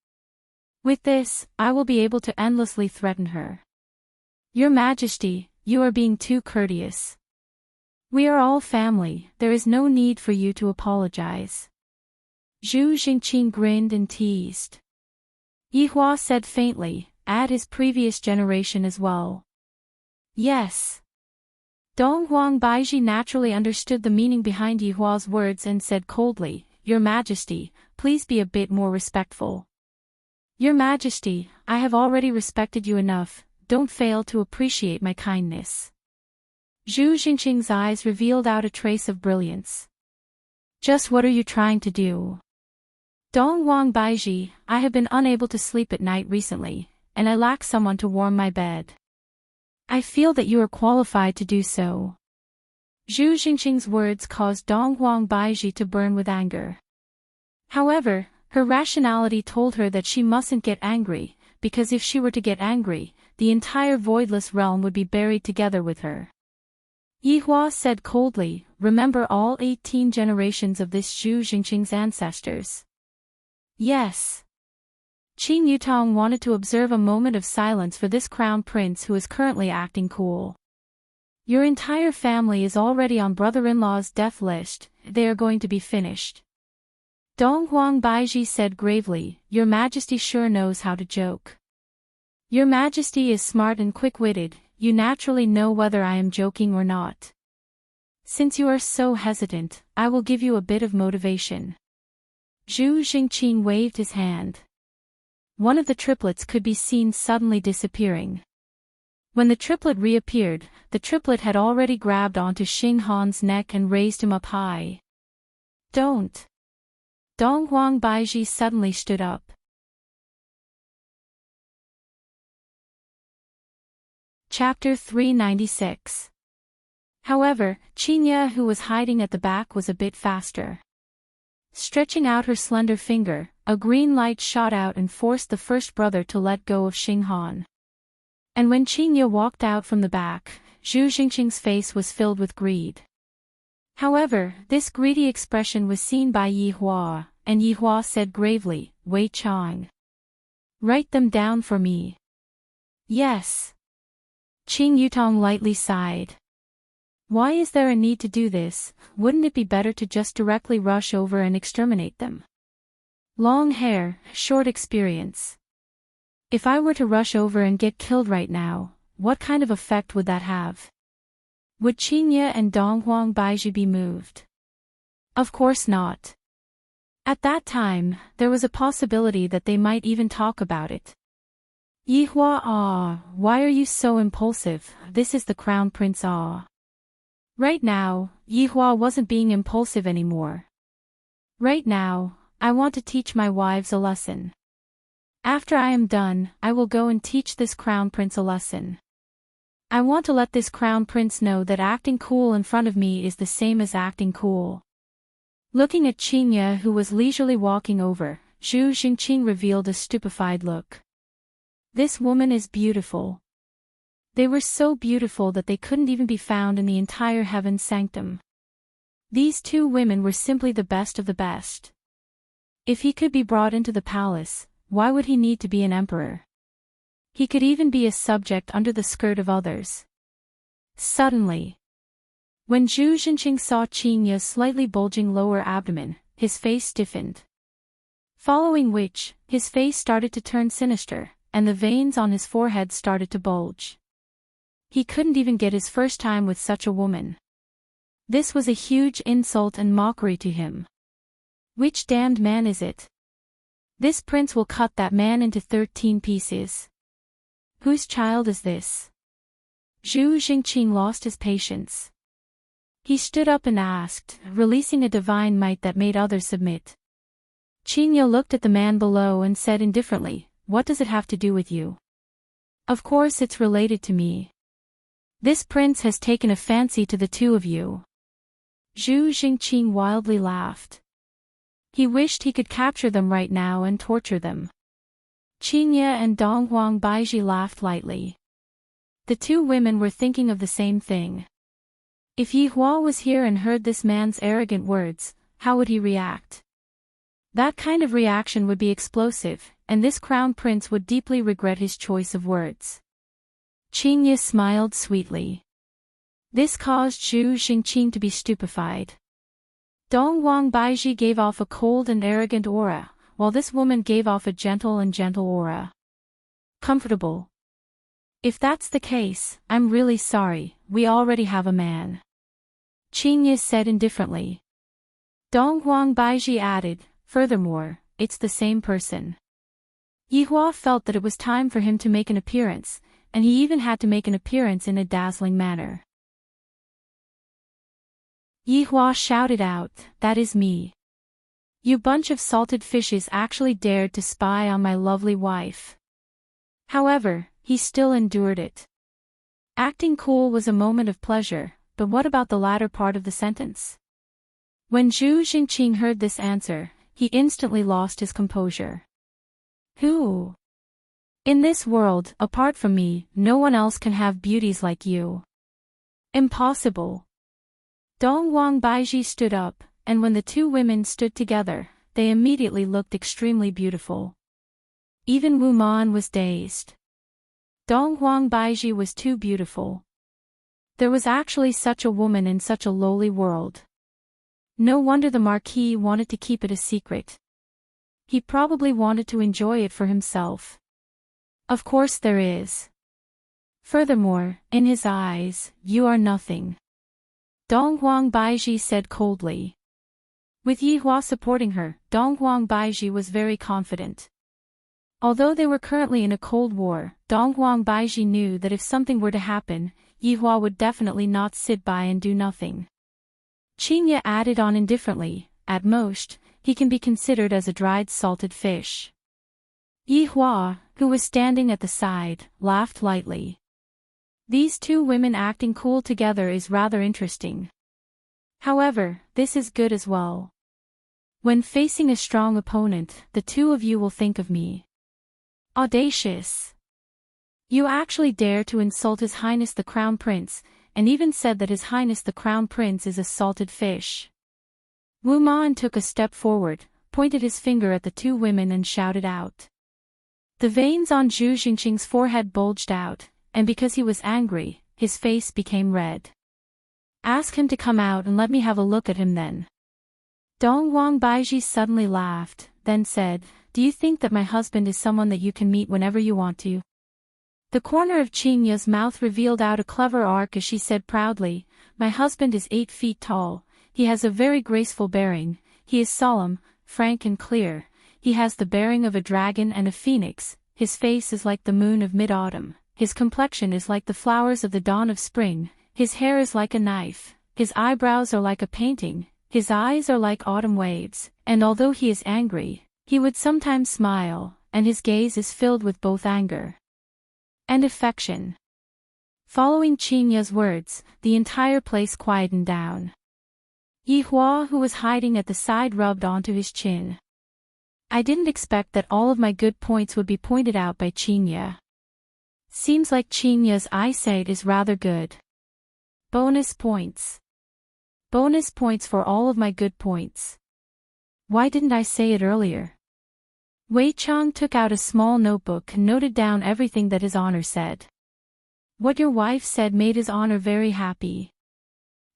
With this, I will be able to endlessly threaten her. "Your Majesty, you are being too courteous." We are all family, there is no need for you to apologize. Zhu Jingqing grinned and teased. Yihua said faintly, add his previous generation as well. Yes. Donghuang Baiji naturally understood the meaning behind Yihua's words and said coldly, Your Majesty, please be a bit more respectful. Your Majesty, I have already respected you enough, don't fail to appreciate my kindness. Zhu Jingqing's eyes revealed out a trace of brilliance. Just what are you trying to do? Donghuang Baiji, I have been unable to sleep at night recently, and I lack someone to warm my bed. I feel that you are qualified to do so. Zhu Jingqing's words caused Donghuang Baiji to burn with anger. However, her rationality told her that she mustn't get angry, because if she were to get angry, the entire voidless realm would be buried together with her. Yihua said coldly, remember all 18 generations of this Zhu Jingqing's ancestors. Yes. Qing Yutong wanted to observe a moment of silence for this crown prince who is currently acting cool. Your entire family is already on brother-in-law's death list, they are going to be finished. Donghuang Baiji said gravely, Your Majesty sure knows how to joke. Your Majesty is smart and quick-witted, you naturally know whether I am joking or not. Since you are so hesitant, I will give you a bit of motivation. Zhu Jingqing waved his hand. One of the triplets could be seen suddenly disappearing. When the triplet reappeared, the triplet had already grabbed onto Xing Han's neck and raised him up high. Don't. Donghuang Baiji suddenly stood up. Chapter 396. However, Qinya, who was hiding at the back, was a bit faster. Stretching out her slender finger, a green light shot out and forced the first brother to let go of Xing Han. And when Qinya walked out from the back, Zhu Jingqing's face was filled with greed. However, this greedy expression was seen by Yihua, and Yihua said gravely, Wei Chang. Write them down for me. Yes. Qing Yutong lightly sighed. Why is there a need to do this? Wouldn't it be better to just directly rush over and exterminate them? Long hair, short experience. If I were to rush over and get killed right now, what kind of effect would that have? Would Qinya and Donghuang Baiji be moved? Of course not. At that time, there was a possibility that they might even talk about it. Yihua, why are you so impulsive? This is the Crown Prince. Right now, Yihua wasn't being impulsive anymore. Right now, I want to teach my wives a lesson. After I am done, I will go and teach this Crown Prince a lesson. I want to let this Crown Prince know that acting cool in front of me is the same as acting cool. Looking at Qinya, who was leisurely walking over, Zhu Jingqing revealed a stupefied look. This woman is beautiful. They were so beautiful that they couldn't even be found in the entire heaven sanctum. These two women were simply the best of the best. If he could be brought into the palace, why would he need to be an emperor? He could even be a subject under the skirt of others. Suddenly, when Zhu Jingqing saw Qinya's slightly bulging lower abdomen, his face stiffened. Following which, his face started to turn sinister, and the veins on his forehead started to bulge. He couldn't even get his first time with such a woman. This was a huge insult and mockery to him. Which damned man is it? This prince will cut that man into 13 pieces. Whose child is this? Zhu Jingqing lost his patience. He stood up and asked, releasing a divine might that made others submit. Qinya looked at the man below and said indifferently, What does it have to do with you? Of course it's related to me. This prince has taken a fancy to the two of you. Zhu Jingqing wildly laughed. He wished he could capture them right now and torture them. Qinya and Donghuang Baiji laughed lightly. The two women were thinking of the same thing. If Yihua was here and heard this man's arrogant words, how would he react? That kind of reaction would be explosive, and this crown prince would deeply regret his choice of words. Qinya smiled sweetly. This caused Zhu Xingqing to be stupefied. Dong Huang Baiji gave off a cold and arrogant aura, while this woman gave off a gentle and gentle aura. Comfortable. If that's the case, I'm really sorry, we already have a man. Qingye said indifferently. Dong Huang Baiji added, furthermore, it's the same person. Yihua felt that it was time for him to make an appearance, and he even had to make an appearance in a dazzling manner. Yihua shouted out, that is me. You bunch of salted fishes actually dared to spy on my lovely wife. However, he still endured it. Acting cool was a moment of pleasure, but what about the latter part of the sentence? When Zhu Xingqing heard this answer, he instantly lost his composure. Who? In this world, apart from me, no one else can have beauties like you. Impossible. Dong Huang Baiji stood up, and when the two women stood together, they immediately looked extremely beautiful. Even Wu Man was dazed. Dong Huang Baiji was too beautiful. There was actually such a woman in such a lowly world. No wonder the Marquis wanted to keep it a secret. He probably wanted to enjoy it for himself. Of course there is. Furthermore, in his eyes, you are nothing. Dong Huang Baiji said coldly. With Yihua supporting her, Dong Huang Baiji was very confident. Although they were currently in a cold war, Dong Huang Baiji knew that if something were to happen, Yihua would definitely not sit by and do nothing. Qingye added on indifferently, at most, he can be considered as a dried salted fish. Yihua, who was standing at the side, laughed lightly. These two women acting cool together is rather interesting. However, this is good as well. When facing a strong opponent, the two of you will think of me. Audacious. You actually dare to insult His Highness the Crown Prince, and even said that His Highness the Crown Prince is a salted fish. Wu Man took a step forward, pointed his finger at the two women and shouted out. The veins on Zhu Xingqing's forehead bulged out, and because he was angry, his face became red. Ask him to come out and let me have a look at him then. Dong Huang Baiji suddenly laughed, then said, do you think that my husband is someone that you can meet whenever you want to? The corner of Qingye's mouth revealed out a clever arc as she said proudly, my husband is 8 feet tall, he has a very graceful bearing, he is solemn, frank and clear, he has the bearing of a dragon and a phoenix, his face is like the moon of mid-autumn, his complexion is like the flowers of the dawn of spring, his hair is like a knife, his eyebrows are like a painting, his eyes are like autumn waves, and although he is angry, he would sometimes smile, and his gaze is filled with both anger and affection. Following Qingye's words, the entire place quietened down. Yihua, who was hiding at the side, rubbed onto his chin. I didn't expect that all of my good points would be pointed out by Qingye. Seems like Qingye's eyesight is rather good. Bonus points. Bonus points for all of my good points. Why didn't I say it earlier? Wei Chang took out a small notebook and noted down everything that His Honor said. What your wife said made His Honor very happy.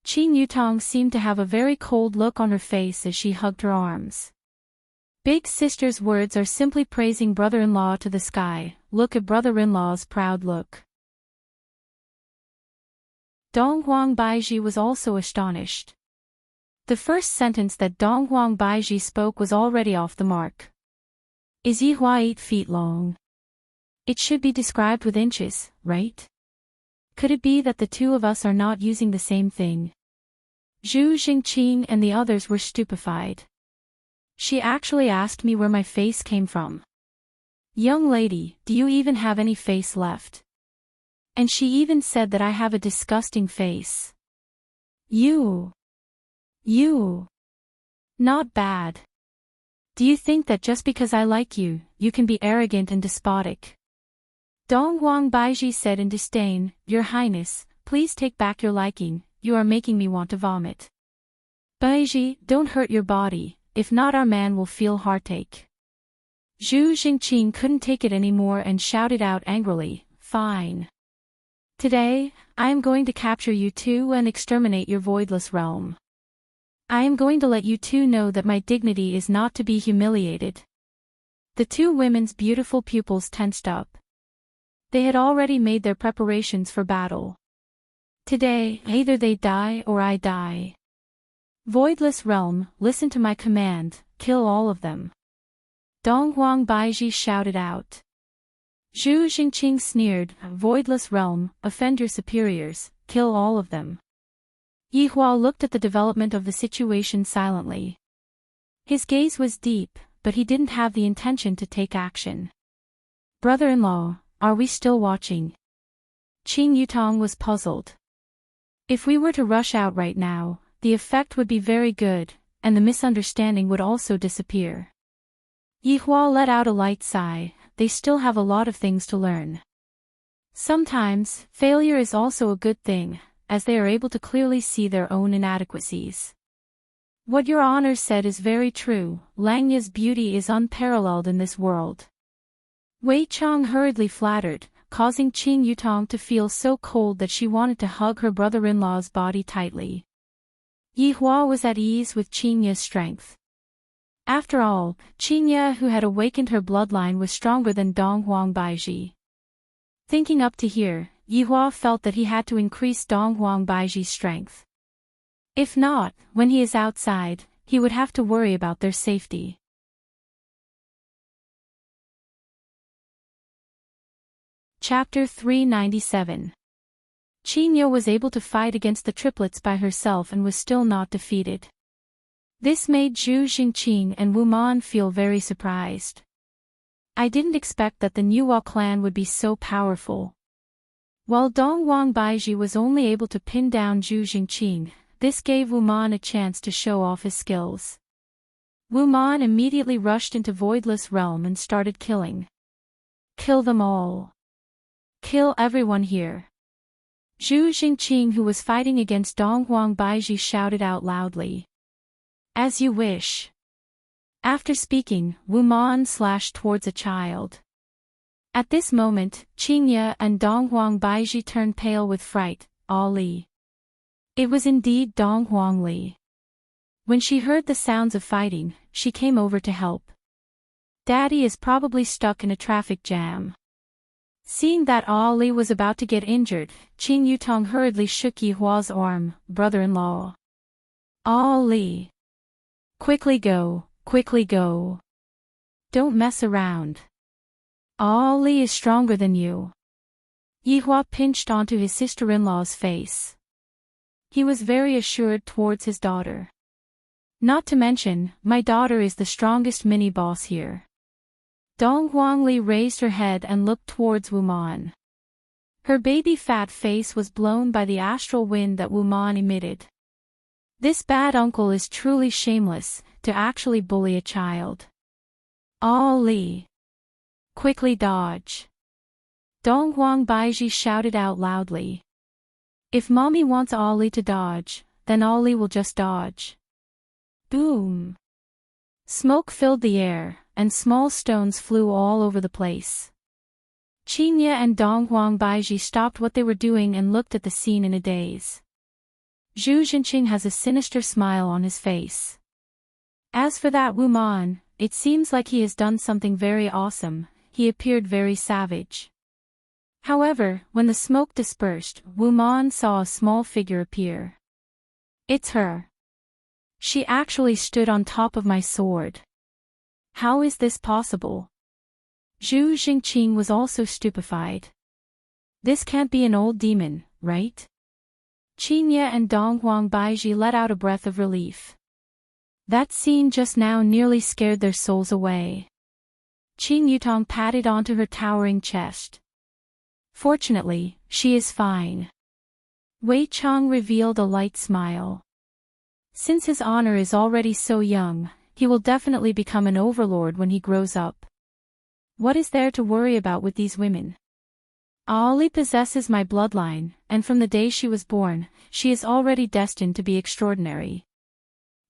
Qing Yutong seemed to have a very cold look on her face as she hugged her arms. Big sister's words are simply praising brother-in-law to the sky, look at brother-in-law's proud look. Dong Huang Baiji was also astonished. The first sentence that Dong Huang Baiji spoke was already off the mark. Is Yihua 8 feet long? It should be described with inches, right? Could it be that the two of us are not using the same thing? Zhu Xingqing and the others were stupefied. She actually asked me where my face came from. Young lady, do you even have any face left? And she even said that I have a disgusting face. You. Not bad. Do you think that just because I like you, you can be arrogant and despotic? Dong Huang Baiji said in disdain, Your Highness, please take back your liking, you are making me want to vomit. Baiji, don't hurt your body, if not our man will feel heartache. Zhu Xingqing couldn't take it anymore and shouted out angrily, Fine. Today, I am going to capture you two and exterminate your voidless realm. I am going to let you two know that my dignity is not to be humiliated. The two women's beautiful pupils tensed up. They had already made their preparations for battle. Today, either they die or I die. Voidless realm, listen to my command, kill all of them. Donghuang Baiji shouted out. Zhu Jingqing sneered, Voidless realm, offend your superiors, kill all of them. Yihua looked at the development of the situation silently. His gaze was deep, but he didn't have the intention to take action. Brother-in-law, are we still watching? Qing Yutong was puzzled. If we were to rush out right now, the effect would be very good, and the misunderstanding would also disappear. Yihua let out a light sigh, they still have a lot of things to learn. Sometimes, failure is also a good thing, as they are able to clearly see their own inadequacies. What your honor said is very true, Langya's beauty is unparalleled in this world. Wei Chong hurriedly flattered, causing Qing Yutong to feel so cold that she wanted to hug her brother-in-law's body tightly. Yihua was at ease with Qingya's strength. After all, Qingya who had awakened her bloodline was stronger than Donghuang Baiji. Thinking up to here, Yihua felt that he had to increase Donghuang Baiji's strength. If not, when he is outside, he would have to worry about their safety. Chapter 397. Qingya was able to fight against the triplets by herself and was still not defeated. This made Zhu Jingqing and Wu Man feel very surprised. I didn't expect that the Nuwa clan would be so powerful. While Donghuang Baiji was only able to pin down Zhu Jingqing, this gave Wu Man a chance to show off his skills. Wu Man immediately rushed into Voidless Realm and started killing. Kill them all. Kill everyone here. Zhu Jingqing, who was fighting against Donghuang Baiji, shouted out loudly. As you wish. After speaking, Wu Man slashed towards a child. At this moment, Qingya and Donghuang Baiji turned pale with fright. Li. It was indeed Donghuang Li. When she heard the sounds of fighting, she came over to help. Daddy is probably stuck in a traffic jam. Seeing that Li was about to get injured, Qing Yutong hurriedly shook Yihua's arm. Brother-in-law. Li. Quickly go, quickly go. Don't mess around. Li is stronger than you. Yihua pinched onto his sister-in-law's face. He was very assured towards his daughter. Not to mention, my daughter is the strongest mini-boss here. Donghuang Li raised her head and looked towards Wu Man. Her baby fat face was blown by the astral wind that Wu Man emitted. This bad uncle is truly shameless, to actually bully a child. Li. Quickly dodge. Donghuang Baiji shouted out loudly. If mommy wants Li to dodge, then Li will just dodge. Boom. Smoke filled the air, and small stones flew all over the place. Qingya and Donghuang Baiji stopped what they were doing and looked at the scene in a daze. Zhu Jingqing has a sinister smile on his face. As for that Wu Man, it seems like he has done something very awesome. He appeared very savage. However, when the smoke dispersed, Wu Man saw a small figure appear. It's her. She actually stood on top of my sword. How is this possible? Zhu Jingqing was also stupefied. This can't be an old demon, right? Qingya and Donghuang Baiji let out a breath of relief. That scene just now nearly scared their souls away. Qing Yutong patted onto her towering chest. Fortunately, she is fine. Wei Chong revealed a light smile. Since his honor is already so young, he will definitely become an overlord when he grows up. What is there to worry about with these women? Li possesses my bloodline, and from the day she was born, she is already destined to be extraordinary.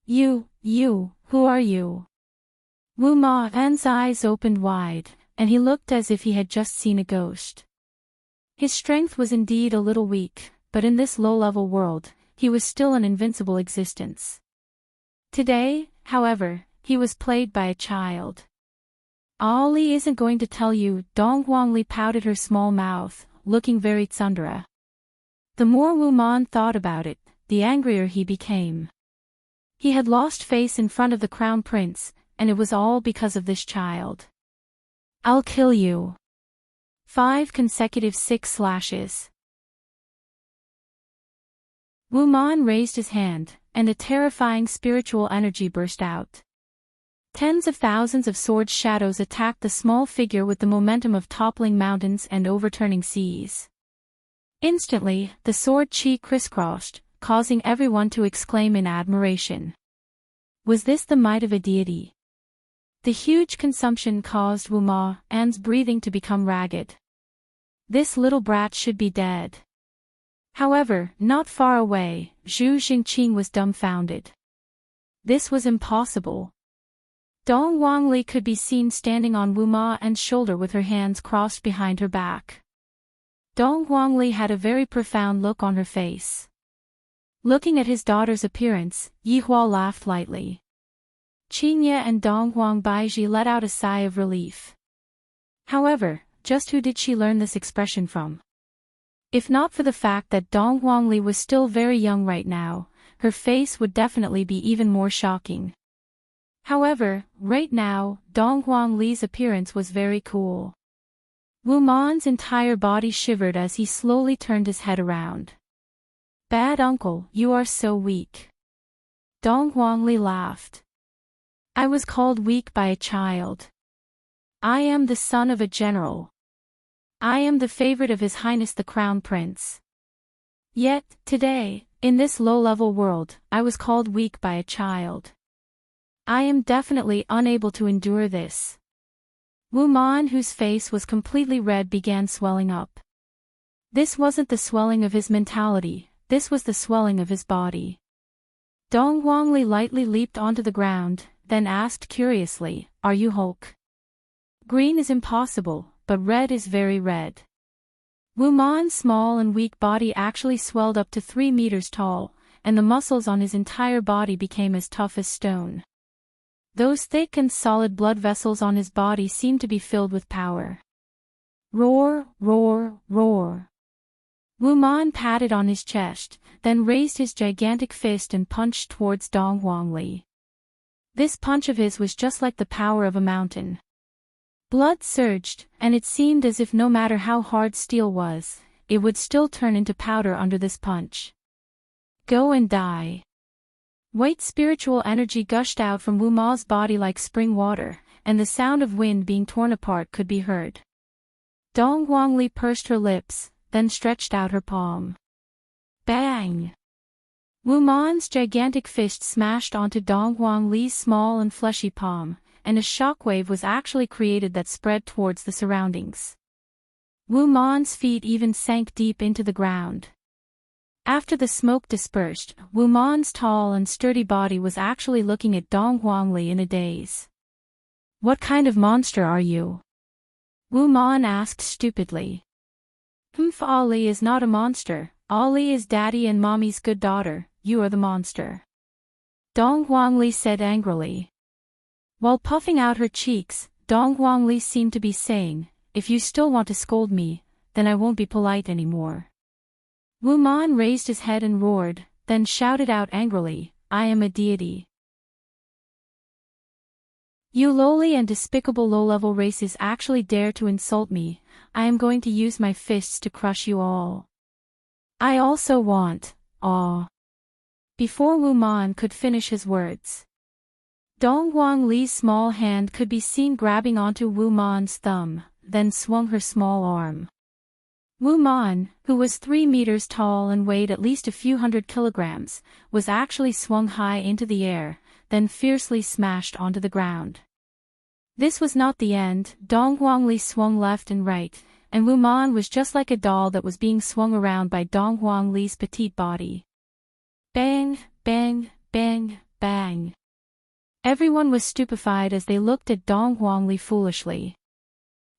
You, who are you? Wu Ma's eyes opened wide, and he looked as if he had just seen a ghost. His strength was indeed a little weak, but in this low-level world, he was still an invincible existence. Today, however, he was played by a child. Ali isn't going to tell you, Dong Guangli pouted her small mouth, looking very tsundere. The more Wu Man thought about it, the angrier he became. He had lost face in front of the crown prince, and it was all because of this child. I'll kill you. 5 consecutive 6 slashes. Wu Man raised his hand, and a terrifying spiritual energy burst out. Tens of thousands of sword shadows attacked the small figure with the momentum of toppling mountains and overturning seas. Instantly, the sword chi crisscrossed, causing everyone to exclaim in admiration. Was this the might of a deity? The huge consumption caused Wu Man's breathing to become ragged. This little brat should be dead. However, not far away, Zhu Xingqing was dumbfounded. This was impossible. Dong Guangli could be seen standing on Wu Man's shoulder with her hands crossed behind her back. Dong Guangli had a very profound look on her face. Looking at his daughter's appearance, Yihua laughed lightly. Qingye and Dong Guangbaiji let out a sigh of relief. However, just who did she learn this expression from? If not for the fact that Dong Guangli was still very young right now, her face would definitely be even more shocking. However, right now, Dong Guangli's appearance was very cool. Wu Man's entire body shivered as he slowly turned his head around. Bad uncle, you are so weak. Dong Guangli laughed. I was called weak by a child. I am the son of a general. I am the favorite of His Highness the Crown Prince. Yet, today, in this low-level world, I was called weak by a child. I am definitely unable to endure this. Wu Man, whose face was completely red, began swelling up. This wasn't the swelling of his mentality, this was the swelling of his body. Dong Guangli lightly leaped onto the ground, then asked curiously, "Are you Hulk?" Green is impossible, but red is very red. Wu Man's small and weak body actually swelled up to 3 meters tall, and the muscles on his entire body became as tough as stone. Those thick and solid blood vessels on his body seemed to be filled with power. Roar, roar, roar. Wu Man patted on his chest, then raised his gigantic fist and punched towards Dong Guangli. This punch of his was just like the power of a mountain. Blood surged, and it seemed as if no matter how hard steel was, it would still turn into powder under this punch. Go and die. White spiritual energy gushed out from Wu Ma's body like spring water, and the sound of wind being torn apart could be heard. Dong Guangli pursed her lips, then stretched out her palm. Bang! Wu Man's gigantic fist smashed onto Dong Guangli's small and fleshy palm, and a shockwave was actually created that spread towards the surroundings. Wu Man's feet even sank deep into the ground. After the smoke dispersed, Wu Man's tall and sturdy body was actually looking at Dong Guangli in a daze. What kind of monster are you? Wu Man asked stupidly. Ali is not a monster, Ali is daddy and mommy's good daughter, you are the monster. Dong Guangli said angrily. While puffing out her cheeks, Dong Guangli seemed to be saying, if you still want to scold me, then I won't be polite anymore. Wu Man raised his head and roared, then shouted out angrily, I am a deity. You lowly and despicable low-level races actually dare to insult me, I am going to use my fists to crush you all. I also want, awe. Before Wu Man could finish his words, Dong Guangli's small hand could be seen grabbing onto Wu Man's thumb, then swung her small arm. Wu Man, who was 3 meters tall and weighed at least a few hundred kilograms, was actually swung high into the air, then fiercely smashed onto the ground. This was not the end. Dong Guangli swung left and right, and Wu Man was just like a doll that was being swung around by Dong Guangli's petite body. Bang, bang, bang, bang. Everyone was stupefied as they looked at Dong Guangli foolishly.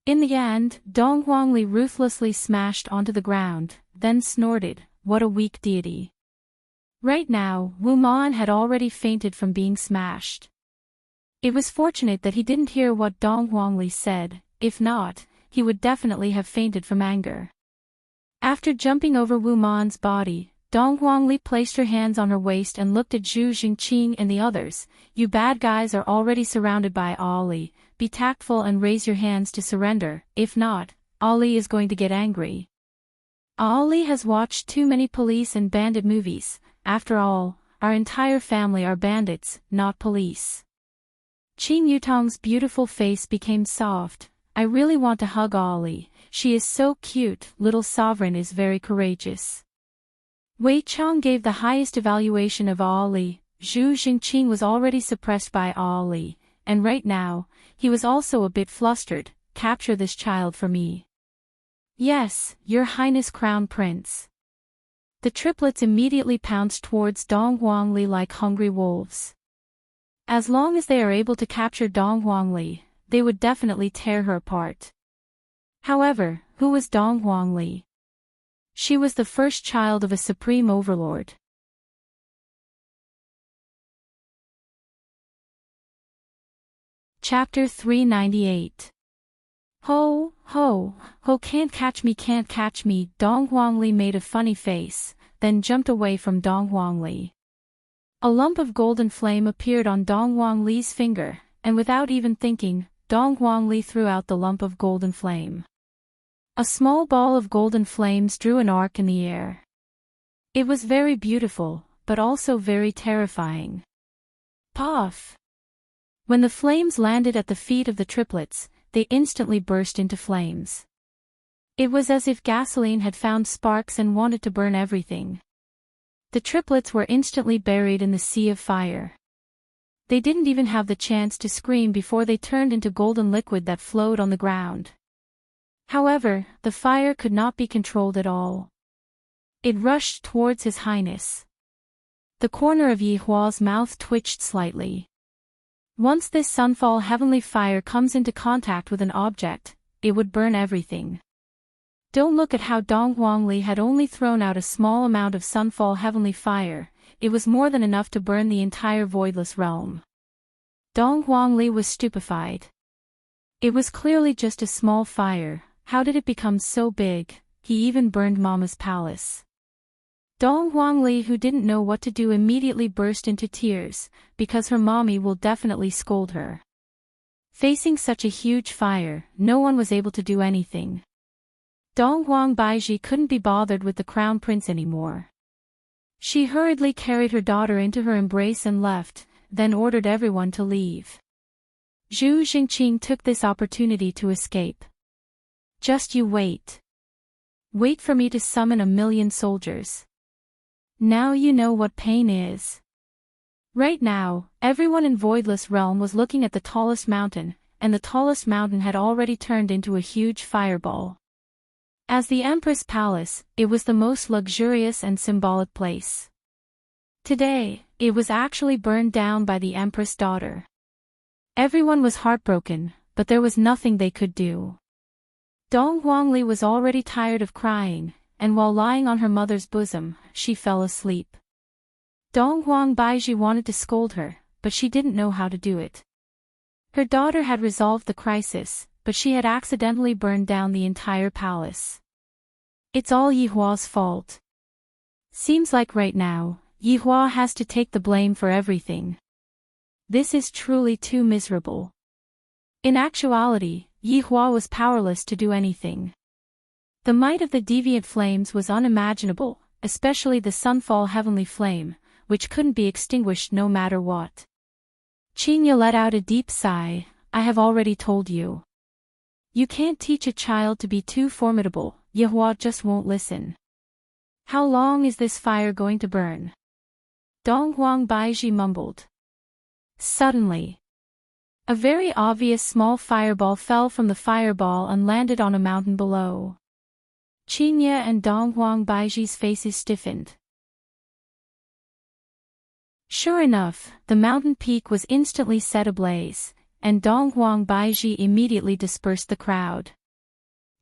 In the end, Dong Huangli ruthlessly smashed onto the ground, then snorted, "What a weak deity." Right now, Wu Man had already fainted from being smashed. It was fortunate that he didn't hear what Dong Huangli said, if not, he would definitely have fainted from anger. After jumping over Wu Man's body, Dong Huangli placed her hands on her waist and looked at Zhu Jingqing and the others. "You bad guys are already surrounded by Ali. Be tactful and raise your hands to surrender, if not, Ali is going to get angry." Ali has watched too many police and bandit movies. After all, our entire family are bandits, not police. Qing Yutong's beautiful face became soft. "I really want to hug Ali. She is so cute. Little sovereign is very courageous." Wei Chong gave the highest evaluation of Ali. Zhu Jingqing was already suppressed by Ali, and right now, he was also a bit flustered. "Capture this child for me." "Yes, Your Highness Crown Prince." The triplets immediately pounced towards Dong Huangli like hungry wolves. As long as they are able to capture Dong Huangli, they would definitely tear her apart. However, who was Dong Huangli? She was the first child of a supreme overlord. Chapter 398. Ho, ho, ho, can't catch me, can't catch me. Dong Huangli made a funny face, then jumped away from Dong Huangli. A lump of golden flame appeared on Dong Huangli's finger, and without even thinking, Dong Huangli threw out the lump of golden flame. A small ball of golden flames drew an arc in the air. It was very beautiful, but also very terrifying. Puff! When the flames landed at the feet of the triplets, they instantly burst into flames. It was as if gasoline had found sparks and wanted to burn everything. The triplets were instantly buried in the sea of fire. They didn't even have the chance to scream before they turned into golden liquid that flowed on the ground. However, the fire could not be controlled at all. It rushed towards His Highness. The corner of Yi Hua's mouth twitched slightly. Once this sunfall heavenly fire comes into contact with an object, it would burn everything. Don't look at how Dong Huangli had only thrown out a small amount of sunfall heavenly fire, it was more than enough to burn the entire voidless realm. Dong Huangli was stupefied. It was clearly just a small fire, how did it become so big? He even burned Mama's palace. Dong Huangli, who didn't know what to do, immediately burst into tears, because her mommy will definitely scold her. Facing such a huge fire, no one was able to do anything. Dong Huangbaiji couldn't be bothered with the crown prince anymore. She hurriedly carried her daughter into her embrace and left, then ordered everyone to leave. Zhu Jingqing took this opportunity to escape. "Just you wait. Wait for me to summon 1,000,000 soldiers. Now you know what pain is." Right now, everyone in Voidless Realm was looking at the tallest mountain, and the tallest mountain had already turned into a huge fireball. As the Empress Palace, it was the most luxurious and symbolic place. Today, it was actually burned down by the Empress' daughter. Everyone was heartbroken, but there was nothing they could do. Dong Huangli was already tired of crying, and while lying on her mother's bosom, she fell asleep. Dong Huangbaiji wanted to scold her, but she didn't know how to do it. Her daughter had resolved the crisis, but she had accidentally burned down the entire palace. It's all Yi Hua's fault. Seems like right now, Yi Hua has to take the blame for everything. This is truly too miserable. In actuality, Yi Hua was powerless to do anything. The might of the deviant flames was unimaginable, especially the sunfall heavenly flame, which couldn't be extinguished no matter what. Qingya let out a deep sigh. "I have already told you. You can't teach a child to be too formidable, Yi Hua just won't listen. How long is this fire going to burn?" Dong Huangbaiji mumbled. Suddenly, a very obvious small fireball fell from the fireball and landed on a mountain below. Qingya and Dong Huangbaiji's faces stiffened. Sure enough, the mountain peak was instantly set ablaze. and Dong Huang Baiji immediately dispersed the crowd.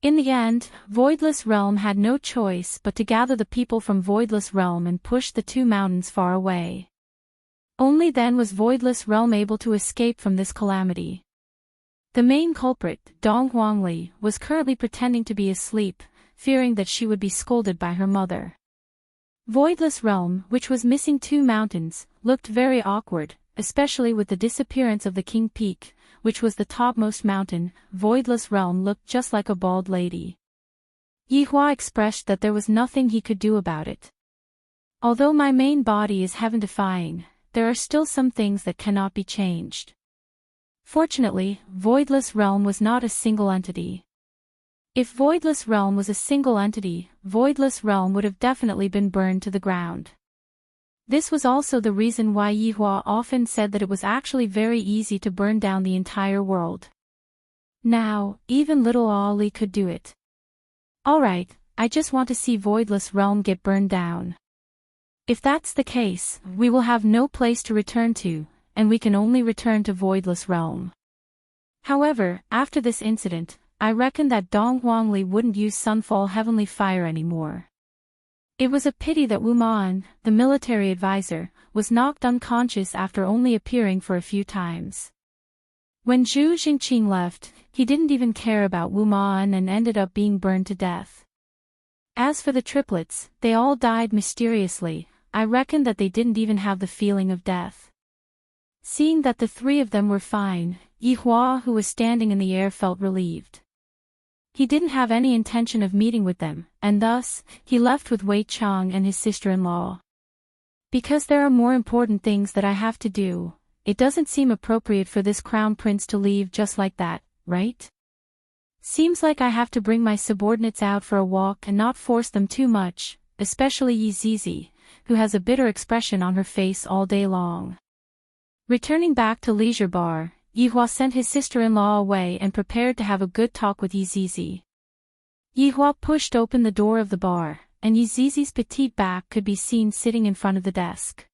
In the end, Voidless Realm had no choice but to gather the people from Voidless Realm and push the two mountains far away. Only then was Voidless Realm able to escape from this calamity. The main culprit, Dong Huangli, was currently pretending to be asleep, fearing that she would be scolded by her mother. Voidless Realm, which was missing two mountains, looked very awkward, especially with the disappearance of the King Peak, which was the topmost mountain. Voidless Realm looked just like a bald lady. Yihua expressed that there was nothing he could do about it. Although my main body is heaven-defying, there are still some things that cannot be changed. Fortunately, Voidless Realm was not a single entity. If Voidless Realm was a single entity, Voidless Realm would have definitely been burned to the ground. This was also the reason why Yihua often said that it was actually very easy to burn down the entire world. Now, even little Ali could do it. Alright, I just want to see Voidless Realm get burned down. If that's the case, we will have no place to return to, and we can only return to Voidless Realm. However, after this incident, I reckon that Dong Huangli wouldn't use Sunfall Heavenly Fire anymore. It was a pity that Wu Ma'an, the military advisor, was knocked unconscious after only appearing for a few times. When Zhu Jingqing left, he didn't even care about Wu Ma'an and ended up being burned to death. As for the triplets, they all died mysteriously. I reckon that they didn't even have the feeling of death. Seeing that the three of them were fine, Yihua, who was standing in the air, felt relieved. He didn't have any intention of meeting with them, and thus, he left with Wei Chang and his sister-in-law. Because there are more important things that I have to do, it doesn't seem appropriate for this crown prince to leave just like that, right? Seems like I have to bring my subordinates out for a walk and not force them too much, especially Yi Zizi, who has a bitter expression on her face all day long. Returning back to Leisure Bar, Yihua sent his sister-in-law away and prepared to have a good talk with Yi Zizi. Yihua pushed open the door of the bar, and Yi Zizi's petite back could be seen sitting in front of the desk.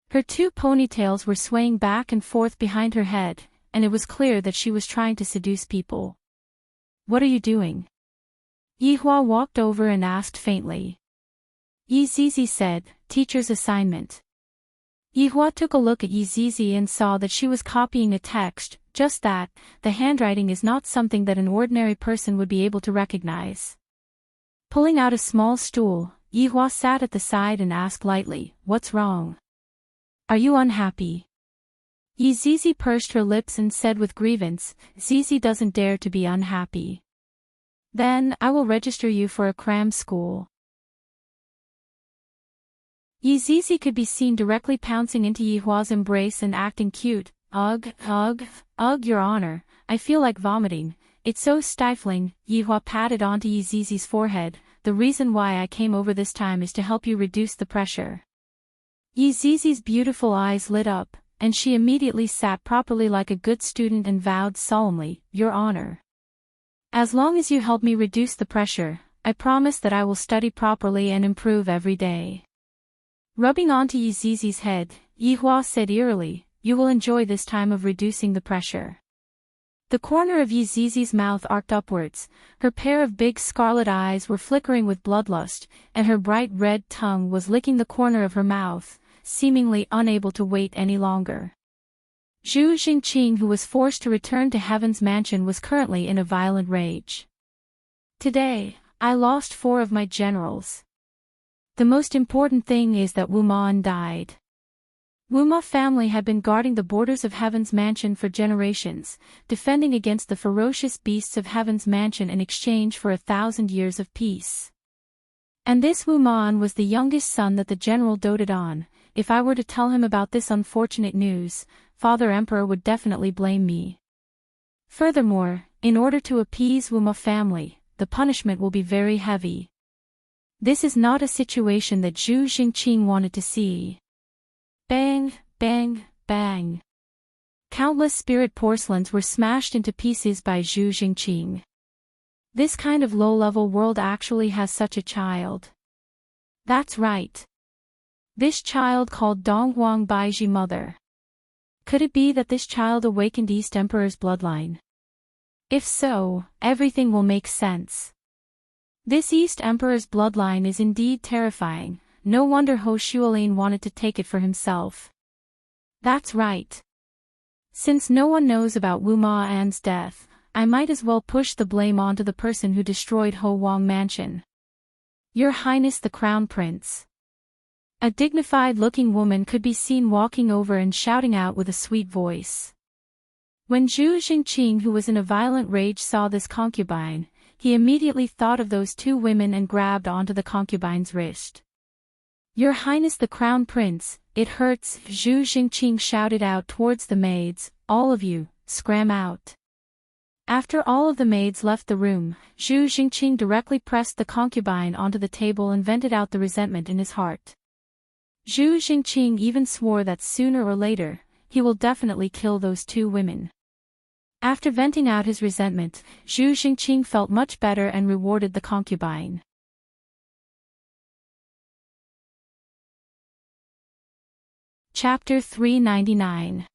Her two ponytails were swaying back and forth behind her head, and it was clear that she was trying to seduce people. "What are you doing?" Yihua walked over and asked faintly. Yi Zizi said, "Teacher's assignment." Yihua took a look at Yi Zizi and saw that she was copying a text, just that, the handwriting is not something that an ordinary person would be able to recognize. Pulling out a small stool, Yihua sat at the side and asked lightly, "What's wrong? Are you unhappy?" Yi Zizi pursed her lips and said with grievance, "Zizi doesn't dare to be unhappy." "Then, I will register you for a cram school." Yi Zizi could be seen directly pouncing into Yihua's embrace and acting cute. "Ugh, ugh, ugh, Your Honor, I feel like vomiting, it's so stifling." Yihua patted onto Yi Zizi's forehead. "The reason why I came over this time is to help you reduce the pressure." Yi Zizi's beautiful eyes lit up, and she immediately sat properly like a good student and vowed solemnly, "Your Honor, as long as you help me reduce the pressure, I promise that I will study properly and improve every day." Rubbing onto Yi Zizi's head, Yihua said eerily, "You will enjoy this time of reducing the pressure." The corner of Yi Zizi's mouth arced upwards, her pair of big scarlet eyes were flickering with bloodlust, and her bright red tongue was licking the corner of her mouth, seemingly unable to wait any longer. Zhu Jingqing, who was forced to return to Heaven's Mansion, was currently in a violent rage. "Today, I lost 4 of my generals. The most important thing is that Wu Ma'an died." Wu Ma family had been guarding the borders of Heaven's Mansion for generations, defending against the ferocious beasts of Heaven's Mansion in exchange for 1,000 years of peace. And this Wu Ma'an was the youngest son that the general doted on. If I were to tell him about this unfortunate news, Father Emperor would definitely blame me. Furthermore, in order to appease Wu Ma family, the punishment will be very heavy. This is not a situation that Zhu Jingqing wanted to see. Bang, bang, bang. Countless spirit porcelains were smashed into pieces by Zhu Jingqing. This kind of low-level world actually has such a child. That's right. This child called Dong Huang Baiji mother. Could it be that this child awakened East Emperor's bloodline? If so, everything will make sense. This East Emperor's bloodline is indeed terrifying. No wonder Ho Shualin wanted to take it for himself. That's right. Since no one knows about Wu Ma An's death, I might as well push the blame onto the person who destroyed Ho Wang Mansion. Your Highness the Crown Prince. A dignified-looking woman could be seen walking over and shouting out with a sweet voice. When Zhu Xingqing, who was in a violent rage, saw this concubine, he immediately thought of those two women and grabbed onto the concubine's wrist. Your Highness the Crown Prince, it hurts, Zhu Xingqing shouted out towards the maids, all of you, scram out. After all of the maids left the room, Zhu Xingqing directly pressed the concubine onto the table and vented out the resentment in his heart. Zhu Xingqing even swore that sooner or later, he will definitely kill those two women. After venting out his resentment, Zhu Xingqing felt much better and rewarded the concubine. Chapter 399.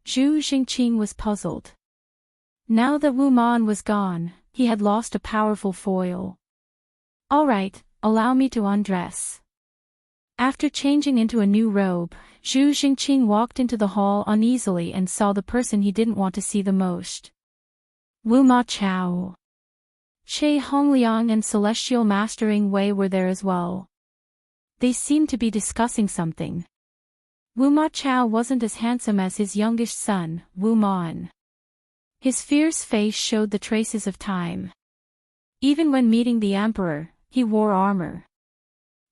Zhu Xingqing was puzzled. Now that Wu Man was gone, he had lost a powerful foil. All right, allow me to undress. After changing into a new robe, Zhu Xingqing walked into the hall uneasily and saw the person he didn't want to see the most. Wu Ma Chao. Che Hongliang and Celestial Master Ing Wei were there as well. They seemed to be discussing something. Wu Ma Chao wasn't as handsome as his youngest son, Wu Man. His fierce face showed the traces of time. Even when meeting the emperor, he wore armor.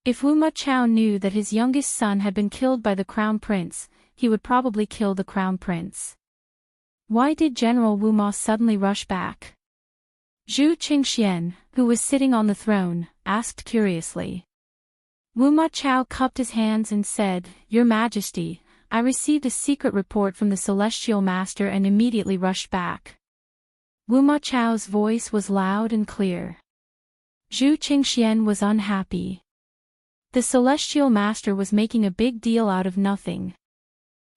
If Wu Ma Chao knew that his youngest son had been killed by the crown prince, he would probably kill the crown prince. Why did General Wu Ma suddenly rush back? Zhu Qingxian, who was sitting on the throne, asked curiously. Wu Ma Chao cupped his hands and said, Your Majesty, I received a secret report from the Celestial Master and immediately rushed back. Wu Ma Chao's voice was loud and clear. Zhu Qingxian was unhappy. The Celestial Master was making a big deal out of nothing.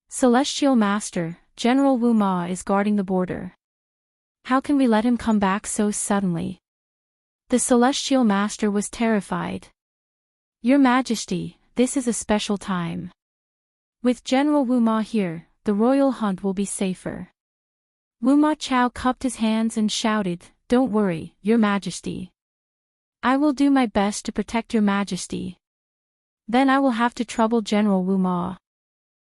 Celestial Master, General Wu Ma is guarding the border. How can we let him come back so suddenly? The Celestial Master was terrified. Your Majesty, this is a special time. With General Wu Ma here, the royal hunt will be safer. Wu Ma Chao cupped his hands and shouted, Don't worry, Your Majesty. I will do my best to protect Your Majesty. Then I will have to trouble General Wu Ma.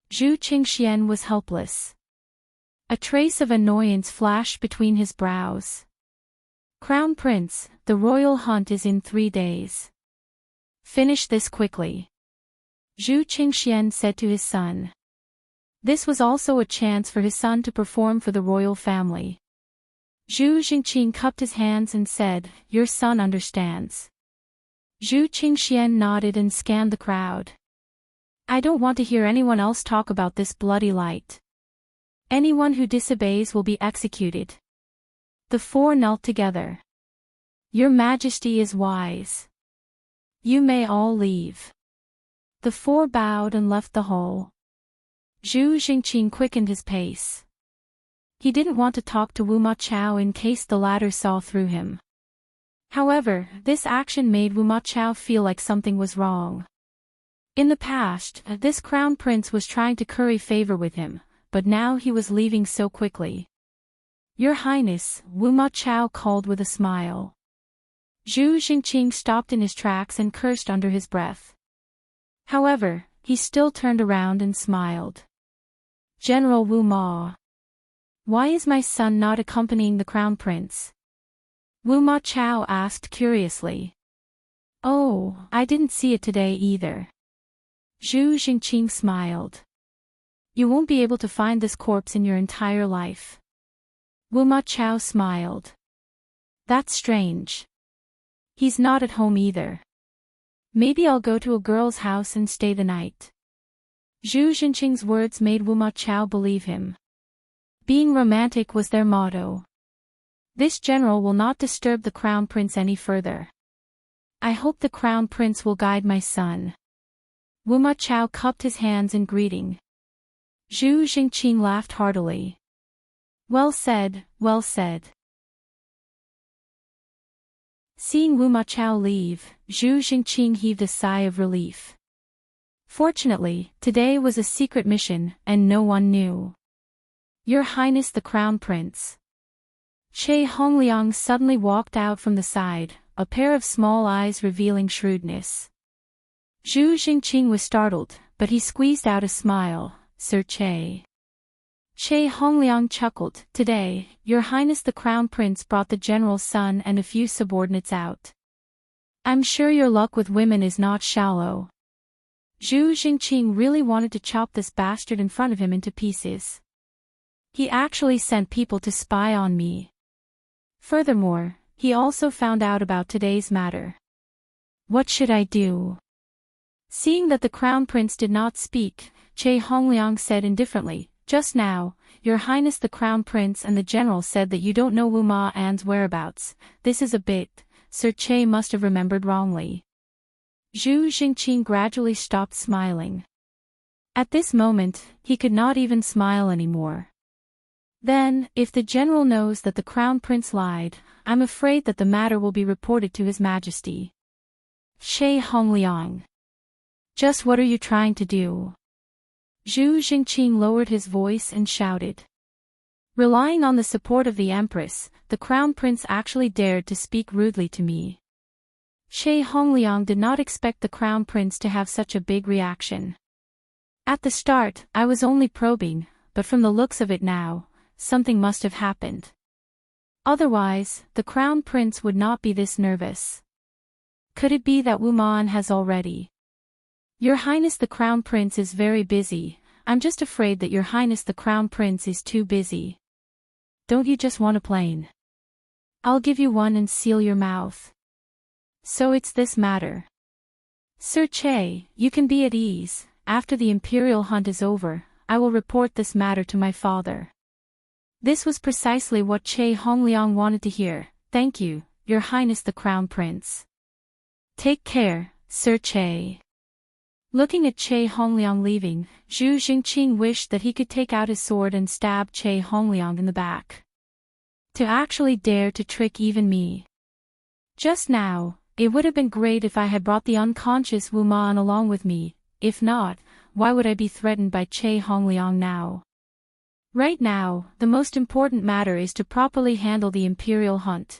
Zhu Qingxian was helpless. A trace of annoyance flashed between his brows. Crown Prince, the royal hunt is in 3 days. Finish this quickly. Zhu Qingxian said to his son. This was also a chance for his son to perform for the royal family. Zhu Xingqing cupped his hands and said, Your son understands. Zhu Qingxian nodded and scanned the crowd. I don't want to hear anyone else talk about this bloody light. Anyone who disobeys will be executed. The four knelt together. Your Majesty is wise. You may all leave. The four bowed and left the hall. Zhu Xingqing quickened his pace. He didn't want to talk to Wu Ma Chao in case the latter saw through him. However, this action made Wu Ma Chao feel like something was wrong. In the past, this crown prince was trying to curry favor with him, but now he was leaving so quickly. Your Highness, Wu Ma Chao called with a smile. Zhu Xingqing stopped in his tracks and cursed under his breath. However, he still turned around and smiled. General Wu Ma. Why is my son not accompanying the crown prince? Wu Ma Chao asked curiously. Oh, I didn't see it today either. Zhu Xingqing smiled. You won't be able to find this corpse in your entire life. Wu Ma Chao smiled. That's strange. He's not at home either. Maybe I'll go to a girl's house and stay the night. Zhu Xingqing's words made Wu Ma Chao believe him. Being romantic was their motto. This general will not disturb the crown prince any further. I hope the crown prince will guide my son. Wu Ma Chao cupped his hands in greeting. Zhu Jingqing laughed heartily. Well said, well said. Seeing Wu Machao leave, Zhu Jingqing heaved a sigh of relief. Fortunately, today was a secret mission, and no one knew. Your Highness the Crown Prince. Che Hongliang suddenly walked out from the side, a pair of small eyes revealing shrewdness. Zhu Jingqing was startled, but he squeezed out a smile. Sir Che. Che Hongliang chuckled. Today, Your Highness the Crown Prince brought the general's son and a few subordinates out. I'm sure your luck with women is not shallow. Zhu Jingqing really wanted to chop this bastard in front of him into pieces. He actually sent people to spy on me. Furthermore, he also found out about today's matter. What should I do? Seeing that the Crown Prince did not speak, Che Hongliang said indifferently, Just now, Your Highness the Crown Prince and the General said that you don't know Wu Ma An's whereabouts. This is a bit. Sir Che must have remembered wrongly. Zhu Jingqing gradually stopped smiling. At this moment, he could not even smile anymore. Then, if the General knows that the Crown Prince lied, I'm afraid that the matter will be reported to His Majesty. Che Hongliang. Just what are you trying to do? Zhu Jingqing lowered his voice and shouted. Relying on the support of the Empress, the Crown Prince actually dared to speak rudely to me. Che Hongliang did not expect the Crown Prince to have such a big reaction. At the start, I was only probing, but from the looks of it now, something must have happened. Otherwise, the Crown Prince would not be this nervous. Could it be that Wu Ma has already? Your Highness the Crown Prince is very busy. I'm just afraid that Your Highness the Crown Prince is too busy. Don't you just want a plane? I'll give you one and seal your mouth. So it's this matter. Sir Che, you can be at ease. After the imperial hunt is over, I will report this matter to my father. This was precisely what Che Hongliang wanted to hear. Thank you, Your Highness the Crown Prince. Take care, Sir Che. Looking at Che Hongliang leaving, Zhu Jingqing wished that he could take out his sword and stab Che Hongliang in the back. To actually dare to trick even me. Just now, it would have been great if I had brought the unconscious Wu Ma along with me. If not, why would I be threatened by Che Hongliang now? Right now, the most important matter is to properly handle the imperial hunt.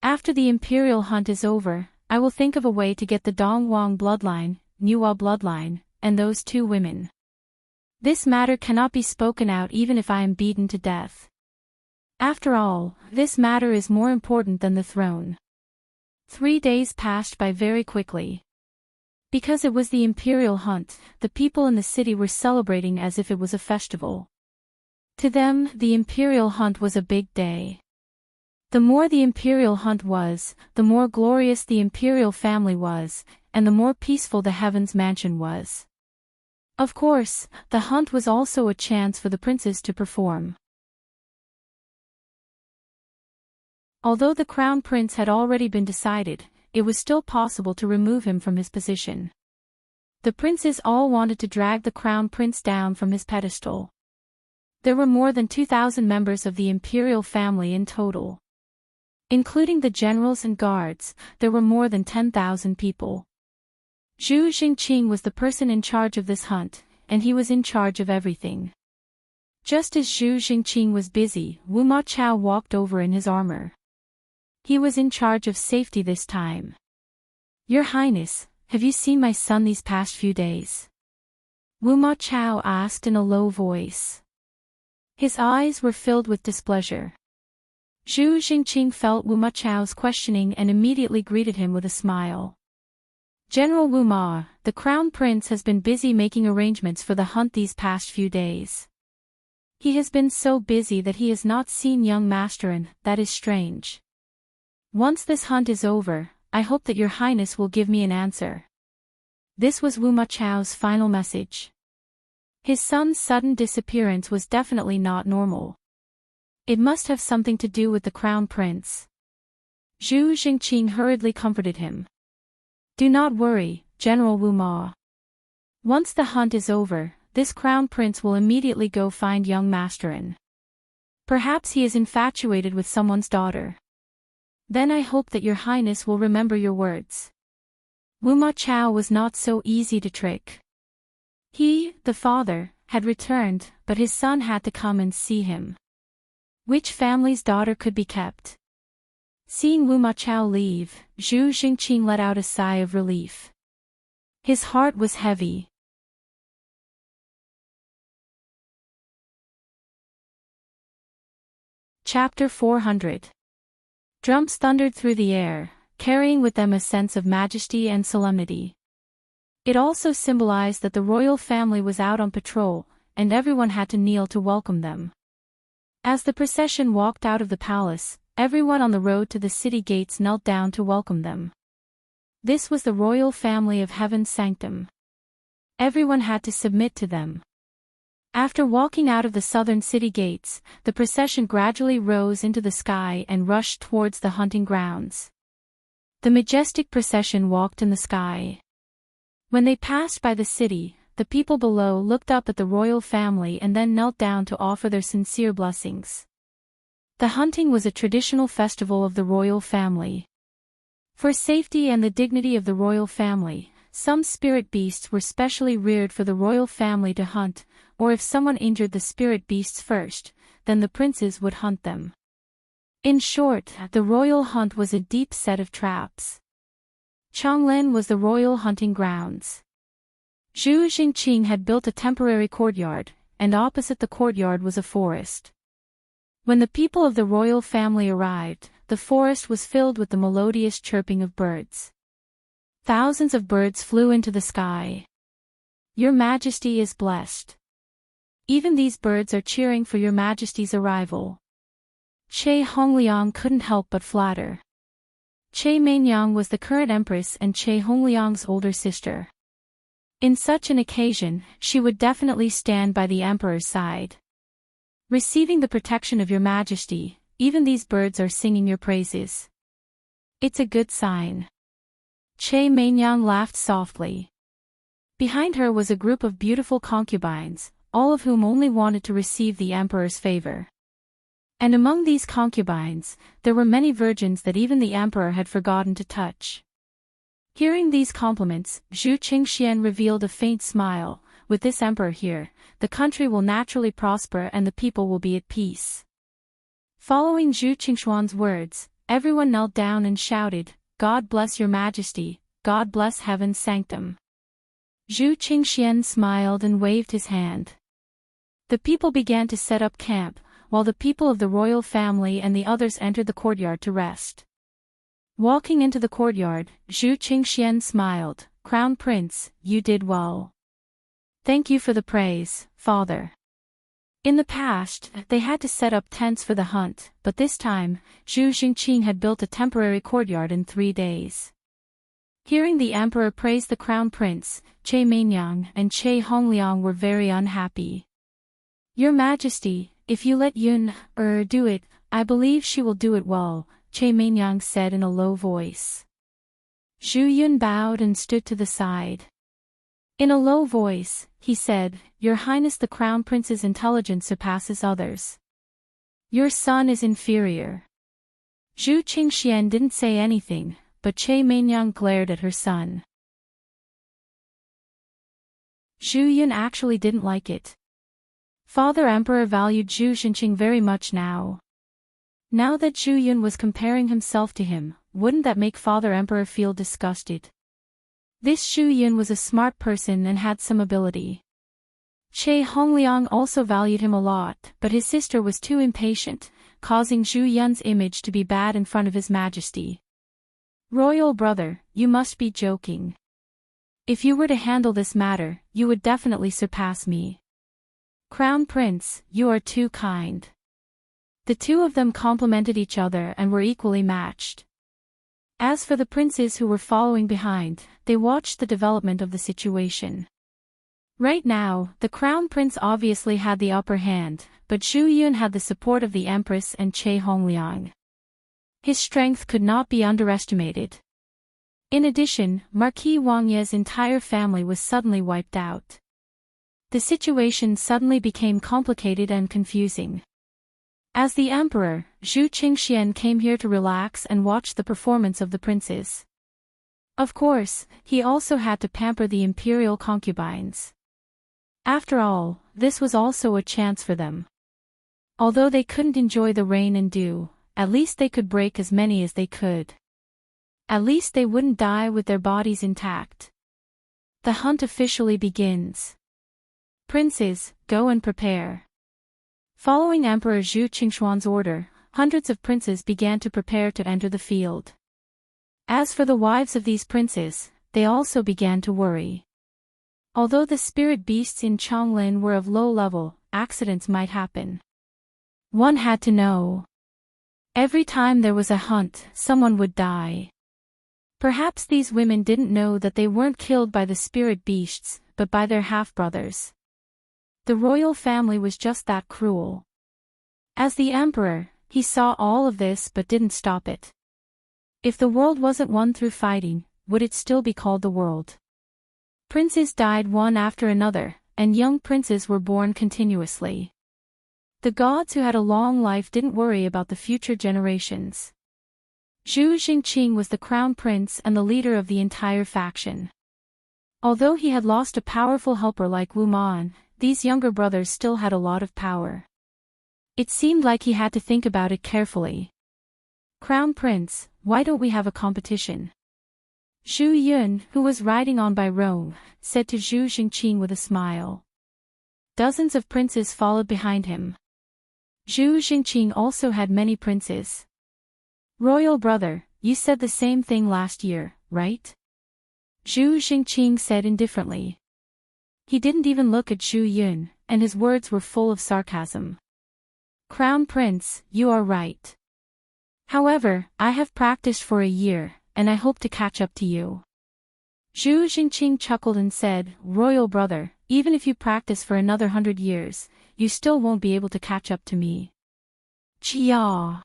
After the imperial hunt is over, I will think of a way to get the Donghuang bloodline, Nuwa bloodline, and those two women. This matter cannot be spoken out even if I am beaten to death. After all, this matter is more important than the throne. 3 days passed by very quickly. Because it was the imperial hunt, the people in the city were celebrating as if it was a festival. To them, the imperial hunt was a big day. The more the imperial hunt was, the more glorious the imperial family was, and the more peaceful the Heavens Mansion was. Of course, the hunt was also a chance for the princes to perform. Although the Crown Prince had already been decided, it was still possible to remove him from his position. The princes all wanted to drag the Crown Prince down from his pedestal. There were more than 2,000 members of the imperial family in total. Including the generals and guards, there were more than 10,000 people. Zhu Jingqing was the person in charge of this hunt, and he was in charge of everything. Just as Zhu Jingqing was busy, Wu Ma Chao walked over in his armor. He was in charge of safety this time. Your Highness, have you seen my son these past few days? Wu Ma Chao asked in a low voice. His eyes were filled with displeasure. Zhu Jingqing felt Wu Ma Chao's questioning and immediately greeted him with a smile. General Wu Ma, the Crown Prince has been busy making arrangements for the hunt these past few days. He has been so busy that he has not seen young master, and that is strange. Once this hunt is over, I hope that Your Highness will give me an answer. This was Wu Ma Chao's final message. His son's sudden disappearance was definitely not normal. It must have something to do with the Crown Prince. Zhu Jingqing hurriedly comforted him. Do not worry, General Wu Ma. Once the hunt is over, this crown prince will immediately go find young Masterin. Perhaps he is infatuated with someone's daughter. Then I hope that your highness will remember your words. Wu Ma Chao was not so easy to trick. He, the father, had returned, but his son had to come and see him. Which family's daughter could be kept? Seeing Wu Ma Chao leave, Zhu Xingqing let out a sigh of relief. His heart was heavy. Chapter 400. Drums thundered through the air, carrying with them a sense of majesty and solemnity. It also symbolized that the royal family was out on patrol, and everyone had to kneel to welcome them. As the procession walked out of the palace, everyone on the road to the city gates knelt down to welcome them. This was the royal family of Heaven's sanctum. Everyone had to submit to them. After walking out of the southern city gates, the procession gradually rose into the sky and rushed towards the hunting grounds. The majestic procession walked in the sky. When they passed by the city, the people below looked up at the royal family and then knelt down to offer their sincere blessings. The hunting was a traditional festival of the royal family. For safety and the dignity of the royal family, some spirit beasts were specially reared for the royal family to hunt, or if someone injured the spirit beasts first, then the princes would hunt them. In short, the royal hunt was a deep set of traps. Chonglin was the royal hunting grounds. Zhu Xingqing had built a temporary courtyard, and opposite the courtyard was a forest. When the people of the royal family arrived, the forest was filled with the melodious chirping of birds. Thousands of birds flew into the sky. Your Majesty is blessed. Even these birds are cheering for your Majesty's arrival. Che Hongliang couldn't help but flatter. Che Mainyang was the current empress and Che Hongliang's older sister. In such an occasion, she would definitely stand by the emperor's side. Receiving the protection of your Majesty, even these birds are singing your praises. It's a good sign. Che Mainyang laughed softly. Behind her was a group of beautiful concubines, all of whom only wanted to receive the emperor's favor. And among these concubines, there were many virgins that even the emperor had forgotten to touch. Hearing these compliments, Zhu Qingxian revealed a faint smile. With this emperor here, the country will naturally prosper and the people will be at peace. Following Zhu Qingshuan's words, everyone knelt down and shouted, "God bless your Majesty, God bless Heaven's sanctum." Zhu Qingxian smiled and waved his hand. The people began to set up camp, while the people of the royal family and the others entered the courtyard to rest. Walking into the courtyard, Zhu Qingxian smiled, "Crown Prince, you did well. Thank you for the praise, Father." In the past, they had to set up tents for the hunt, but this time, Zhu Xingqing had built a temporary courtyard in 3 days. Hearing the emperor praise the crown prince, Che Mainyang and Che Hongliang were very unhappy. "Your Majesty, if you let Yun do it, I believe she will do it well," Che Mainyang said in a low voice. Zhu Yun bowed and stood to the side. In a low voice, he said, "Your Highness, the Crown Prince's intelligence surpasses others. Your son is inferior." Zhu Qingxian didn't say anything, but Che Mainyang glared at her son. Zhu Yun actually didn't like it. Father Emperor valued Zhu Xingqing very much now. Now that Zhu Yun was comparing himself to him, wouldn't that make Father Emperor feel disgusted? This Zhu Yun was a smart person and had some ability. Che Hongliang also valued him a lot, but his sister was too impatient, causing Zhu Yun's image to be bad in front of His Majesty. "Royal brother, you must be joking. If you were to handle this matter, you would definitely surpass me. Crown Prince, you are too kind." The two of them complimented each other and were equally matched. As for the princes who were following behind, they watched the development of the situation. Right now, the crown prince obviously had the upper hand, but Zhu Yun had the support of the empress and Che Hongliang. His strength could not be underestimated. In addition, Marquis Wang Ye's entire family was suddenly wiped out. The situation suddenly became complicated and confusing. As the emperor, Zhu Qingxian came here to relax and watch the performance of the princes. Of course, he also had to pamper the imperial concubines. After all, this was also a chance for them. Although they couldn't enjoy the rain and dew, at least they could break as many as they could. At least they wouldn't die with their bodies intact. The hunt officially begins. Princes, go and prepare. Following Emperor Zhu Qingshuan's order, hundreds of princes began to prepare to enter the field. As for the wives of these princes, they also began to worry. Although the spirit beasts in Changlin were of low level, accidents might happen. One had to know. Every time there was a hunt, someone would die. Perhaps these women didn't know that they weren't killed by the spirit beasts, but by their half-brothers. The royal family was just that cruel. As the emperor, he saw all of this but didn't stop it. If the world wasn't won through fighting, would it still be called the world? Princes died one after another, and young princes were born continuously. The gods who had a long life didn't worry about the future generations. Zhu Jingqing was the crown prince and the leader of the entire faction. Although he had lost a powerful helper like Wu Man, these younger brothers still had a lot of power. It seemed like he had to think about it carefully. Crown Prince, why don't we have a competition? Zhu Yun, who was riding on by Rome, said to Zhu Jingqing with a smile. Dozens of princes followed behind him. Zhu Jingqing also had many princes. Royal brother, you said the same thing last year, right? Zhu Jingqing said indifferently. He didn't even look at Zhu Yun, and his words were full of sarcasm. Crown Prince, you are right. However, I have practiced for a year, and I hope to catch up to you. Zhu Jingqing chuckled and said, Royal brother, even if you practice for another 100 years, you still won't be able to catch up to me. Chia.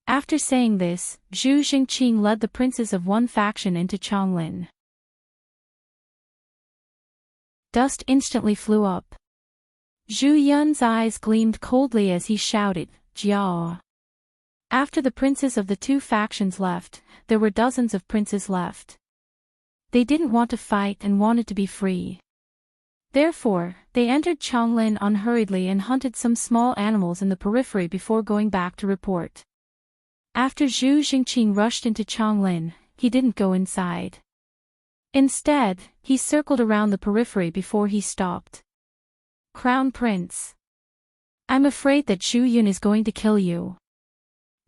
After saying this, Zhu Jingqing led the princes of one faction into Changlin. Dust instantly flew up. Zhu Yun's eyes gleamed coldly as he shouted, Jia. After the princes of the two factions left, there were dozens of princes left. They didn't want to fight and wanted to be free. Therefore, they entered Changlin unhurriedly and hunted some small animals in the periphery before going back to report. After Zhu Jingqing rushed into Changlin, he didn't go inside. Instead, he circled around the periphery before he stopped. Crown Prince. I'm afraid that Zhu Yun is going to kill you.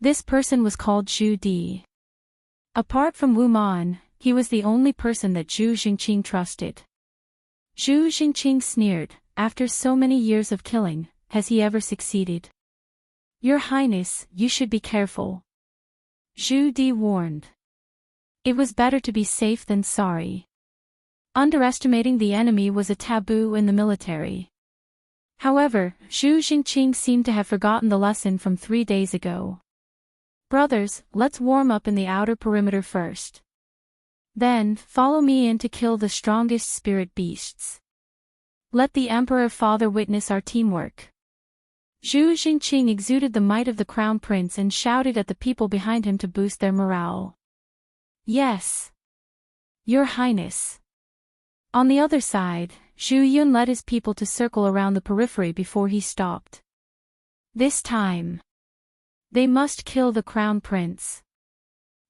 This person was called Zhu Di. Apart from Wu Man, he was the only person that Zhu Jingqing trusted. Zhu Jingqing sneered, after so many years of killing, has he ever succeeded? Your Highness, you should be careful. Zhu Di warned. It was better to be safe than sorry. Underestimating the enemy was a taboo in the military. However, Zhu Jingqing seemed to have forgotten the lesson from 3 days ago. Brothers, let's warm up in the outer perimeter first. Then, follow me in to kill the strongest spirit beasts. Let the Emperor Father witness our teamwork. Zhu Jingqing exuded the might of the Crown Prince and shouted at the people behind him to boost their morale. Yes. Your Highness. On the other side, Zhu Yun led his people to circle around the periphery before he stopped. This time, they must kill the Crown Prince.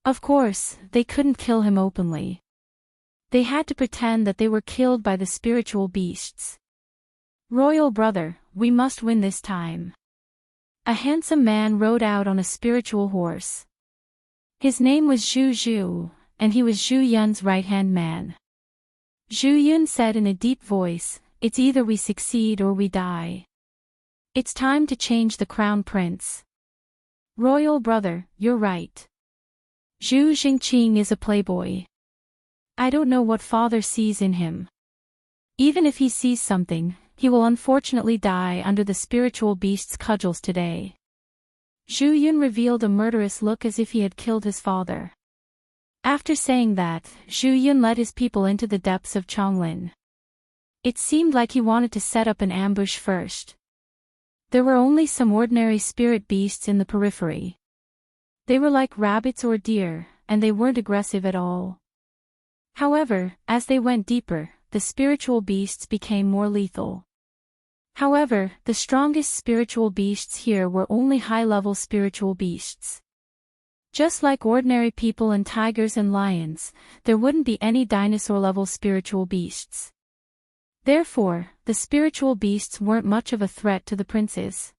Of course, they couldn't kill him openly. They had to pretend that they were killed by the spiritual beasts. Royal brother, we must win this time. A handsome man rode out on a spiritual horse. His name was Zhu Zhu, and he was Zhu Yun's right-hand man. Zhu Yun said in a deep voice, it's either we succeed or we die. It's time to change the Crown Prince. Royal brother, you're right. Zhu Jingqing is a playboy. I don't know what father sees in him. Even if he sees something, he will unfortunately die under the spiritual beast's cudgels today. Zhu Yun revealed a murderous look as if he had killed his father. After saying that, Zhu Yun led his people into the depths of Changlin. It seemed like he wanted to set up an ambush first. There were only some ordinary spirit beasts in the periphery. They were like rabbits or deer, and they weren't aggressive at all. However, as they went deeper, the spiritual beasts became more lethal. However, the strongest spiritual beasts here were only high-level spiritual beasts. Just like ordinary people and tigers and lions, there wouldn't be any dinosaur-level spiritual beasts. Therefore, the spiritual beasts weren't much of a threat to the princes.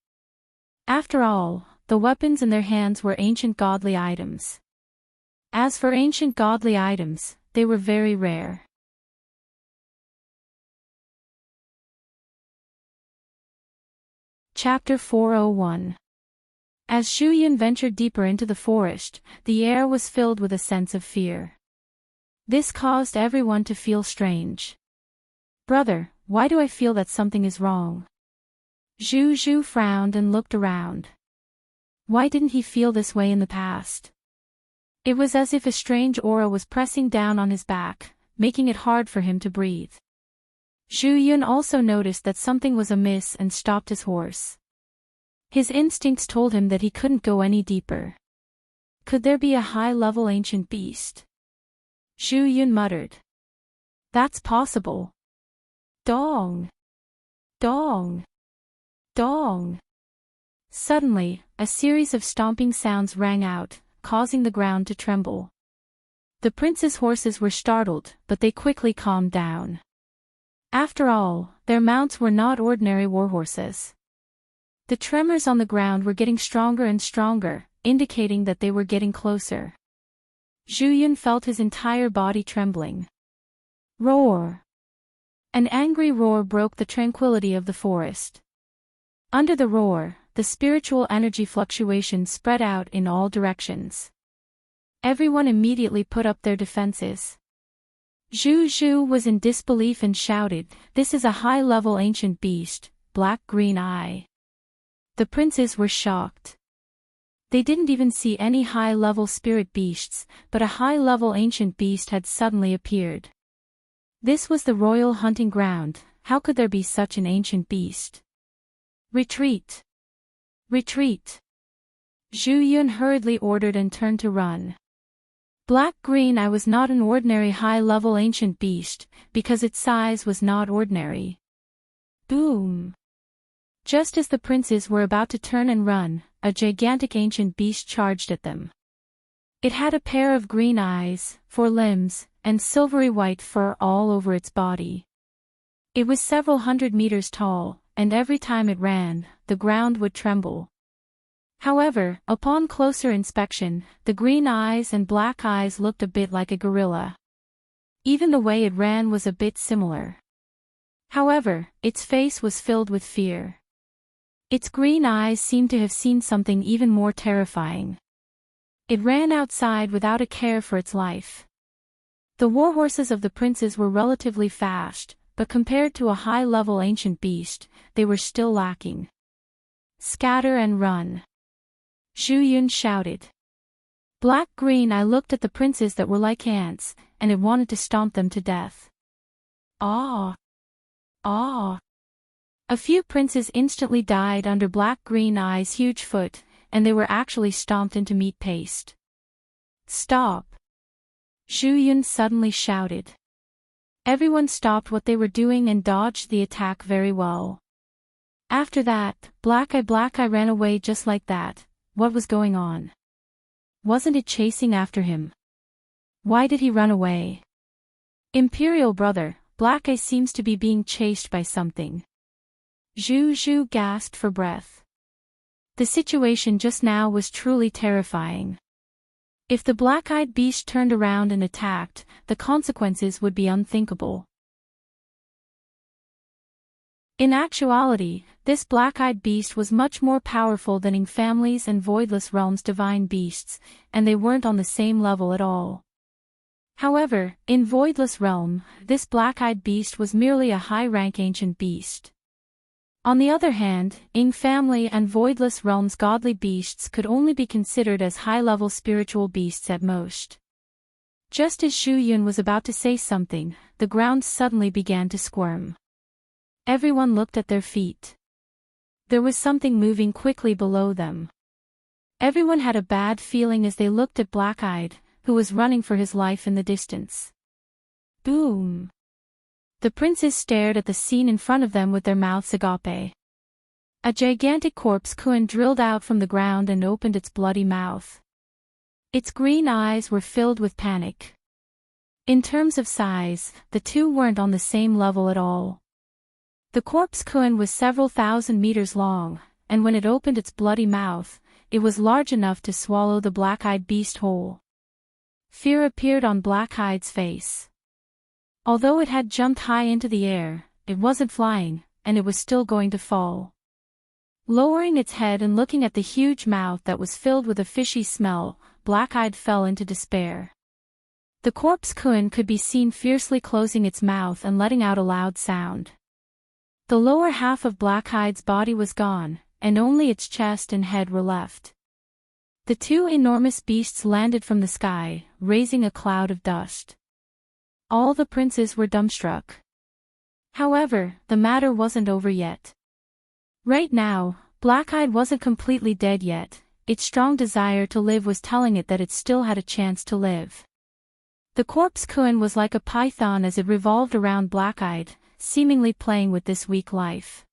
After all, the weapons in their hands were ancient godly items. As for ancient godly items, they were very rare. Chapter 401. As Xu Yun ventured deeper into the forest, the air was filled with a sense of fear. This caused everyone to feel strange. "Brother, why do I feel that something is wrong?" Zhu Zhu frowned and looked around. Why didn't he feel this way in the past? It was as if a strange aura was pressing down on his back, making it hard for him to breathe. Zhu Yun also noticed that something was amiss and stopped his horse. His instincts told him that he couldn't go any deeper. Could there be a high-level ancient beast? Zhu Yun muttered. That's possible. Dong! Dong! Dong! Suddenly, a series of stomping sounds rang out, causing the ground to tremble. The prince's horses were startled, but they quickly calmed down. After all, their mounts were not ordinary warhorses. The tremors on the ground were getting stronger and stronger, indicating that they were getting closer. Zhu Yun felt his entire body trembling. Roar! An angry roar broke the tranquility of the forest. Under the roar, the spiritual energy fluctuations spread out in all directions. Everyone immediately put up their defenses. Zhu Zhu was in disbelief and shouted, "This is a high-level ancient beast, black-green eye." The princes were shocked. They didn't even see any high-level spirit beasts, but a high-level ancient beast had suddenly appeared. This was the royal hunting ground, how could there be such an ancient beast? Retreat! Retreat! Zhu Yun hurriedly ordered and turned to run. Black-green eye was not an ordinary high-level ancient beast, because its size was not ordinary. Boom! Just as the princes were about to turn and run, a gigantic ancient beast charged at them. It had a pair of green eyes, 4 limbs, and silvery white fur all over its body. It was several hundred meters tall, and every time it ran, the ground would tremble. However, upon closer inspection, the green eyes and black eyes looked a bit like a gorilla. Even the way it ran was a bit similar. However, its face was filled with fear. Its green eyes seemed to have seen something even more terrifying. It ran outside without a care for its life. The warhorses of the princes were relatively fast, but compared to a high-level ancient beast, they were still lacking. Scatter and run! Zhu Yun shouted. Black-green eye looked at the princes that were like ants, and it wanted to stomp them to death. Ah! Ah! A few princes instantly died under black-green eye's huge foot, and they were actually stomped into meat paste. Stop! Zhu Yun suddenly shouted. Everyone stopped what they were doing and dodged the attack very well. After that, Black Eye ran away just like that. What was going on? Wasn't it chasing after him? Why did he run away? Imperial brother, Black Eye seems to be being chased by something. Zhu Zhu gasped for breath. The situation just now was truly terrifying. If the black-eyed beast turned around and attacked, the consequences would be unthinkable. In actuality, this black-eyed beast was much more powerful than Ing Family's and Voidless Realm's divine beasts, and they weren't on the same level at all. However, in Voidless Realm, this black-eyed beast was merely a high-rank ancient beast. On the other hand, Ing Family and Voidless Realm's godly beasts could only be considered as high-level spiritual beasts at most. Just as Zhu Yun was about to say something, the ground suddenly began to squirm. Everyone looked at their feet. There was something moving quickly below them. Everyone had a bad feeling as they looked at Black-Eyed, who was running for his life in the distance. Boom! The princes stared at the scene in front of them with their mouths agape. A gigantic corpse Kuan drilled out from the ground and opened its bloody mouth. Its green eyes were filled with panic. In terms of size, the two weren't on the same level at all. The corpse Kuan was several thousand meters long, and when it opened its bloody mouth, it was large enough to swallow the black-eyed beast whole. Fear appeared on Black-Eye's face. Although it had jumped high into the air, it wasn't flying, and it was still going to fall. Lowering its head and looking at the huge mouth that was filled with a fishy smell, Black-Eyed fell into despair. The corpse Kuan could be seen fiercely closing its mouth and letting out a loud sound. The lower half of Black-Eye's body was gone, and only its chest and head were left. The two enormous beasts landed from the sky, raising a cloud of dust. All the princes were dumbstruck. However, the matter wasn't over yet. Right now, Black-Eyed wasn't completely dead yet. Its strong desire to live was telling it that it still had a chance to live. The corpse Kuan was like a python as it revolved around Black-Eyed, seemingly playing with this weak life.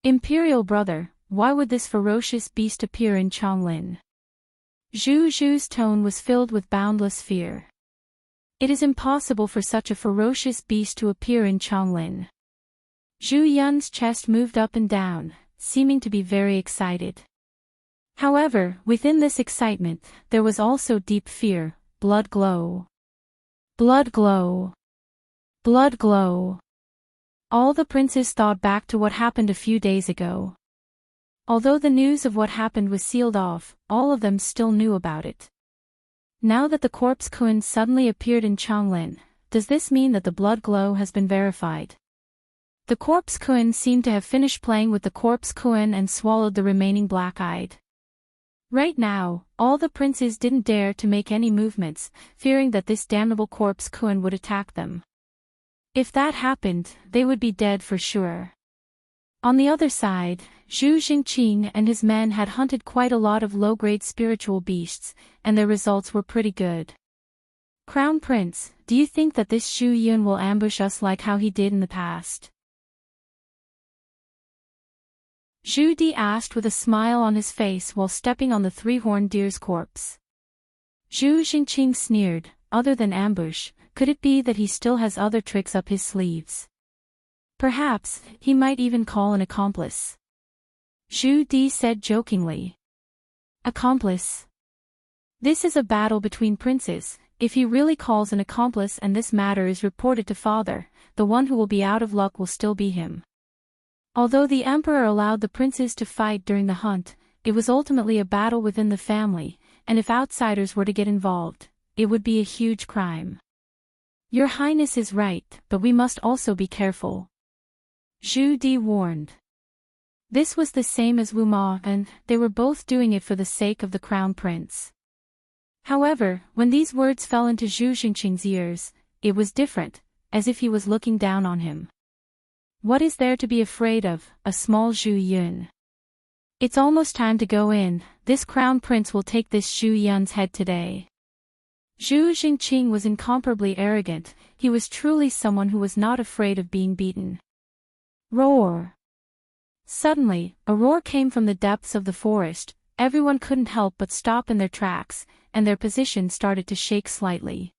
Imperial brother, why would this ferocious beast appear in Changlin? Zhu Zhu's tone was filled with boundless fear. It is impossible for such a ferocious beast to appear in Changlin. Zhu Yun's chest moved up and down, seeming to be very excited. However, within this excitement, there was also deep fear, blood glow. Blood glow. Blood glow. All the princes thought back to what happened a few days ago. Although the news of what happened was sealed off, all of them still knew about it. Now that the corpse Kuan suddenly appeared in Changlin, does this mean that the blood glow has been verified? The corpse Kuan seemed to have finished playing with the corpse Kuan and swallowed the remaining black-eyed. Right now, all the princes didn't dare to make any movements, fearing that this damnable corpse Kuan would attack them. If that happened, they would be dead for sure. On the other side, Zhu Jingqing and his men had hunted quite a lot of low-grade spiritual beasts, and their results were pretty good. Crown Prince, do you think that this Zhu Yun will ambush us like how he did in the past? Zhu Di asked with a smile on his face while stepping on the three-horned deer's corpse. Zhu Jingqing sneered, other than ambush, could it be that he still has other tricks up his sleeves? Perhaps, he might even call an accomplice. Zhu Di said jokingly. Accomplice? This is a battle between princes. If he really calls an accomplice and this matter is reported to father, the one who will be out of luck will still be him. Although the emperor allowed the princes to fight during the hunt, it was ultimately a battle within the family, and if outsiders were to get involved, it would be a huge crime. Your Highness is right, but we must also be careful. Zhu Di warned. This was the same as Wu Ma, and they were both doing it for the sake of the crown prince. However, when these words fell into Zhu Jingqing's ears, it was different, as if he was looking down on him. What is there to be afraid of, a small Zhu Yun? It's almost time to go in, this crown prince will take this Zhu Yun's head today. Zhu Jingqing was incomparably arrogant, he was truly someone who was not afraid of being beaten. Roar! Suddenly, a roar came from the depths of the forest, everyone couldn't help but stop in their tracks, and their position started to shake slightly.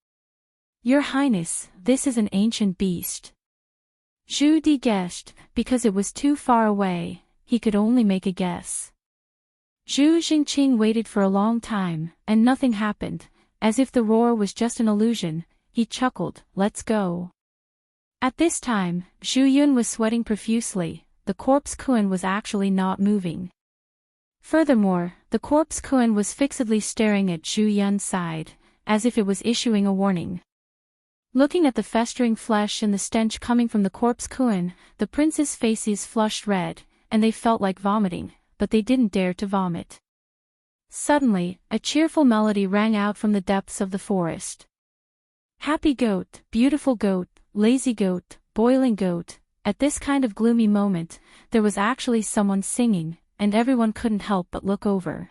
Your Highness, this is an ancient beast. Zhu Di guessed, because it was too far away, he could only make a guess. Zhu Jingqing waited for a long time, and nothing happened, as if the roar was just an illusion. He chuckled, let's go. At this time, Zhu Yun was sweating profusely, the corpse Kuan was actually not moving. Furthermore, the corpse Kuan was fixedly staring at Zhu Yun's side, as if it was issuing a warning. Looking at the festering flesh and the stench coming from the corpse Kuan, the prince's faces flushed red, and they felt like vomiting, but they didn't dare to vomit. Suddenly, a cheerful melody rang out from the depths of the forest. Happy goat, beautiful goat, lazy goat, boiling goat, at this kind of gloomy moment, there was actually someone singing, and everyone couldn't help but look over.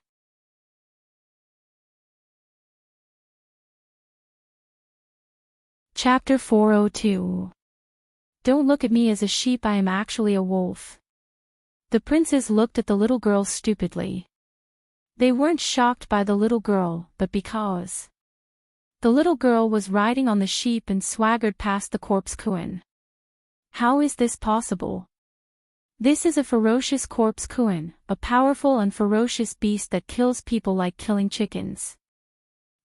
Chapter 402. Don't look at me as a sheep, I am actually a wolf. The princes looked at the little girl stupidly. They weren't shocked by the little girl, but because the little girl was riding on the sheep and swaggered past the corpse Kuan. How is this possible? This is a ferocious corpse Kuan, a powerful and ferocious beast that kills people like killing chickens.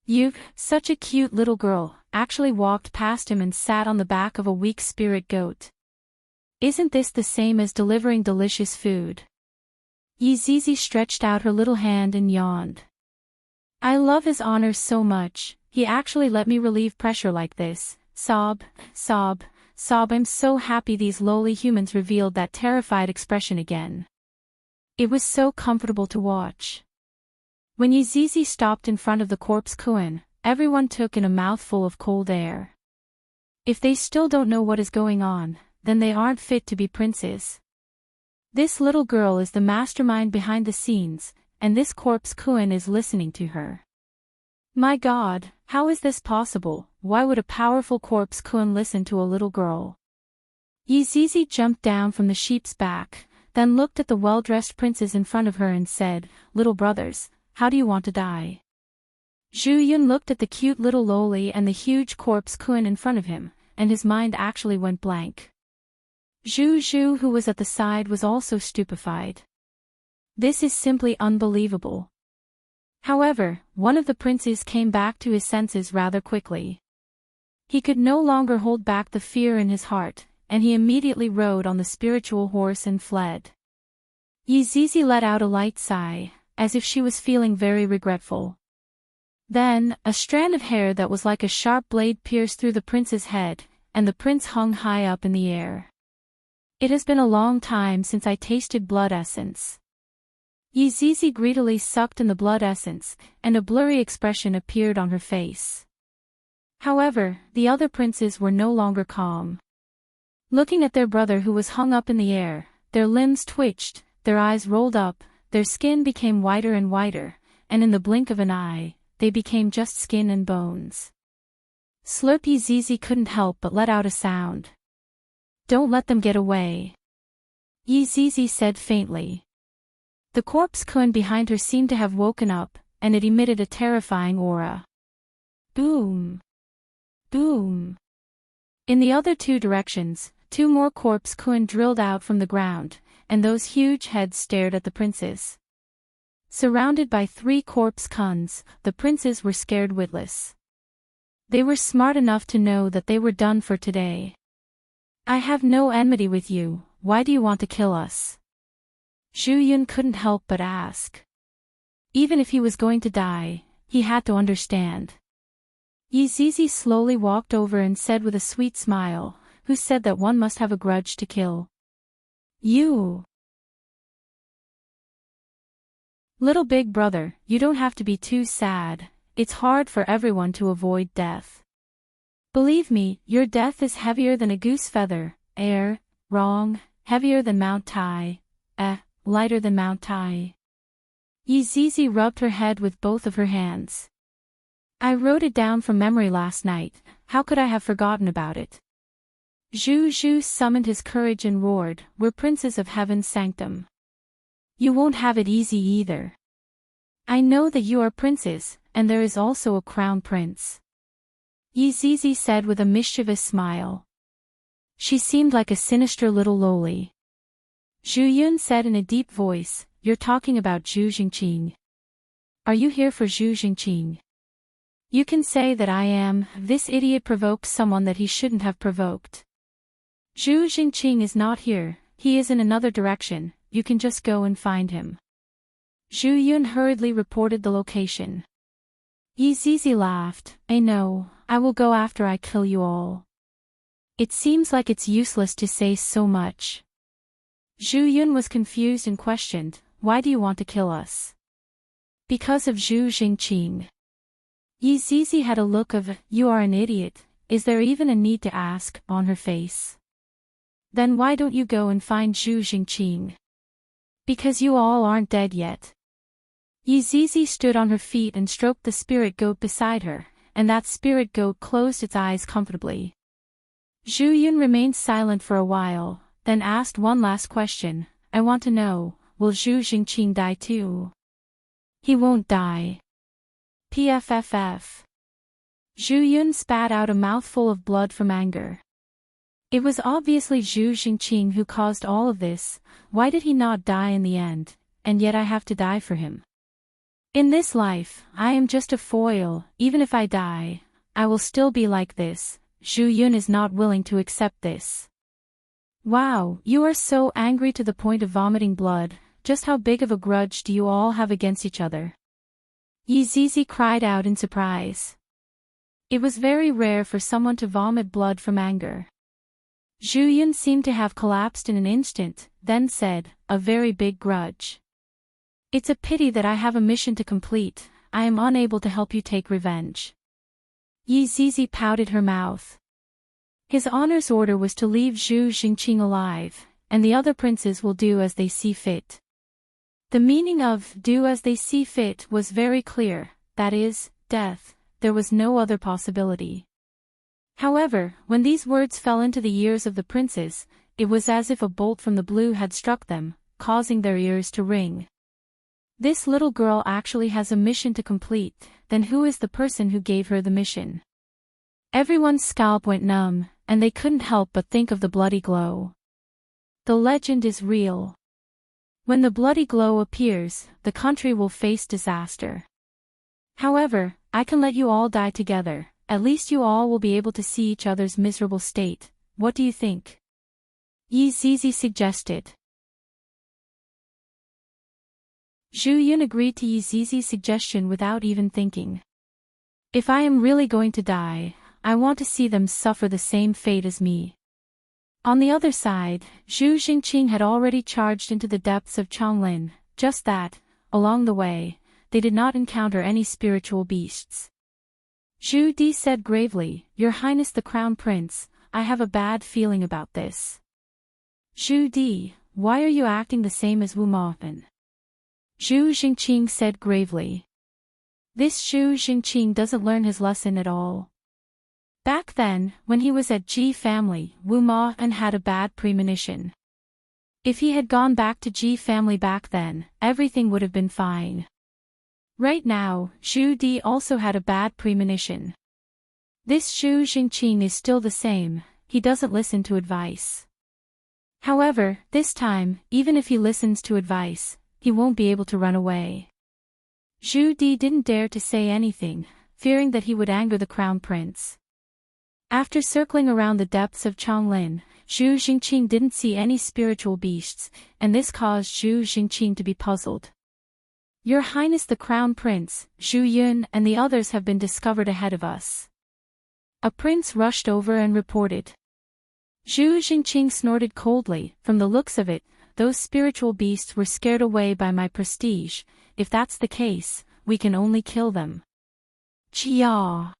You, such a cute little girl, actually walked past him and sat on the back of a weak spirit goat. Isn't this the same as delivering delicious food? Yizizi stretched out her little hand and yawned. I love his honor so much, he actually let me relieve pressure like this. Sob, sob, sob. I'm so happy these lowly humans revealed that terrified expression again. It was so comfortable to watch. When Yizizi stopped in front of the corpse Kuan, everyone took in a mouthful of cold air. If they still don't know what is going on, then they aren't fit to be princes. This little girl is the mastermind behind the scenes, and this corpse Kuan is listening to her. My God, how is this possible? Why would a powerful corpse Kuan listen to a little girl? Yizizi jumped down from the sheep's back, then looked at the well-dressed princes in front of her and said, Little brothers, how do you want to die? Zhu Yun looked at the cute little loli and the huge corpse Kuan in front of him, and his mind actually went blank. Zhu Zhu, who was at the side, was also stupefied. This is simply unbelievable. However, one of the princes came back to his senses rather quickly. He could no longer hold back the fear in his heart, and he immediately rode on the spiritual horse and fled. Yizizi let out a light sigh, as if she was feeling very regretful. Then, a strand of hair that was like a sharp blade pierced through the prince's head, and the prince hung high up in the air. It has been a long time since I tasted blood essence. Yizizi greedily sucked in the blood essence, and a blurry expression appeared on her face. However, the other princes were no longer calm. Looking at their brother who was hung up in the air, their limbs twitched, their eyes rolled up, their skin became whiter and whiter, and in the blink of an eye, they became just skin and bones. Slurp. Yizizi couldn't help but let out a sound. Don't let them get away, Yizizi said faintly. The corpse Kuan behind her seemed to have woken up, and it emitted a terrifying aura. Boom! Boom! In the other two directions, two more corpse Kuan drilled out from the ground, and those huge heads stared at the princes. Surrounded by three corpse Kuns, the princes were scared witless. They were smart enough to know that they were done for today. I have no enmity with you, why do you want to kill us? Zhu Yun couldn't help but ask. Even if he was going to die, he had to understand. Yizizi slowly walked over and said with a sweet smile, who said that one must have a grudge to kill? You. Little big brother, you don't have to be too sad, it's hard for everyone to avoid death. Believe me, your death is heavier than a goose feather, wrong, heavier than Mount Tai, lighter than Mount Tai. Yizizi rubbed her head with both of her hands. I wrote it down from memory last night, how could I have forgotten about it? Zhu Zhu summoned his courage and roared, we're princes of heaven's sanctum. You won't have it easy either. I know that you are princes, and there is also a crown prince. Yizizi said with a mischievous smile. She seemed like a sinister little loli. Zhu Yun said in a deep voice, you're talking about Zhu Jingqing. Are you here for Zhu Jingqing? You can say that I am. This idiot provoked someone that he shouldn't have provoked. Zhu Jingqing is not here, he is in another direction, you can just go and find him. Zhu Yun hurriedly reported the location. Yizizi laughed, I know, I will go after I kill you all. It seems like it's useless to say so much. Zhu Yun was confused and questioned, why do you want to kill us? Because of Zhu Jingqing. Yizizi had a look of, you are an idiot, is there even a need to ask, on her face. Then why don't you go and find Zhu Jingqing? Because you all aren't dead yet. Yi Zizi stood on her feet and stroked the spirit goat beside her, and that spirit goat closed its eyes comfortably. Zhu Yun remained silent for a while, then asked one last question. I want to know, will Zhu Jingqing die too? He won't die. PFFF. Zhu Yun spat out a mouthful of blood from anger. It was obviously Zhu Jingqing who caused all of this. Why did he not die in the end, and yet I have to die for him? In this life, I am just a foil. Even if I die, I will still be like this. Zhu Yun is not willing to accept this. Wow, you are so angry to the point of vomiting blood. Just how big of a grudge do you all have against each other? Yi Zizi cried out in surprise. It was very rare for someone to vomit blood from anger. Zhu Yun seemed to have collapsed in an instant, then said, a very big grudge. It's a pity that I have a mission to complete. I am unable to help you take revenge. Yi Zizi pouted her mouth. His honor's order was to leave Zhu Jingqing alive, and the other princes will do as they see fit. The meaning of do as they see fit was very clear, that is, death. There was no other possibility. However, when these words fell into the ears of the princes, it was as if a bolt from the blue had struck them, causing their ears to ring. This little girl actually has a mission to complete. Then who is the person who gave her the mission? Everyone's scalp went numb, and they couldn't help but think of the bloody glow. The legend is real. When the bloody glow appears, the country will face disaster. However, I can let you all die together. At least you all will be able to see each other's miserable state. What do you think? Yi Zizi suggested. Zhu Yun agreed to Yi Zizi's suggestion without even thinking. If I am really going to die, I want to see them suffer the same fate as me. On the other side, Zhu Jingqing had already charged into the depths of Changlin, just that, along the way, they did not encounter any spiritual beasts. Zhu Di said gravely, Your Highness the Crown Prince, I have a bad feeling about this. Zhu Di, why are you acting the same as Wu Maofen? Zhu Jingqing said gravely. This Zhu Jingqing doesn't learn his lesson at all. Back then, when he was at Ji family, Wu Maofen had a bad premonition. If he had gone back to Ji family back then, everything would have been fine. Right now, Zhu Di also had a bad premonition. This Zhu Jingqing is still the same, he doesn't listen to advice. However, this time, even if he listens to advice, he won't be able to run away. Zhu Di didn't dare to say anything, fearing that he would anger the crown prince. After circling around the depths of Changlin, Zhu Jingqing didn't see any spiritual beasts, and this caused Zhu Jingqing to be puzzled. Your Highness the Crown Prince, Zhu Yun and the others have been discovered ahead of us. A prince rushed over and reported. Zhu Jingqing snorted coldly. From the looks of it, those spiritual beasts were scared away by my prestige. If that's the case, we can only kill them. Chia.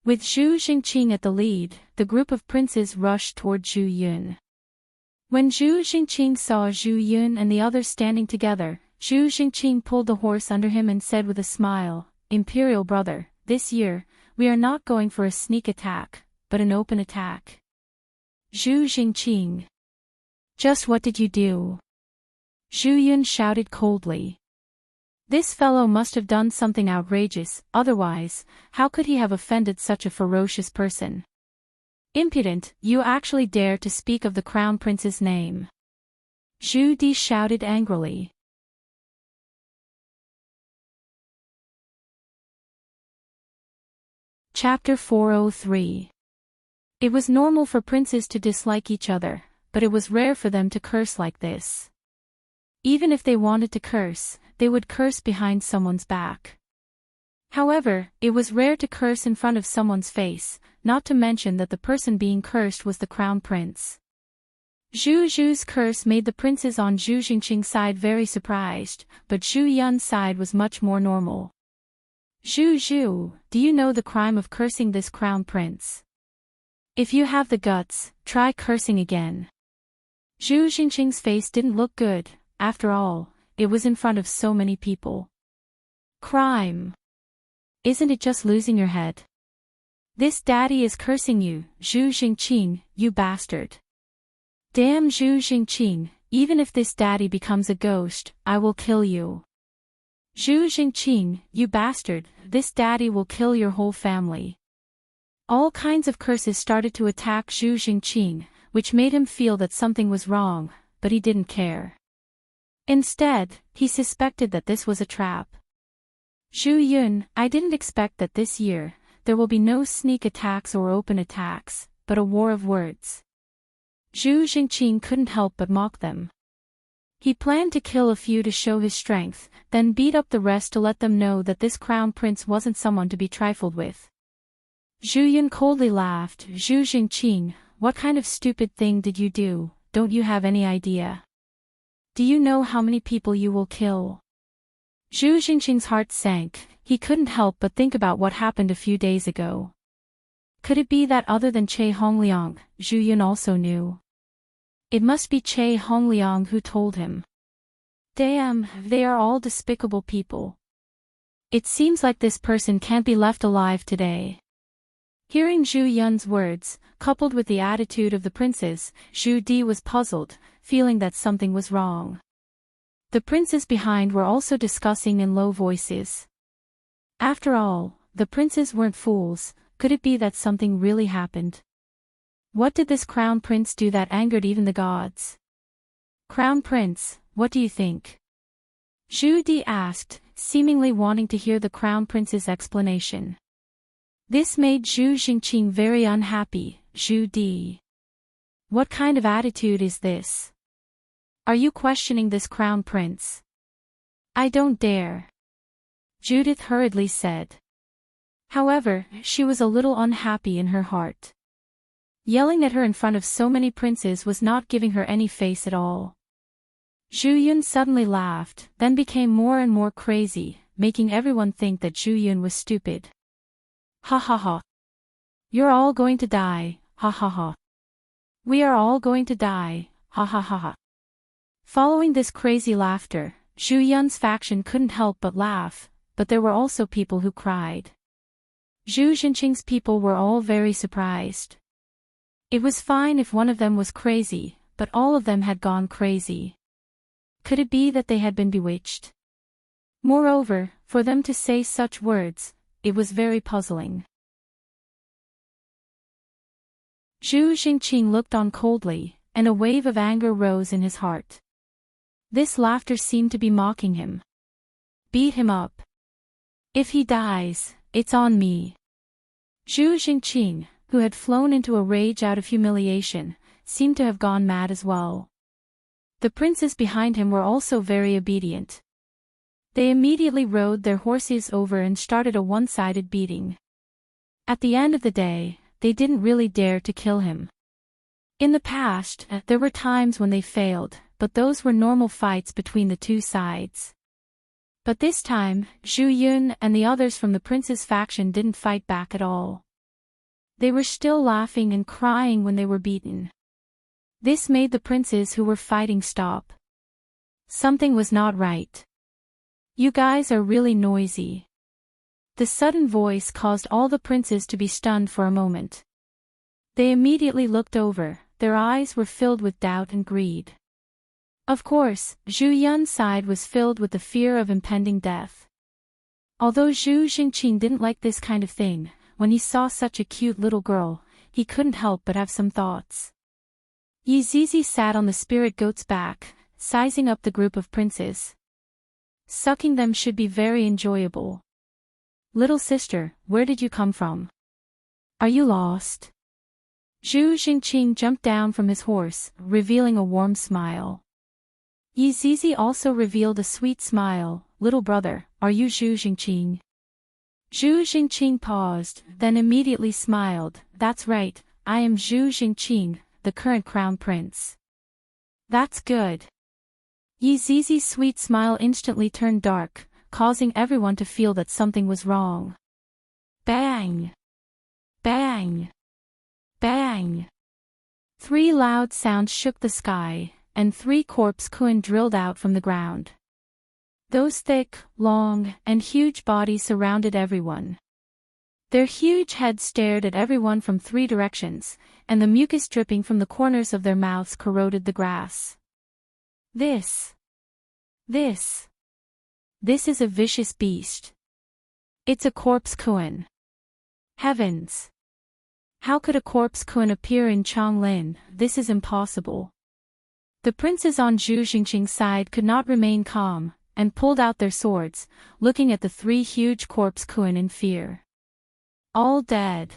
With Zhu Jingqing at the lead, the group of princes rushed toward Zhu Yun. When Zhu Jingqing saw Zhu Yun and the others standing together, Zhu Jingqing pulled the horse under him and said with a smile, Imperial brother, this year, we are not going for a sneak attack, but an open attack. Zhu Jingqing. Just what did you do? Zhu Yun shouted coldly. This fellow must have done something outrageous, otherwise, how could he have offended such a ferocious person? Impudent, you actually dare to speak of the crown prince's name. Zhu Di shouted angrily. Chapter 403. It was normal for princes to dislike each other, but it was rare for them to curse like this. Even if they wanted to curse, they would curse behind someone's back. However, it was rare to curse in front of someone's face, not to mention that the person being cursed was the crown prince. Zhu Zhu's curse made the princes on Zhu Jingqing's side very surprised, but Zhu Yun's side was much more normal. Zhu Zhu, do you know the crime of cursing this crown prince? If you have the guts, try cursing again. Zhu Xingqing's face didn't look good, after all, it was in front of so many people. Crime. Isn't it just losing your head? This daddy is cursing you, Zhu Xingqing, you bastard. Damn Zhu Xingqing, even if this daddy becomes a ghost, I will kill you. Zhu Xingqing, you bastard, this daddy will kill your whole family. All kinds of curses started to attack Zhu Xingqing, which made him feel that something was wrong, but he didn't care. Instead, he suspected that this was a trap. Zhu Yun, I didn't expect that this year, there will be no sneak attacks or open attacks, but a war of words. Zhu Xingqing couldn't help but mock them. He planned to kill a few to show his strength, then beat up the rest to let them know that this crown prince wasn't someone to be trifled with. Zhu Yun coldly laughed. Zhu Xingqing, what kind of stupid thing did you do? Don't you have any idea? Do you know how many people you will kill? Zhu Xingqing's heart sank. He couldn't help but think about what happened a few days ago. Could it be that other than Che Hongliang, Zhu Yun also knew? It must be Che Hongliang who told him. Damn, they are all despicable people. It seems like this person can't be left alive today. Hearing Zhu Yun's words, coupled with the attitude of the princes, Zhu Di was puzzled, feeling that something was wrong. The princes behind were also discussing in low voices. After all, the princes weren't fools. Could it be that something really happened? What did this crown prince do that angered even the gods? Crown prince, what do you think? Zhu Di asked, seemingly wanting to hear the crown prince's explanation. This made Zhu Xingqing very unhappy. Zhu Di. What kind of attitude is this? Are you questioning this crown prince? I don't dare. Judith hurriedly said. However, she was a little unhappy in her heart. Yelling at her in front of so many princes was not giving her any face at all. Zhu Yun suddenly laughed, then became more and more crazy, making everyone think that Zhu Yun was stupid. Ha ha ha. You're all going to die, ha ha ha. We are all going to die, ha ha ha ha. Following this crazy laughter, Zhu Yun's faction couldn't help but laugh, but there were also people who cried. Zhu Xingqing's people were all very surprised. It was fine if one of them was crazy, but all of them had gone crazy. Could it be that they had been bewitched? Moreover, for them to say such words, it was very puzzling. Zhu Xingqing looked on coldly, and a wave of anger rose in his heart. This laughter seemed to be mocking him. Beat him up. If he dies, it's on me. Zhu Xingqing, who had flown into a rage out of humiliation, seemed to have gone mad as well. The princes behind him were also very obedient. They immediately rode their horses over and started a one-sided beating. At the end of the day, they didn't really dare to kill him. In the past, there were times when they failed, but those were normal fights between the two sides. But this time, Zhu Yun and the others from the prince's faction didn't fight back at all. They were still laughing and crying when they were beaten. This made the princes who were fighting stop. Something was not right. You guys are really noisy. The sudden voice caused all the princes to be stunned for a moment. They immediately looked over, their eyes were filled with doubt and greed. Of course, Zhu Yun's side was filled with the fear of impending death. Although Zhu Xingqing didn't like this kind of thing, when he saw such a cute little girl, he couldn't help but have some thoughts. Yi Zizi sat on the spirit goat's back, sizing up the group of princes. Sucking them should be very enjoyable. Little sister, where did you come from? Are you lost? Zhu Xingqing jumped down from his horse, revealing a warm smile. Yi Zizi also revealed a sweet smile. Little brother, are you Zhu Xingqing? Zhu Xingqing paused, then immediately smiled. That's right, I am Zhu Xingqing, the current crown prince. That's good. Yi Zizi's sweet smile instantly turned dark, causing everyone to feel that something was wrong. Bang! Bang! Bang! 3 loud sounds shook the sky, and 3 corpse Kun drilled out from the ground. Those thick, long, and huge bodies surrounded everyone. Their huge heads stared at everyone from 3 directions, and the mucus dripping from the corners of their mouths corroded the grass. This is a vicious beast. It's a corpse Kun. Heavens! How could a corpse Kun appear in Changlin? This is impossible. The princes on Zhu Jingqing's side could not remain calm, and pulled out their swords, looking at the 3 huge corpse Kun in fear. All dead.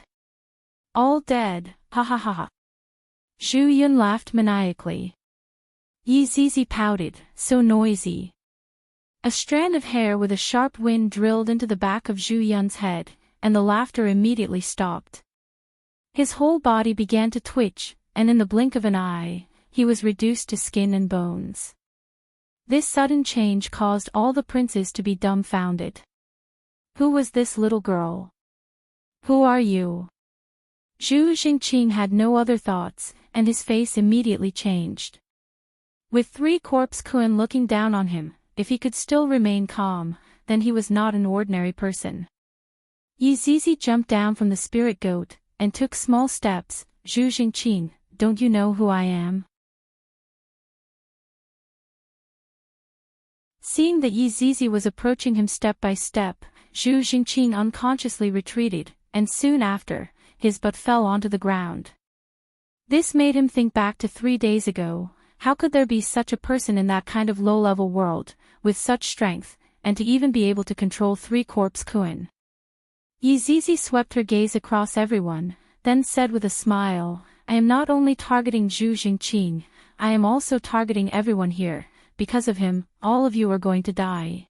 All dead, ha ha ha ha. Zhu Yun laughed maniacally. Yi Zizi pouted, so noisy. A strand of hair with a sharp wind drilled into the back of Zhu Yun's head, and the laughter immediately stopped. His whole body began to twitch, and in the blink of an eye, he was reduced to skin and bones. This sudden change caused all the princes to be dumbfounded. Who was this little girl? Who are you? Zhu Jingqing had no other thoughts, and his face immediately changed. With 3 corpse Kun looking down on him, if he could still remain calm, then he was not an ordinary person. Yi Zizi jumped down from the spirit goat, and took small steps. Zhu Jingqing, don't you know who I am? Seeing that Yi Zizi was approaching him step by step, Zhu Jingqing unconsciously retreated, and soon after, his butt fell onto the ground. This made him think back to 3 days ago. How could there be such a person in that kind of low-level world, with such strength, and to even be able to control 3 corpse Kun? Yi Zizi swept her gaze across everyone, then said with a smile, I am not only targeting Zhu Jingqing, I am also targeting everyone here. Because of him, all of you are going to die.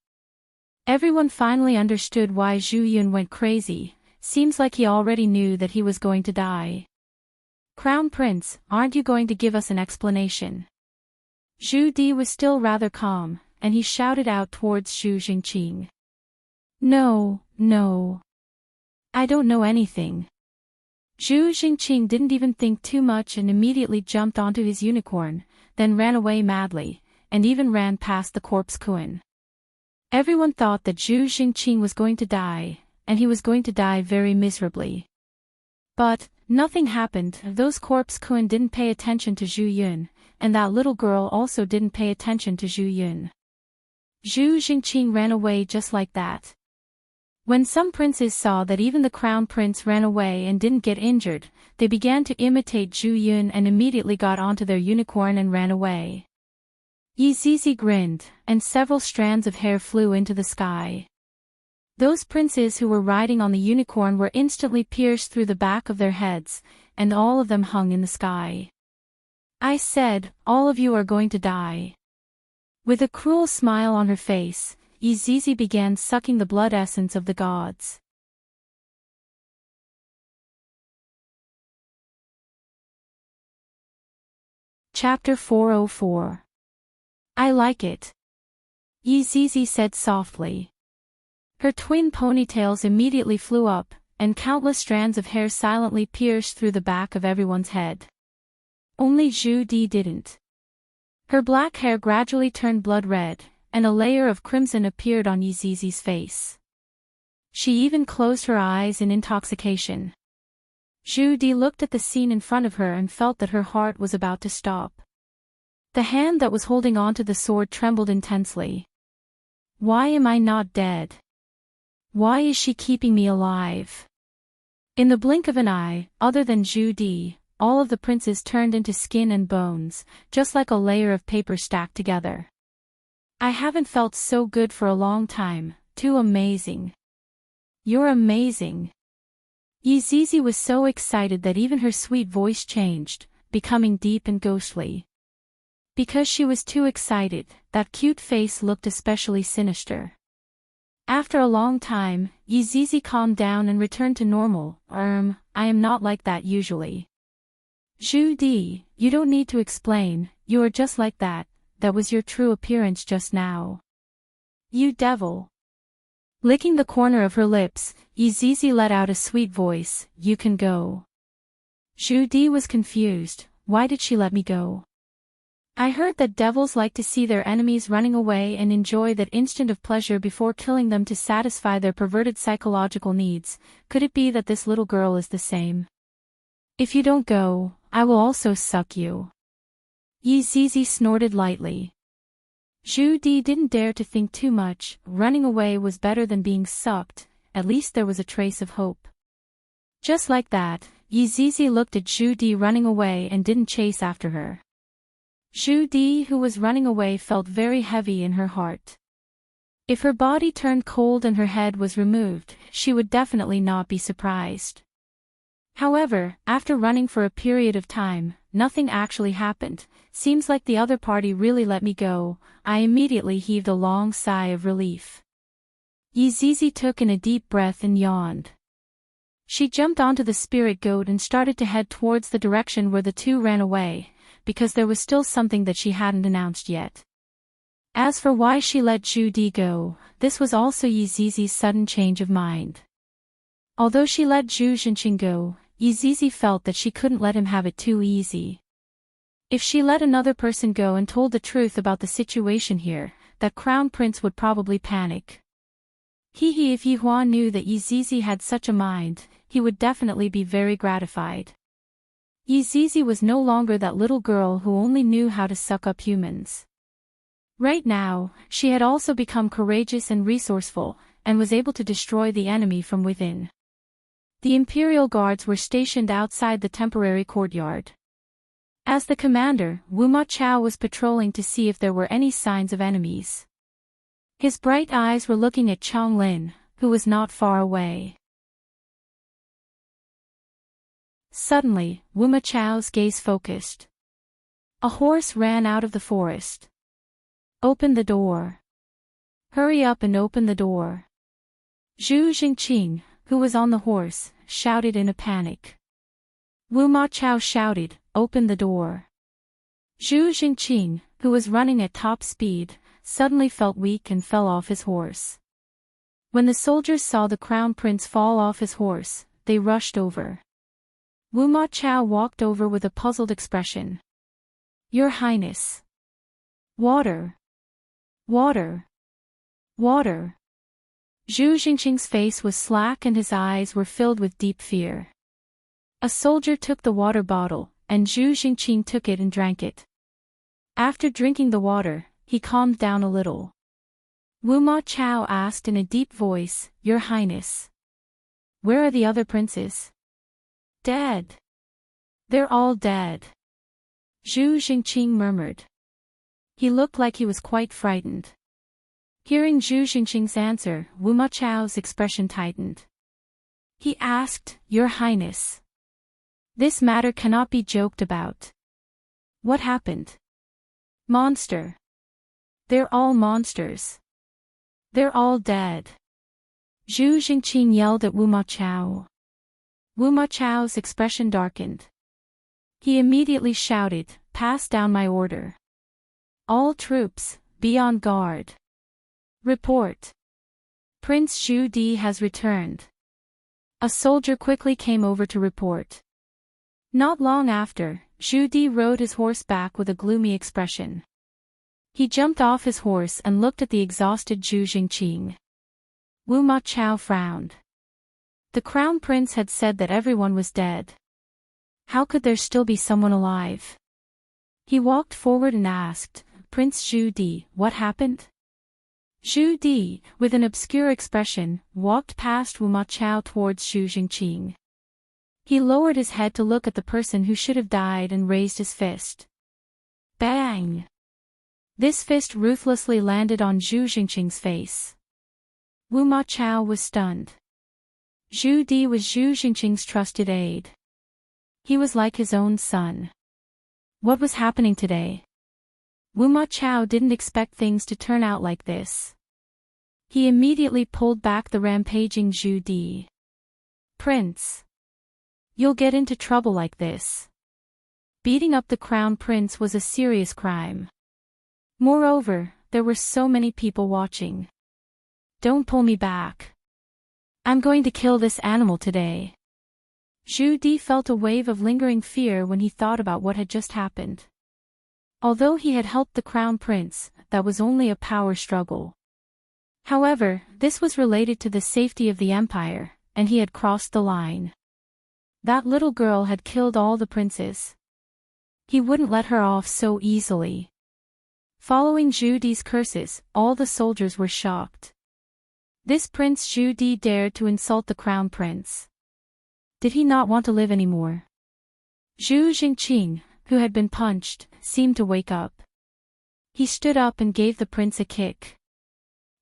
Everyone finally understood why Zhu Yun went crazy. Seems like he already knew that he was going to die. Crown Prince, aren't you going to give us an explanation? Zhu Di was still rather calm, and he shouted out towards Zhu Jingqing. No. I don't know anything. Zhu Jingqing didn't even think too much and immediately jumped onto his unicorn, then ran away madly, and even ran past the corpse Kun. Everyone thought that Zhu Jingqing was going to die, and he was going to die very miserably. But nothing happened. Those corpse Kun didn't pay attention to Zhu Yun, and that little girl also didn't pay attention to Zhu Yun. Zhu Jingqing ran away just like that. When some princes saw that even the crown prince ran away and didn't get injured, they began to imitate Zhu Yun and immediately got onto their unicorn and ran away. Yi Zizi grinned, and several strands of hair flew into the sky. Those princes who were riding on the unicorn were instantly pierced through the back of their heads, and all of them hung in the sky. I said, all of you are going to die. With a cruel smile on her face, Yi Zizi began sucking the blood essence of the gods. Chapter 404. I like it. Yi Zizi said softly. Her twin ponytails immediately flew up, and countless strands of hair silently pierced through the back of everyone's head. Only Zhu Di didn't. Her black hair gradually turned blood red, and a layer of crimson appeared on Yi Zizi's face. She even closed her eyes in intoxication. Zhu Di looked at the scene in front of her and felt that her heart was about to stop. The hand that was holding onto the sword trembled intensely. Why am I not dead? Why is she keeping me alive? In the blink of an eye, other than Zhu Di, all of the princes turned into skin and bones, just like a layer of paper stacked together. I haven't felt so good for a long time. Too amazing. You're amazing. Yi Zizi was so excited that even her sweet voice changed, becoming deep and ghostly. Because she was too excited, that cute face looked especially sinister. After a long time, Yi Zizi calmed down and returned to normal. I am not like that usually. Zhu Di, you don't need to explain, you are just like that. That was your true appearance just now. You devil. Licking the corner of her lips, Yi Zizi let out a sweet voice, you can go. Zhu Di was confused. why did she let me go? I heard that devils like to see their enemies running away and enjoy that instant of pleasure before killing them to satisfy their perverted psychological needs. Could it be that this little girl is the same? If you don't go, I will also suck you. Yi Zizi snorted lightly. Zhu Di didn't dare to think too much. Running away was better than being sucked, at least there was a trace of hope. Just like that, Yi Zizi looked at Zhu Di running away and didn't chase after her. Zhu Di, who was running away, felt very heavy in her heart. If her body turned cold and her head was removed, she would definitely not be surprised. However, after running for a period of time, nothing actually happened. Seems like the other party really let me go. I immediately heaved a long sigh of relief. Yi Zizi took in a deep breath and yawned. She jumped onto the spirit goat and started to head towards the direction where the two ran away, because there was still something that she hadn't announced yet. As for why she let Zhu Di go, this was also Yi Zizi's sudden change of mind. Although she let Zhu Zhenqing go, Yi Zizi felt that she couldn't let him have it too easy. If she let another person go and told the truth about the situation here, that crown prince would probably panic. If Yi Hua knew that Yi Zizi had such a mind, he would definitely be very gratified. Yi Zizi was no longer that little girl who only knew how to suck up humans. Right now, she had also become courageous and resourceful, and was able to destroy the enemy from within. The Imperial Guards were stationed outside the temporary courtyard. As the commander, Wu Ma Chao was patrolling to see if there were any signs of enemies. His bright eyes were looking at Chong Lin, who was not far away. Suddenly, Wu Ma Chao's gaze focused. A horse ran out of the forest. Open the door. Hurry up and open the door. Zhu Zhenqing, who was on the horse, shouted in a panic. Wu Ma Chao shouted, open the door. Zhu Zhenqing, who was running at top speed, suddenly felt weak and fell off his horse. When the soldiers saw the crown prince fall off his horse, they rushed over. Wu Ma Chao walked over with a puzzled expression. Your Highness. Water. Water. Water. Zhu Zhenqing's face was slack and his eyes were filled with deep fear. A soldier took the water bottle, and Zhu Zhenqing took it and drank it. After drinking the water, he calmed down a little. Wu Ma Chao asked in a deep voice, Your Highness. Where are the other princes? Dead. They're all dead. Zhu Zhenqing murmured. He looked like he was quite frightened. Hearing Zhu Zhenqing's answer, Wu Ma Chao's expression tightened. He asked, Your Highness. This matter cannot be joked about. What happened? Monster. They're all monsters. They're all dead. Zhu Zhenqing yelled at Wu Ma Chao. Wu Ma Chao's expression darkened. He immediately shouted, Pass down my order. All troops, be on guard. Report. Prince Zhu Di has returned. A soldier quickly came over to report. Not long after, Zhu Di rode his horse back with a gloomy expression. He jumped off his horse and looked at the exhausted Zhu Zhenqing. Wu Ma Chao frowned. The crown prince had said that everyone was dead. How could there still be someone alive? He walked forward and asked, Prince Zhu Di, what happened? Zhu Di, with an obscure expression, walked past Wu Ma Chao towards Zhu Zhenqing. He lowered his head to look at the person who should have died and raised his fist. Bang! This fist ruthlessly landed on Zhu Zhenqing's face. Wu Ma Chao was stunned. Zhu Di was Zhu Zhenqing's trusted aide. He was like his own son. What was happening today? Wu Ma Chao didn't expect things to turn out like this. He immediately pulled back the rampaging Zhu Di. Prince. You'll get into trouble like this. Beating up the crown prince was a serious crime. Moreover, there were so many people watching. Don't pull me back. I'm going to kill this animal today. Zhu Di felt a wave of lingering fear when he thought about what had just happened. Although he had helped the crown prince, that was only a power struggle. However, this was related to the safety of the empire, and he had crossed the line. That little girl had killed all the princes. He wouldn't let her off so easily. Following Zhu Di's curses, all the soldiers were shocked. This Prince Zhu Di dared to insult the crown prince. Did he not want to live anymore? Zhu Jingqing, who had been punched, seemed to wake up. He stood up and gave the prince a kick.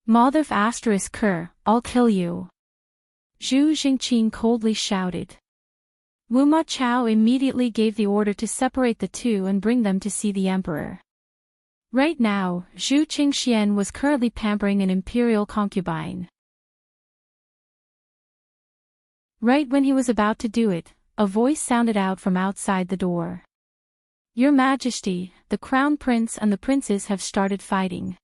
Mother asterisk Ker, I'll kill you. Zhu Jingqing coldly shouted. Wu Ma Chao immediately gave the order to separate the two and bring them to see the emperor. Right now, Zhu Qingxian was currently pampering an imperial concubine. Right when he was about to do it, a voice sounded out from outside the door. Your Majesty, the crown prince and the princes have started fighting.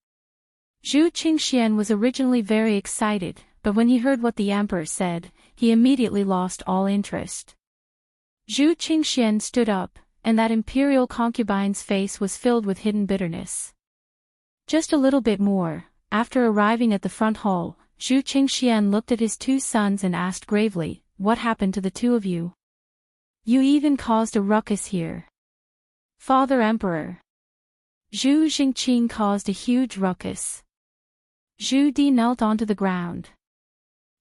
Zhu Qingxian was originally very excited, but when he heard what the emperor said, he immediately lost all interest. Zhu Qingxian stood up, and that imperial concubine's face was filled with hidden bitterness. Just a little bit more. After arriving at the front hall, Zhu Qingxian looked at his two sons and asked gravely, what happened to the two of you? You even caused a ruckus here. Father Emperor. Zhu Jingqing caused a huge ruckus. Zhu Di knelt onto the ground.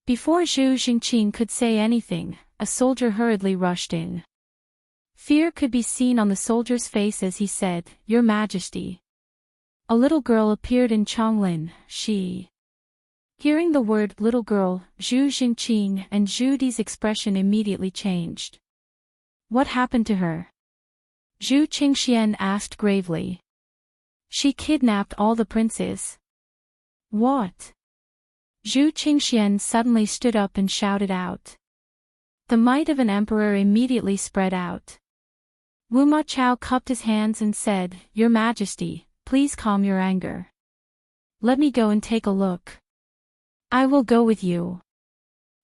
Before Zhu Jingqing could say anything, a soldier hurriedly rushed in. Fear could be seen on the soldier's face as he said, Your Majesty. A little girl appeared in Chonglin, she. Hearing the word little girl, Zhu Jingqing and Zhu Di's expression immediately changed. What happened to her? Zhu Qingxian asked gravely. She kidnapped all the princes. What? Zhu Qingxian suddenly stood up and shouted out. The might of an emperor immediately spread out. Wu Ma Chao cupped his hands and said, Your Majesty, please calm your anger. Let me go and take a look. I will go with you.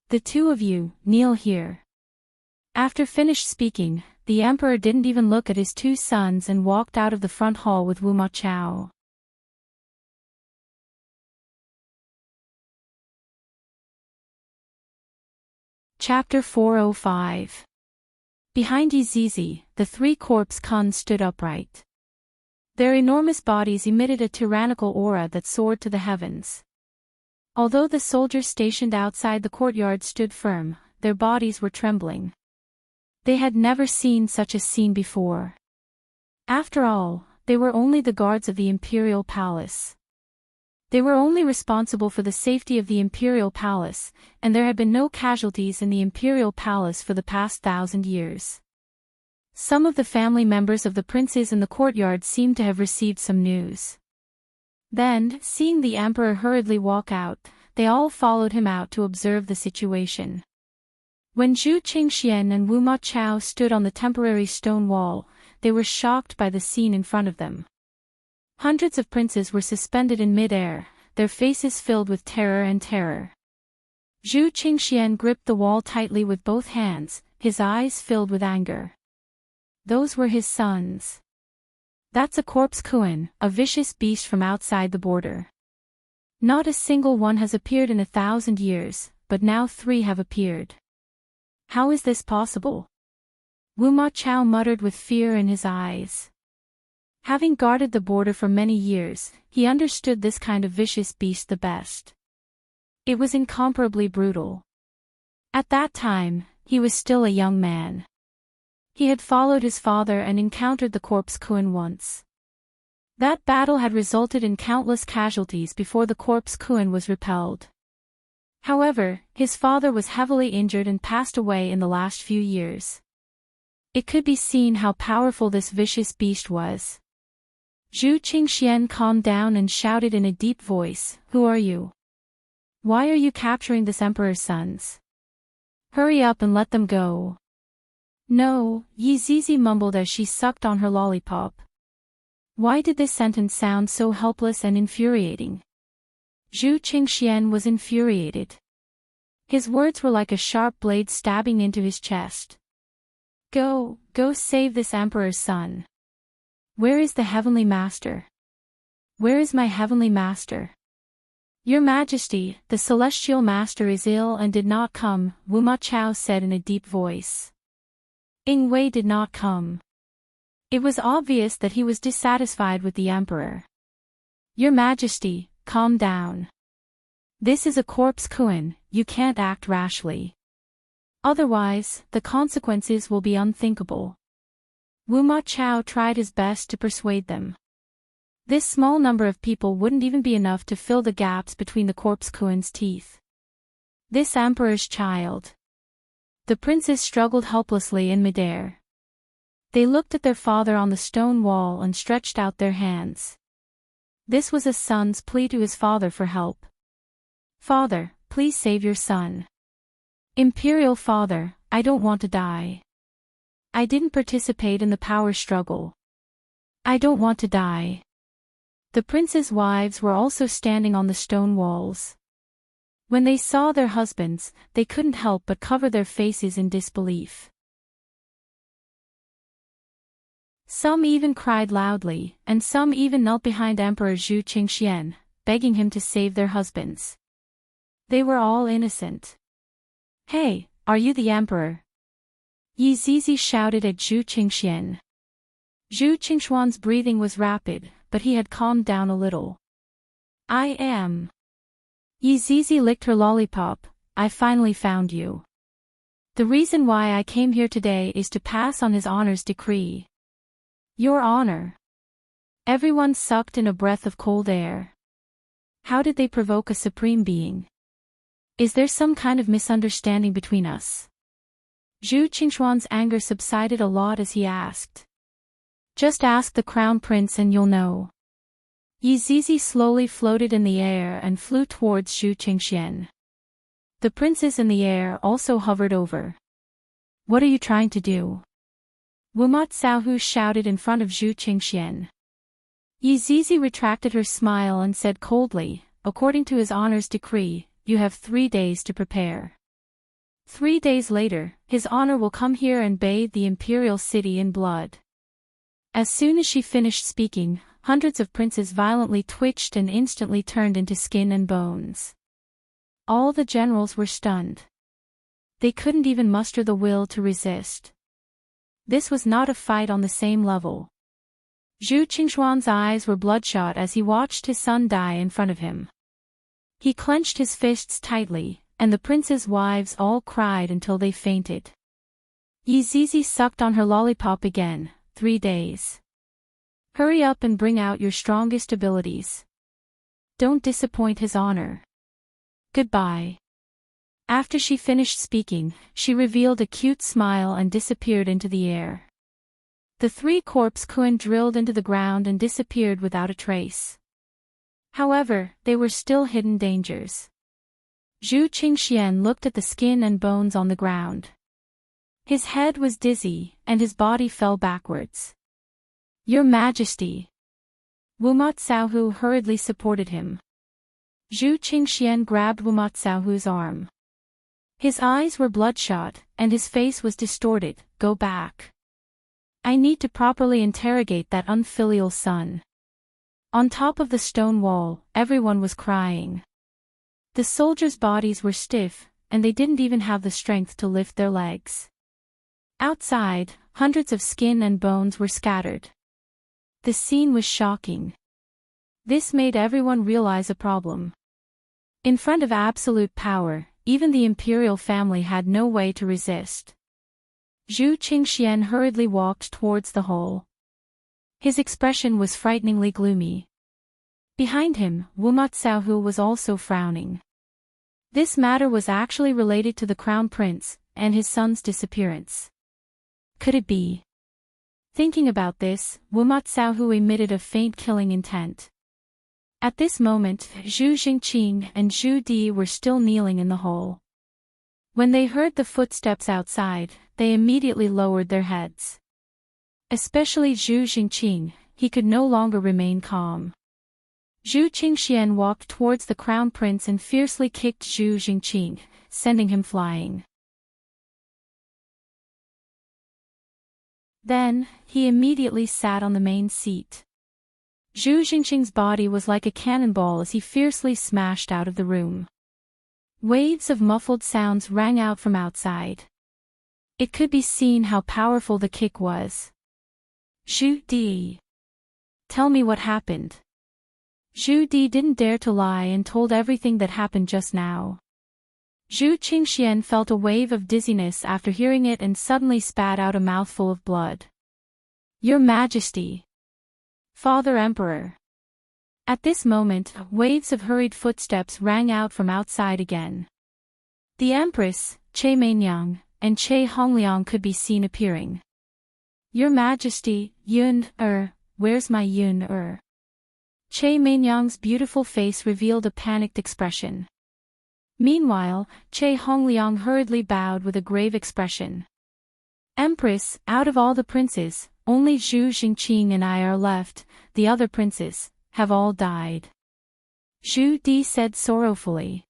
The two of you, kneel here. After finished speaking, the emperor didn't even look at his two sons and walked out of the front hall with Wu Ma Chao. Chapter 405. Behind Yizizi, the three corpse Khans stood upright. Their enormous bodies emitted a tyrannical aura that soared to the heavens. Although the soldiers stationed outside the courtyard stood firm, their bodies were trembling. They had never seen such a scene before. After all, they were only the guards of the imperial palace. They were only responsible for the safety of the imperial palace, and there had been no casualties in the imperial palace for the past 1,000 years. Some of the family members of the princes in the courtyard seemed to have received some news. Then, seeing the emperor hurriedly walk out, they all followed him out to observe the situation. When Zhu Qingxian and Wu Ma Chao stood on the temporary stone wall, they were shocked by the scene in front of them. Hundreds of princes were suspended in mid-air, their faces filled with terror. Zhu Qingxian gripped the wall tightly with both hands, his eyes filled with anger. Those were his sons. That's a corpse Kuan, a vicious beast from outside the border. Not a single one has appeared in 1,000 years, but now 3 have appeared. How is this possible? Wu Ma Chao muttered with fear in his eyes. Having guarded the border for many years, he understood this kind of vicious beast the best. It was incomparably brutal. At that time, he was still a young man. He had followed his father and encountered the corpse Kuan once. That battle had resulted in countless casualties before the corpse Kuan was repelled. However, his father was heavily injured and passed away in the last few years. It could be seen how powerful this vicious beast was. Zhu Qingxian calmed down and shouted in a deep voice, Who are you? Why are you capturing this emperor's sons? Hurry up and let them go. No, Yizizi mumbled as she sucked on her lollipop. Why did this sentence sound so helpless and infuriating? Zhu Qingxian was infuriated. His words were like a sharp blade stabbing into his chest. Go save this emperor's son. Where is the heavenly master? Where is my heavenly master? Your Majesty, the celestial master is ill and did not come, Wu Ma Chao said in a deep voice. Ing Wei did not come. It was obvious that he was dissatisfied with the emperor. Your Majesty, calm down. This is a corpse koan, you can't act rashly. Otherwise, the consequences will be unthinkable. Wu Ma Chao tried his best to persuade them. This small number of people wouldn't even be enough to fill the gaps between the corpse koan's teeth. This emperor's child. The princes struggled helplessly in midair. They looked at their father on the stone wall and stretched out their hands. This was a son's plea to his father for help. Father, please save your son. Imperial father, I don't want to die. I didn't participate in the power struggle. I don't want to die. The princes' wives were also standing on the stone walls. When they saw their husbands, they couldn't help but cover their faces in disbelief. Some even cried loudly, and some even knelt behind Emperor Zhu Qingxian, begging him to save their husbands. They were all innocent. Hey, are you the emperor? Yi Zizi shouted at Zhu Qingxian. Zhu Qingxuan's breathing was rapid, but he had calmed down a little. I am. Yi Zizi licked her lollipop. I finally found you. The reason why I came here today is to pass on his honor's decree. Your honor. Everyone sucked in a breath of cold air. How did they provoke a supreme being? Is there some kind of misunderstanding between us? Zhu Qingxuan's anger subsided a lot as he asked. Just ask the crown prince and you'll know. Yi Zizi slowly floated in the air and flew towards Zhu Qingxian. The princes in the air also hovered over. What are you trying to do? Wu Ma Xiaohu shouted in front of Zhu Qingxian. Yi Zizi retracted her smile and said coldly, according to his honor's decree, you have 3 days to prepare. 3 days later, his honor will come here and bathe the imperial city in blood. As soon as she finished speaking, hundreds of princes violently twitched and instantly turned into skin and bones. All the generals were stunned. They couldn't even muster the will to resist. This was not a fight on the same level. Zhu Qingxuan's eyes were bloodshot as he watched his son die in front of him. He clenched his fists tightly, and the princes' wives all cried until they fainted. Yi Zizi sucked on her lollipop again. 3 days. Hurry up and bring out your strongest abilities. Don't disappoint his honor. Goodbye. After she finished speaking, she revealed a cute smile and disappeared into the air. The 3 corpse koan drilled into the ground and disappeared without a trace. However, they were still hidden dangers. Zhu Qingxian looked at the skin and bones on the ground. His head was dizzy, and his body fell backwards. Your Majesty. Wu Ma Xiaohu hurriedly supported him. Zhu Qingxian grabbed Wu Ma Xiaohu's arm. His eyes were bloodshot, and his face was distorted. Go back. I need to properly interrogate that unfilial son. On top of the stone wall, everyone was crying. The soldiers' bodies were stiff, and they didn't even have the strength to lift their legs. Outside, hundreds of skin and bones were scattered. The scene was shocking. This made everyone realize a problem. In front of absolute power, even the imperial family had no way to resist. Zhu Qingxian hurriedly walked towards the hole. His expression was frighteningly gloomy. Behind him, Wu Ma Xiaohu was also frowning. This matter was actually related to the crown prince and his son's disappearance. Could it be? Thinking about this, Wu Ma Xiaohu emitted a faint killing intent. At this moment, Zhu Jingqing and Zhu Di were still kneeling in the hole. When they heard the footsteps outside, they immediately lowered their heads. Especially Zhu Jingqing, he could no longer remain calm. Zhu Qingxian walked towards the crown prince and fiercely kicked Zhu Jingqing, sending him flying. Then, he immediately sat on the main seat. Zhu Jingqing's body was like a cannonball as he fiercely smashed out of the room. Waves of muffled sounds rang out from outside. It could be seen how powerful the kick was. Zhu Di. Tell me what happened. Zhu Di didn't dare to lie and told everything that happened just now. Zhu Qingxian felt a wave of dizziness after hearing it and suddenly spat out a mouthful of blood. Your Majesty. Father Emperor. At this moment, waves of hurried footsteps rang out from outside again. The Empress, Che Mainyang, and Che Hongliang could be seen appearing. Your Majesty, where's my Yun? Che Mainyang's beautiful face revealed a panicked expression. Meanwhile, Che Hongliang hurriedly bowed with a grave expression. Empress, out of all the princes, only Zhu Jingqing and I are left, the other princes have all died. Zhu Di said sorrowfully.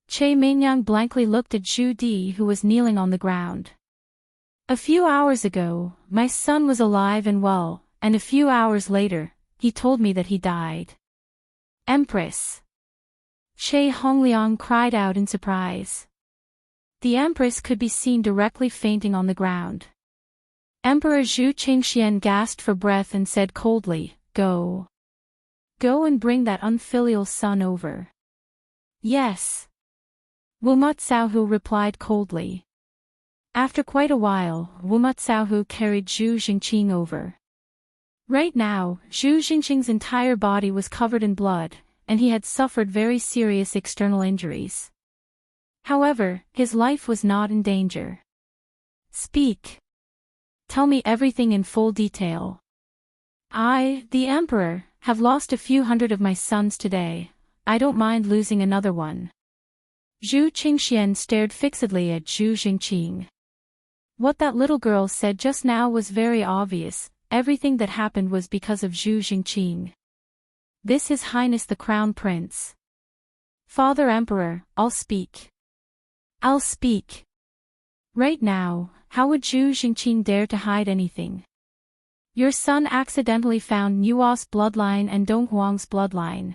Che Mainyang blankly looked at Zhu Di, who was kneeling on the ground. A few hours ago, my son was alive and well, and a few hours later, he told me that he died. Empress. Che Hongliang cried out in surprise. The Empress could be seen directly fainting on the ground. Emperor Zhu Qingxian gasped for breath and said coldly, Go. Go and bring that unfilial son over. Yes. Wumut Saohu replied coldly. After quite a while, Wumut Saohu carried Zhu Jingqing over. Right now, Zhu Jingqing's entire body was covered in blood, and he had suffered very serious external injuries. However, his life was not in danger. Speak. Tell me everything in full detail. I, the Emperor, have lost a few hundred of my sons today. I don't mind losing another one. Zhu Qingxian stared fixedly at Zhu Jingqing. What that little girl said just now was very obvious. Everything that happened was because of Zhu Jingqing. This His Highness the Crown Prince. Father Emperor, I'll speak. I'll speak. Right now, how would Zhu Jingqing dare to hide anything? Your son accidentally found Nuo's bloodline and Donghuang's bloodline.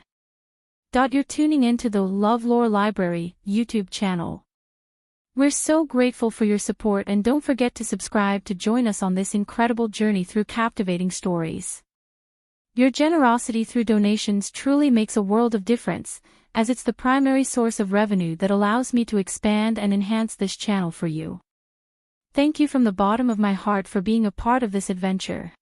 You're tuning into the LoveLore Library YouTube channel. We're so grateful for your support, and don't forget to subscribe to join us on this incredible journey through captivating stories. Your generosity through donations truly makes a world of difference, as it's the primary source of revenue that allows me to expand and enhance this channel for you. Thank you from the bottom of my heart for being a part of this adventure.